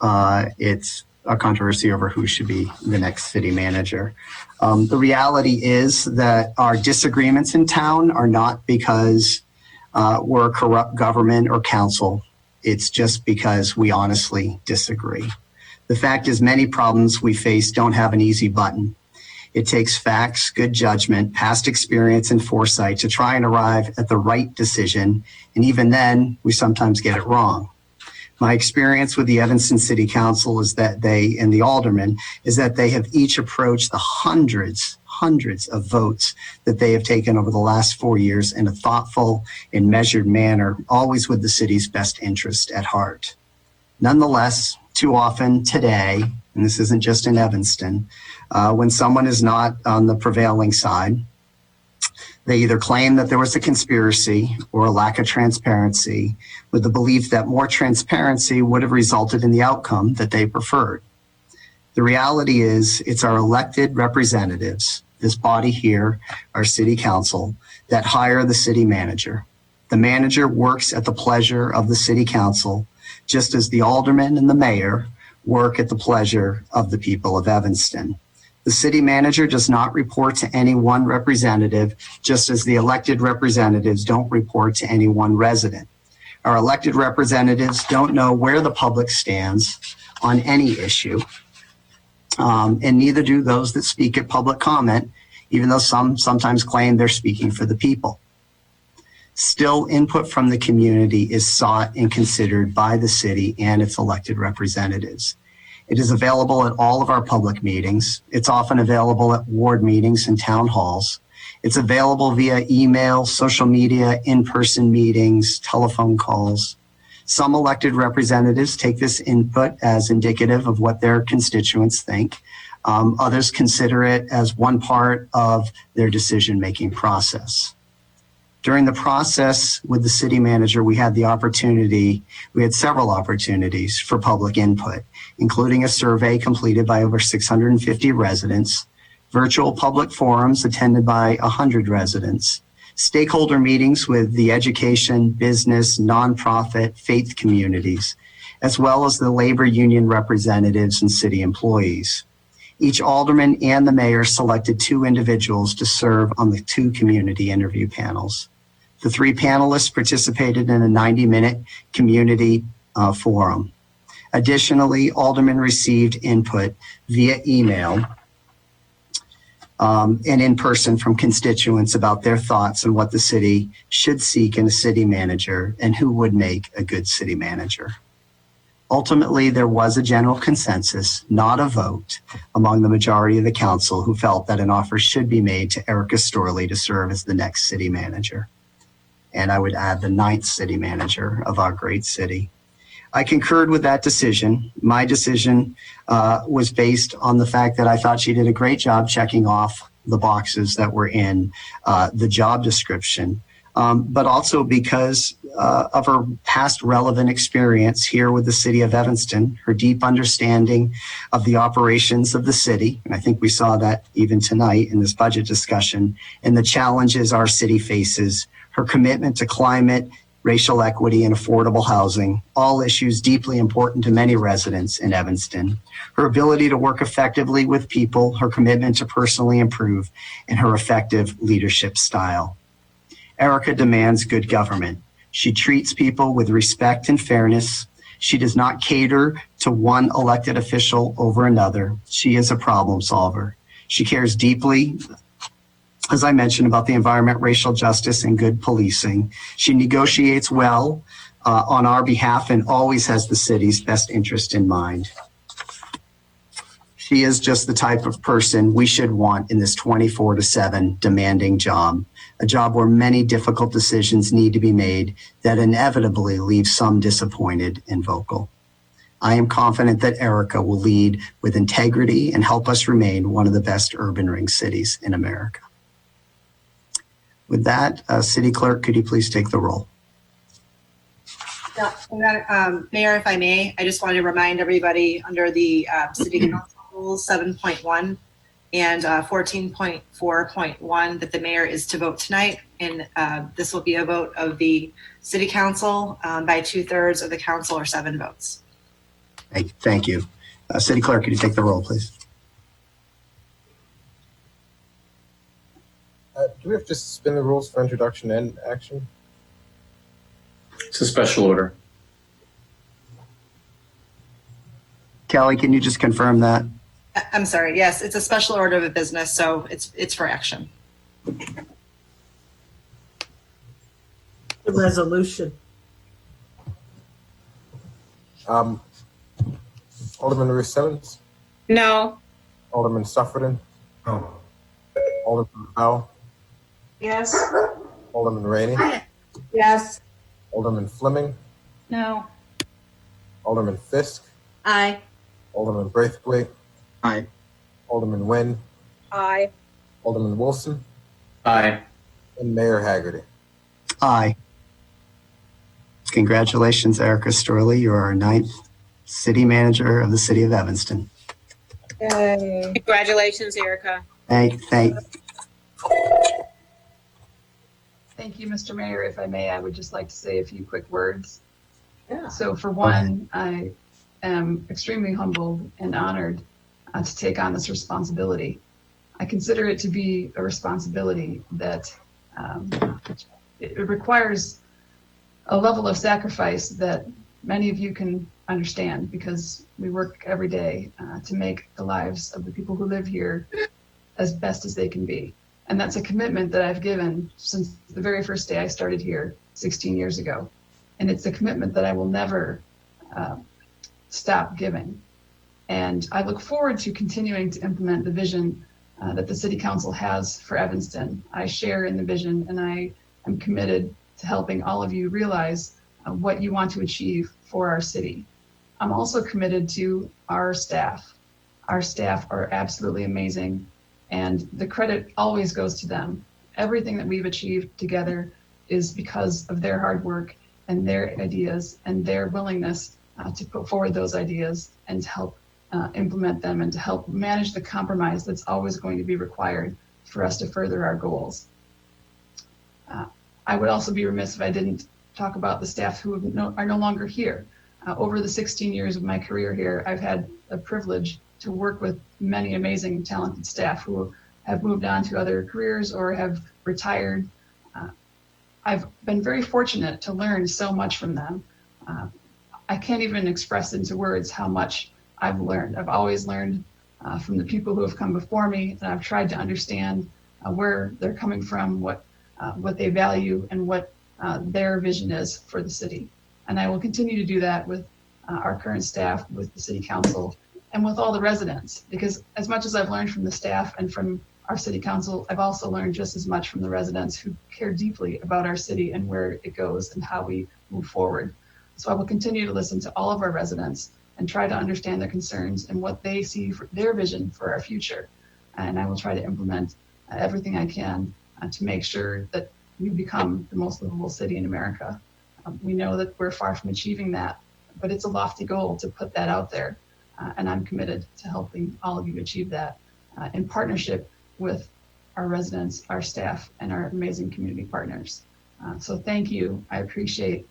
it's a controversy over who should be the next city manager. The reality is that our disagreements in town are not because we're a corrupt government or council. It's just because we honestly disagree. The fact is, many problems we face don't have an easy button. It takes facts, good judgment, past experience, and foresight to try and arrive at the right decision. And even then, we sometimes get it wrong. My experience with the Evanston City Council is that and the aldermen, is that they have each approached the hundreds of votes that they have taken over the last 4 years in a thoughtful and measured manner, always with the city's best interest at heart. Nonetheless, too often today, and this isn't just in Evanston, when someone is not on the prevailing side, they either claim that there was a conspiracy or a lack of transparency, with the belief that more transparency would have resulted in the outcome that they preferred. The reality is, it's our elected representatives, this body here, our city council, that hire the city manager. The manager works at the pleasure of the city council, just as the alderman and the mayor work at the pleasure of the people of Evanston. The city manager does not report to any one representative, just as the elected representatives don't report to any one resident. Our elected representatives don't know where the public stands on any issue, and neither do those that speak at public comment, even though some sometimes claim they're speaking for the people. Still, input from the community is sought and considered by the city and its elected representatives. It is available at all of our public meetings. It's often available at ward meetings and town halls. It's available via email, social media, in-person meetings, telephone calls. Some elected representatives take this input as indicative of what their constituents think. Others consider it as one part of their decision-making process. During the process with the city manager, we had several opportunities for public input, including a survey completed by over 650 residents, virtual public forums attended by 100 residents, stakeholder meetings with the education, business, nonprofit, faith communities, as well as the labor union representatives and city employees. Each alderman and the mayor selected 2 individuals to serve on the 2 community interview panels. The 3 panelists participated in a 90-minute community forum. Additionally, aldermen received input via email and in person from constituents about their thoughts on what the city should seek in a city manager and who would make a good city manager. Ultimately, there was a general consensus, not a vote, among the majority of the council who felt that an offer should be made to Erica Storley to serve as the next city manager. And I would add the 9th city manager of our great city. I concurred with that decision. My decision was based on the fact that I thought she did a great job checking off the boxes that were in the job description, but also because of her past relevant experience here with the city of Evanston, her deep understanding of the operations of the city, and I think we saw that even tonight in this budget discussion, and the challenges our city faces, her commitment to climate, racial equity, and affordable housing, all issues deeply important to many residents in Evanston, her ability to work effectively with people, her commitment to personally improve, and her effective leadership style. Erica demands good government. She treats people with respect and fairness. She does not cater to one elected official over another. She is a problem solver. She cares deeply as I mentioned, about the environment, racial justice, and good policing. She negotiates well on our behalf and always has the city's best interest in mind. She is just the type of person we should want in this 24/7 demanding job, a job where many difficult decisions need to be made that inevitably leave some disappointed and vocal. I am confident that Erica will lead with integrity and help us remain one of the best urban ring cities in America. With that, City Clerk, could you please take the roll? Yeah, Mayor, if I may, I just wanted to remind everybody under the City Council Rules 7.1 and 14.4.1 that the mayor is to vote tonight, and this will be a vote of the City Council by 2/3 of the council or 7 votes. Thank you. City Clerk, could you take the roll, please? Do we have to suspend the rules for introduction and action? It's a special order. Kelly, can you just confirm that? I'm sorry. Yes, it's a special order of business, so it's for action. The resolution. Alderman Reese-Simmons? No. Alderman Suffredin? No. Alderman Bell? Yes. Alderman Rainey? Yes. Alderman Fleming? No. Alderman Fisk? Aye. Alderman Braithwaite? Aye. Alderman Nguyen? Aye. Alderman Wilson? Aye. And Mayor Haggerty. Aye. Congratulations, Erica Storley. You are our 9th city manager of the city of Evanston. Yay. Congratulations, Erica. Thank. Thank you, Mr. Mayor. If I may, I would just like to say a few quick words. Yeah. So for one, I am extremely humbled and honored to take on this responsibility. I consider it to be a responsibility that it requires a level of sacrifice that many of you can understand, because we work every day to make the lives of the people who live here as best as they can be. And that's a commitment that I've given since the very first day I started here 16 years ago. And it's a commitment that I will never stop giving. And I look forward to continuing to implement the vision that the City Council has for Evanston. I share in the vision, and I am committed to helping all of you realize what you want to achieve for our city. I'm also committed to our staff. Our staff are absolutely amazing, and the credit always goes to them. Everything that we've achieved together is because of their hard work and their ideas and their willingness to put forward those ideas and to help implement them and to help manage the compromise that's always going to be required for us to further our goals. I would also be remiss if I didn't talk about the staff who are no longer here. Over the 16 years of my career here, I've had the privilege to work with many amazing, talented staff who have moved on to other careers or have retired. I've been very fortunate to learn so much from them. I can't even express into words how much I've learned. I've always learned from the people who have come before me, and I've tried to understand where they're coming from, what they value, and what their vision is for the city. And I will continue to do that with our current staff, with the City Council, and with all the residents, because as much as I've learned from the staff and from our City Council, I've also learned just as much from the residents who care deeply about our city and where it goes and how we move forward. So I will continue to listen to all of our residents and try to understand their concerns and what they see for their vision for our future. And I will try to implement everything I can to make sure that we become the most livable city in America. We know that we're far from achieving that, but it's a lofty goal to put that out there. And I'm committed to helping all of you achieve that in partnership with our residents, our staff, and our amazing community partners. So thank you. I appreciate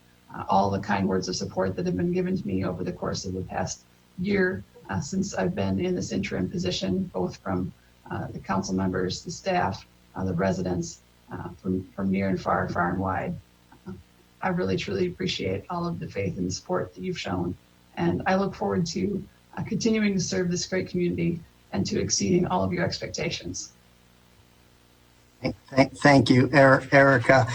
all the kind words of support that have been given to me over the course of the past year since I've been in this interim position, both from the council members, the staff, the residents, from near and far, far and wide. I really, truly appreciate all of the faith and support that you've shown. And I look forward to continuing to serve this great community and to exceeding all of your expectations. Thank you, Erica.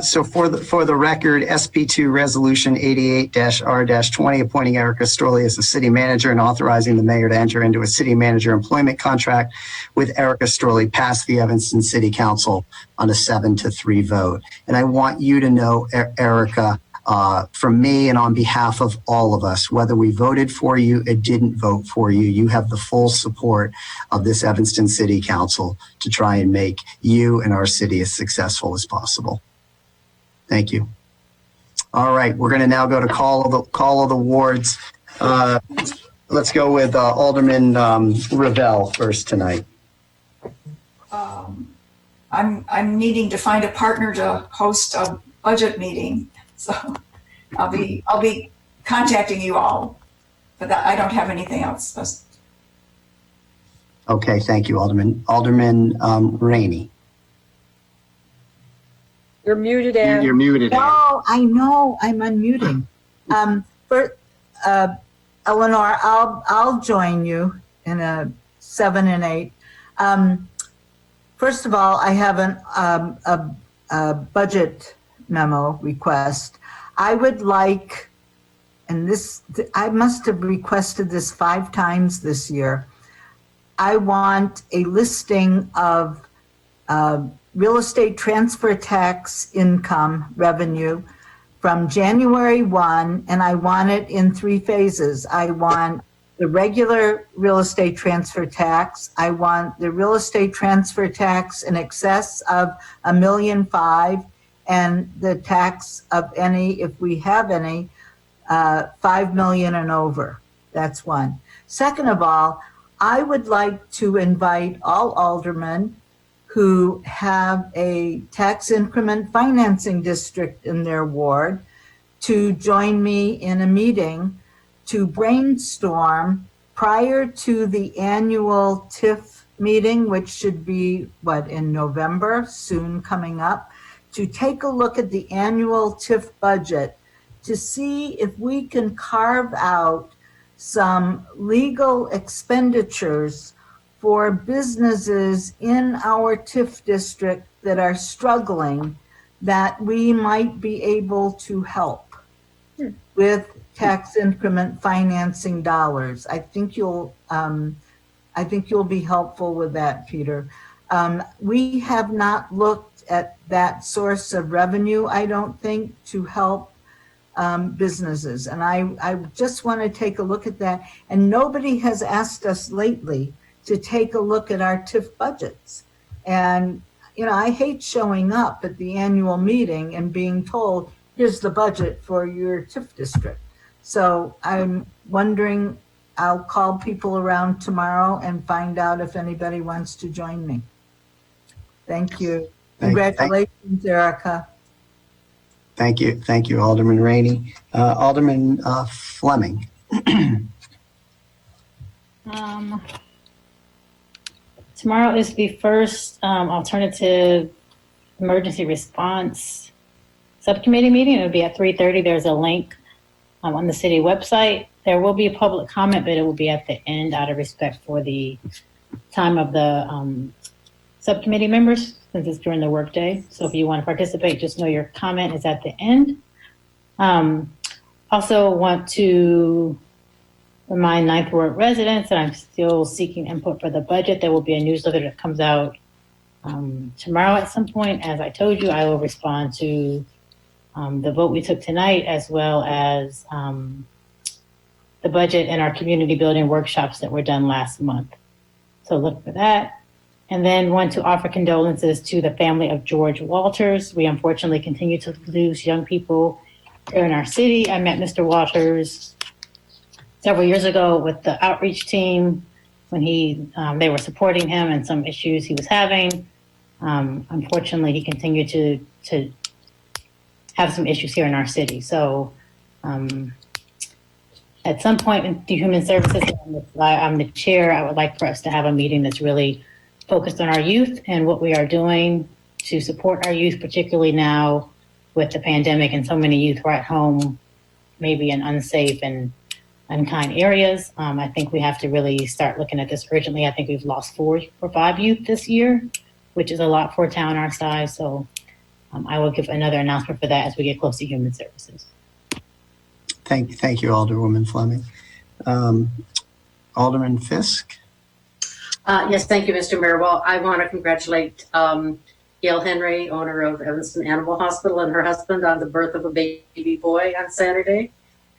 So for the record, SP2 Resolution 88-R-20, appointing Erica Storley as the city manager and authorizing the mayor to enter into a city manager employment contract with Erica Storley passed the Evanston City Council on a 7-3 vote. And I want you to know, Erica, from me and on behalf of all of us, whether we voted for you or didn't vote for you, you have the full support of this Evanston City Council to try and make you and our city as successful as possible. Thank you. All right, we're going to now go to call of the wards. Let's go with Alderman Revelle first tonight. I'm needing to find a partner to host a budget meeting, so I'll be contacting you all, but I don't have anything else. Okay, thank you, Alderman. Alderman Rainey. You're muted, Ann. You're muted, Ann. No, I know, I'm unmuting. Eleanor, I'll join you in a 7 and 8. First of all, I have a budget memo request. I would like, and this, I must have requested this 5 times this year. I want a listing of real estate transfer tax income revenue from January 1, and I want it in 3 phases. I want the regular real estate transfer tax. I want the real estate transfer tax in excess of $1.5 million, and the tax of any, if we have any, 5 million and over. That's one. Second of all, I would like to invite all aldermen who have a tax increment financing district in their ward to join me in a meeting to brainstorm prior to the annual TIF meeting, which should be, in November, soon coming up, to take a look at the annual TIF budget to see if we can carve out some legal expenditures for businesses in our TIF district that are struggling, that we might be able to help with tax increment financing dollars. I think you'll be helpful with that, Peter. We have not looked at that source of revenue, I don't think, to help businesses. And I just want to take a look at that. And nobody has asked us lately to take a look at our TIF budgets. And, I hate showing up at the annual meeting and being told, here's the budget for your TIF district. So I'm wondering, I'll call people around tomorrow and find out if anybody wants to join me. Thank you. Congratulations, Erica. Thank you, Alderman Rainey. Alderman Fleming. Tomorrow is the first alternative emergency response subcommittee meeting. It'll be at 3:30. There's a link on the city website. There will be a public comment, but it will be at the end out of respect for the time of the subcommittee members, since it's during the workday. So if you want to participate, just know your comment is at the end. Also want to remind Ninth Ward residents that I'm still seeking input for the budget. There will be a newsletter that comes out tomorrow at some point. As I told you, I will respond to the vote we took tonight, as well as the budget and our community building workshops that were done last month. So look for that. And then want to offer condolences to the family of George Walters. We unfortunately continue to lose young people here in our city. I met Mr. Walters several years ago with the outreach team when they were supporting him and some issues he was having. Unfortunately, he continued to have some issues here in our city. So at some point in the Human Services, I'm the chair, I would like for us to have a meeting that's really focused on our youth and what we are doing to support our youth, particularly now with the pandemic and so many youth who are at home, maybe in unsafe and unkind areas. I think we have to really start looking at this urgently. I think we've lost 4 or 5 youth this year which is a lot for a town our size. So I will give another announcement for that as we get close to human services. Thank you, Alderwoman Fleming. Alderman Fisk. Yes, thank you, Mr. Mayor. Well, I want to congratulate Gail Henry, owner of Evanston Animal Hospital, and her husband on the birth of a baby boy on Saturday.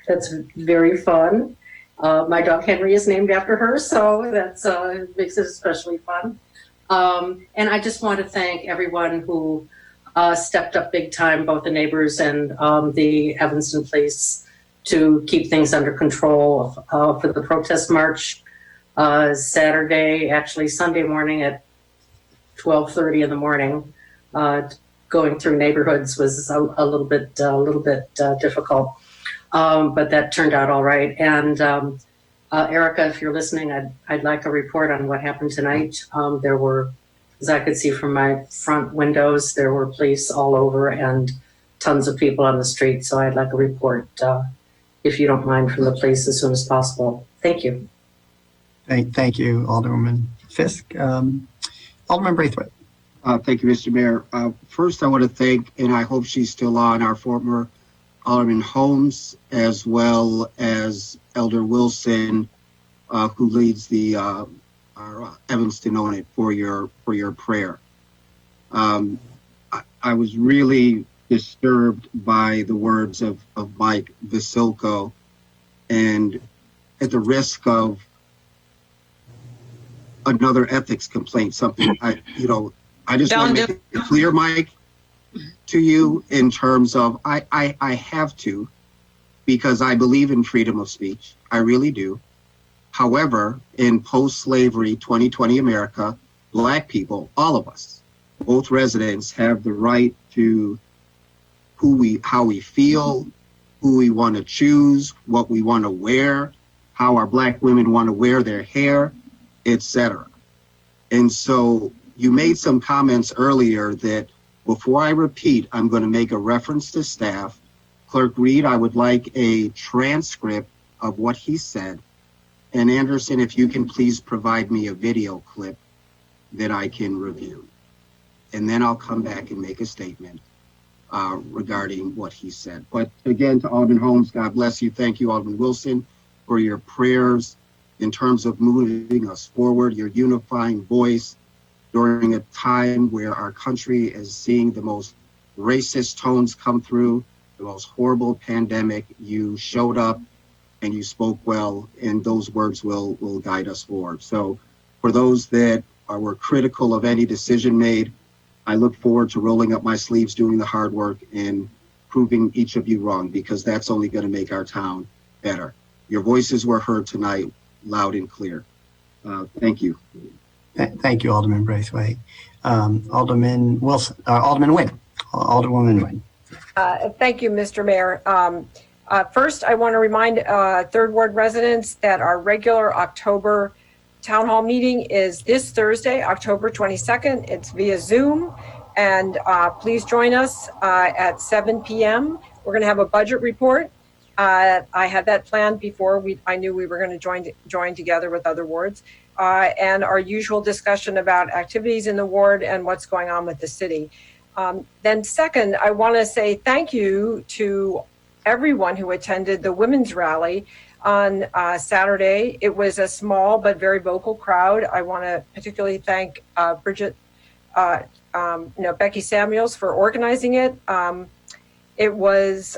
That's very fun. My dog Henry is named after her, so that's makes it especially fun. And I just want to thank everyone who stepped up big time, both the neighbors and the Evanston police, to keep things under control for the protest march Saturday, actually Sunday morning at 12:30 in the morning. Going through neighborhoods was a little bit difficult, but that turned out all right. And Erica, if you're listening, I'd like a report on what happened tonight. There were, as I could see from my front windows, there were police all over and tons of people on the street. So I'd like a report, if you don't mind, from the police as soon as possible. Thank you. Thank you, Alderwoman Fisk. Alderman Braithwaite. Thank you, Mr. Mayor. First, I want to thank, and I hope she's still on, our former Alderman Holmes, as well as Elder Wilson, who leads the our Evanston Own for your prayer. I was really disturbed by the words of Mike Vasilko, and at the risk of another ethics complaint, something I just want to make it clear, Mike, to you in terms of I have to, because I believe in freedom of speech. I really do. However, in post-slavery 2020 America, Black people, all of us, both residents, have the right to how we feel, who we want to choose, what we want to wear, how our Black women want to wear their hair, etc. And so you made some comments earlier that, before I repeat, I'm going to make a reference to staff. Clerk Reid, I would like a transcript of what he said. And Anderson, if you can please provide me a video clip that I can review. And then I'll come back and make a statement regarding what he said. But again, to Alderman Holmes, God bless you. Thank you, Alderman Wilson, for your prayers in terms of moving us forward, your unifying voice during a time where our country is seeing the most racist tones come through, the most horrible pandemic. You showed up and you spoke well, and those words will guide us forward. So for those that were critical of any decision made, I look forward to rolling up my sleeves, doing the hard work, and proving each of you wrong, because that's only going to make our town better. Your voices were heard tonight, loud and clear. Thank you. Thank you, Alderman Braithwaite. Alderman Wilson, Alderman Nguyen, Alderwoman Nguyen. Thank you, Mr. Mayor. First, I want to remind Third Ward residents that our regular October Town Hall meeting is this Thursday, October 22nd. It's via Zoom, and please join us at 7 p.m. We're going to have a budget report. I had that planned before I knew we were going to join together with other wards, and our usual discussion about activities in the ward and what's going on with the city. Then second, I want to say thank you to everyone who attended the women's rally on Saturday. It was a small but very vocal crowd. I want to particularly thank Becky Samuels for organizing it. It was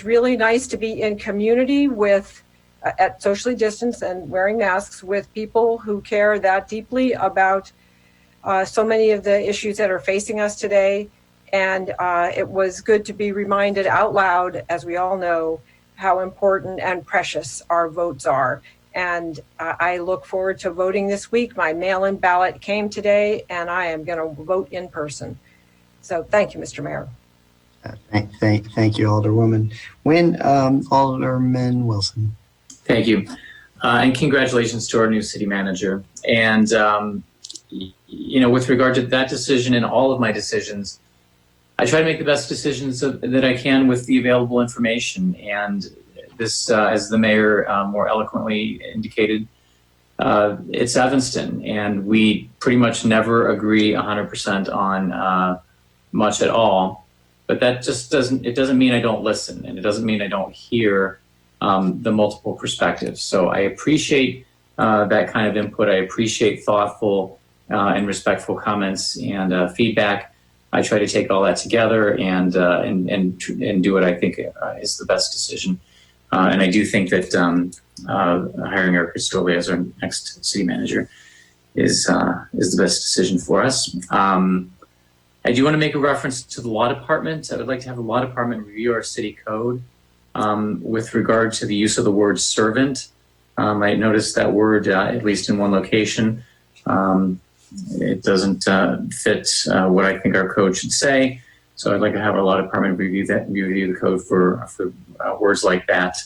really nice to be in community with, at socially distanced and wearing masks, with people who care that deeply about so many of the issues that are facing us today. And it was good to be reminded out loud, as we all know, how important and precious our votes are. And I look forward to voting this week. My mail-in ballot came today, and I am going to vote in person. So thank you, Mr. Mayor. Thank you, Alderwoman Nguyen. Alderman Wilson. Thank you. And congratulations to our new city manager. And, with regard to that decision and all of my decisions, I try to make the best decisions that I can with the available information. And this, as the mayor more eloquently indicated, it's Evanston, and we pretty much never agree 100% on much at all. But that just doesn't mean I don't listen, and it doesn't mean I don't hear the multiple perspectives. So I appreciate that kind of input. I appreciate thoughtful and respectful comments and feedback. I try to take all that together and do what I think is the best decision. And I do think that hiring Erica Stowe as our next city manager is the best decision for us. I do want to make a reference to the law department. I would like to have the law department review our city code with regard to the use of the word servant. I noticed that word, at least in one location. It doesn't fit what I think our code should say. So I'd like to have our law department review the code for words like that,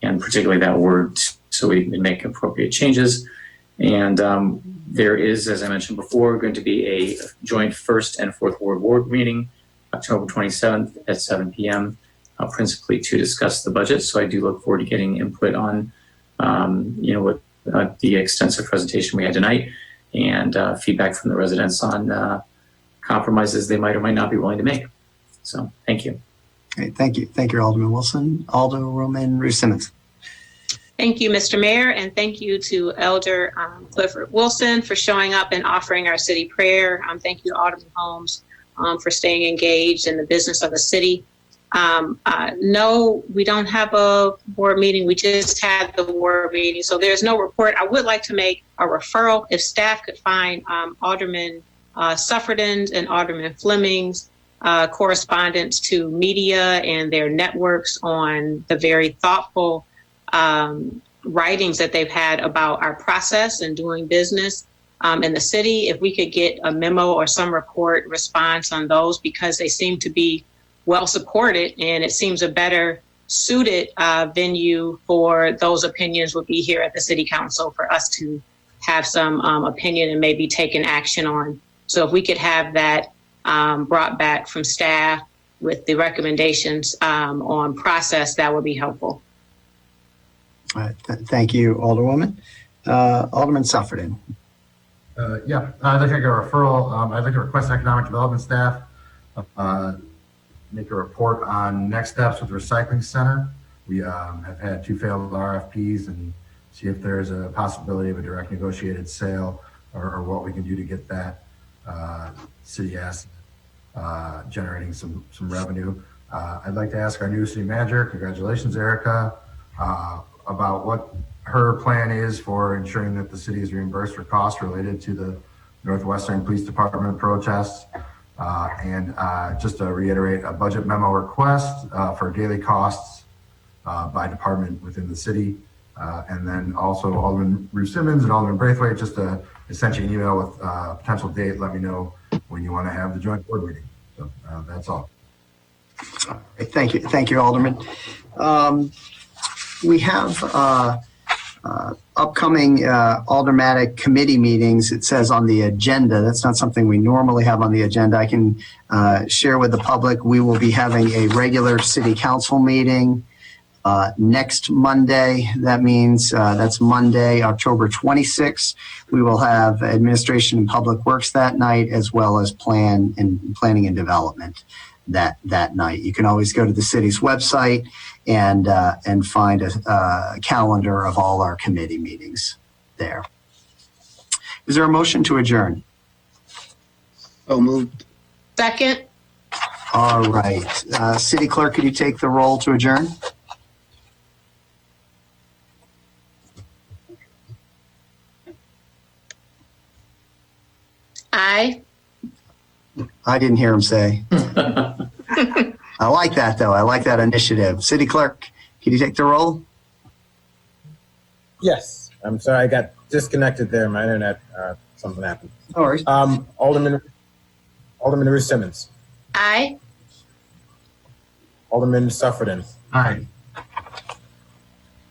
and particularly that word, so we can make appropriate changes. And there is, as I mentioned before, going to be a joint first and fourth ward meeting, October 27th at 7 p.m., principally to discuss the budget. So I do look forward to getting input on, what the extensive presentation we had tonight, and feedback from the residents on compromises they might or might not be willing to make. So thank you. Great, thank you. Thank you, Alderman Wilson. Alderwoman Ruth Simmons. Thank you, Mr. Mayor, and thank you to Elder Clifford Wilson for showing up and offering our city prayer. Thank you, Alderman Holmes, for staying engaged in the business of the city. No, we don't have a board meeting. We just had the board meeting, so there's no report. I would like to make a referral. If staff could find Alderman Suffredin's and Alderman Fleming's correspondence to media and their networks on the very thoughtful writings that they've had about our process and doing business in the city. If we could get a memo or some report response on those, because they seem to be well supported, and it seems a better suited venue for those opinions would be here at the city council for us to have some opinion and maybe take an action on. So if we could have that brought back from staff with the recommendations on process, that would be helpful. All right, thank you, Alderwoman. Alderman Suffredin. Yeah, I'd like to make a referral. I'd like to request economic development staff make a report on next steps with the recycling center. We have had 2 failed RFPs, and see if there's a possibility of a direct negotiated sale or what we can do to get that city asset generating some revenue. I'd like to ask our new city manager, congratulations, Erica, about what her plan is for ensuring that the city is reimbursed for costs related to the Northwestern Police Department protests. And just to reiterate, a budget memo request for daily costs by department within the city. And then also Alderman Ruth Simmons and Alderman Braithwaite, just to send you an email with a potential date. Let me know when you want to have the joint board meeting. So that's all. All right, thank you. Thank you, Alderman. We have upcoming aldermanic committee meetings. It says on the agenda. That's not something we normally have on the agenda. I can share with the public. We will be having a regular city council meeting next Monday. That means that's Monday, October 26th. We will have administration and public works that night, as well as planning and development that night. You can always go to the city's website and find a calendar of all our committee meetings there. Is there a motion to adjourn? So moved. Second. All right. City Clerk, could you take the roll to adjourn? Aye. I didn't hear him say. I like that, though. I like that initiative. City Clerk, can you take the roll? Yes. I'm sorry, I got disconnected there. My internet, something happened. No worries. Alderman Ruth Simmons. Aye. Alderman Suffredin. Aye.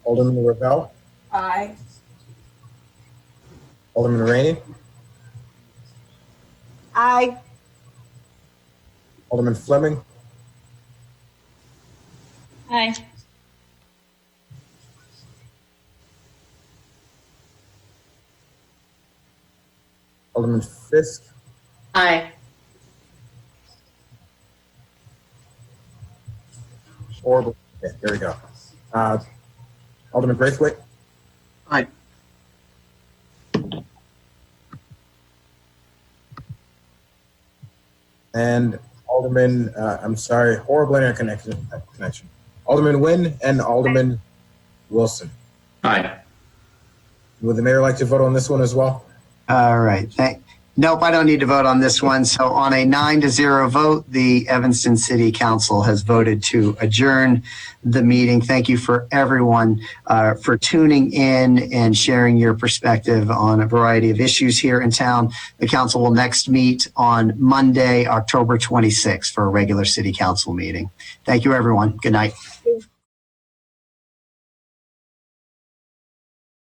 Alderman Ravel. Aye. Alderman Rainey. Aye. Alderman Fleming. Aye. Alderman Fisk, Aye. Horrible. Okay, there we go. Alderman Braithwaite. Aye. And Alderman, I'm sorry, horrible internet connection. Alderman Nguyen and Alderman Wilson. Aye. Would the mayor like to vote on this one as well? All right. Nope, I don't need to vote on this one. So on a 9-0 vote, the Evanston City Council has voted to adjourn the meeting. Thank you for everyone for tuning in and sharing your perspective on a variety of issues here in town. The council will next meet on Monday, October 26th for a regular city council meeting. Thank you, everyone. Good night.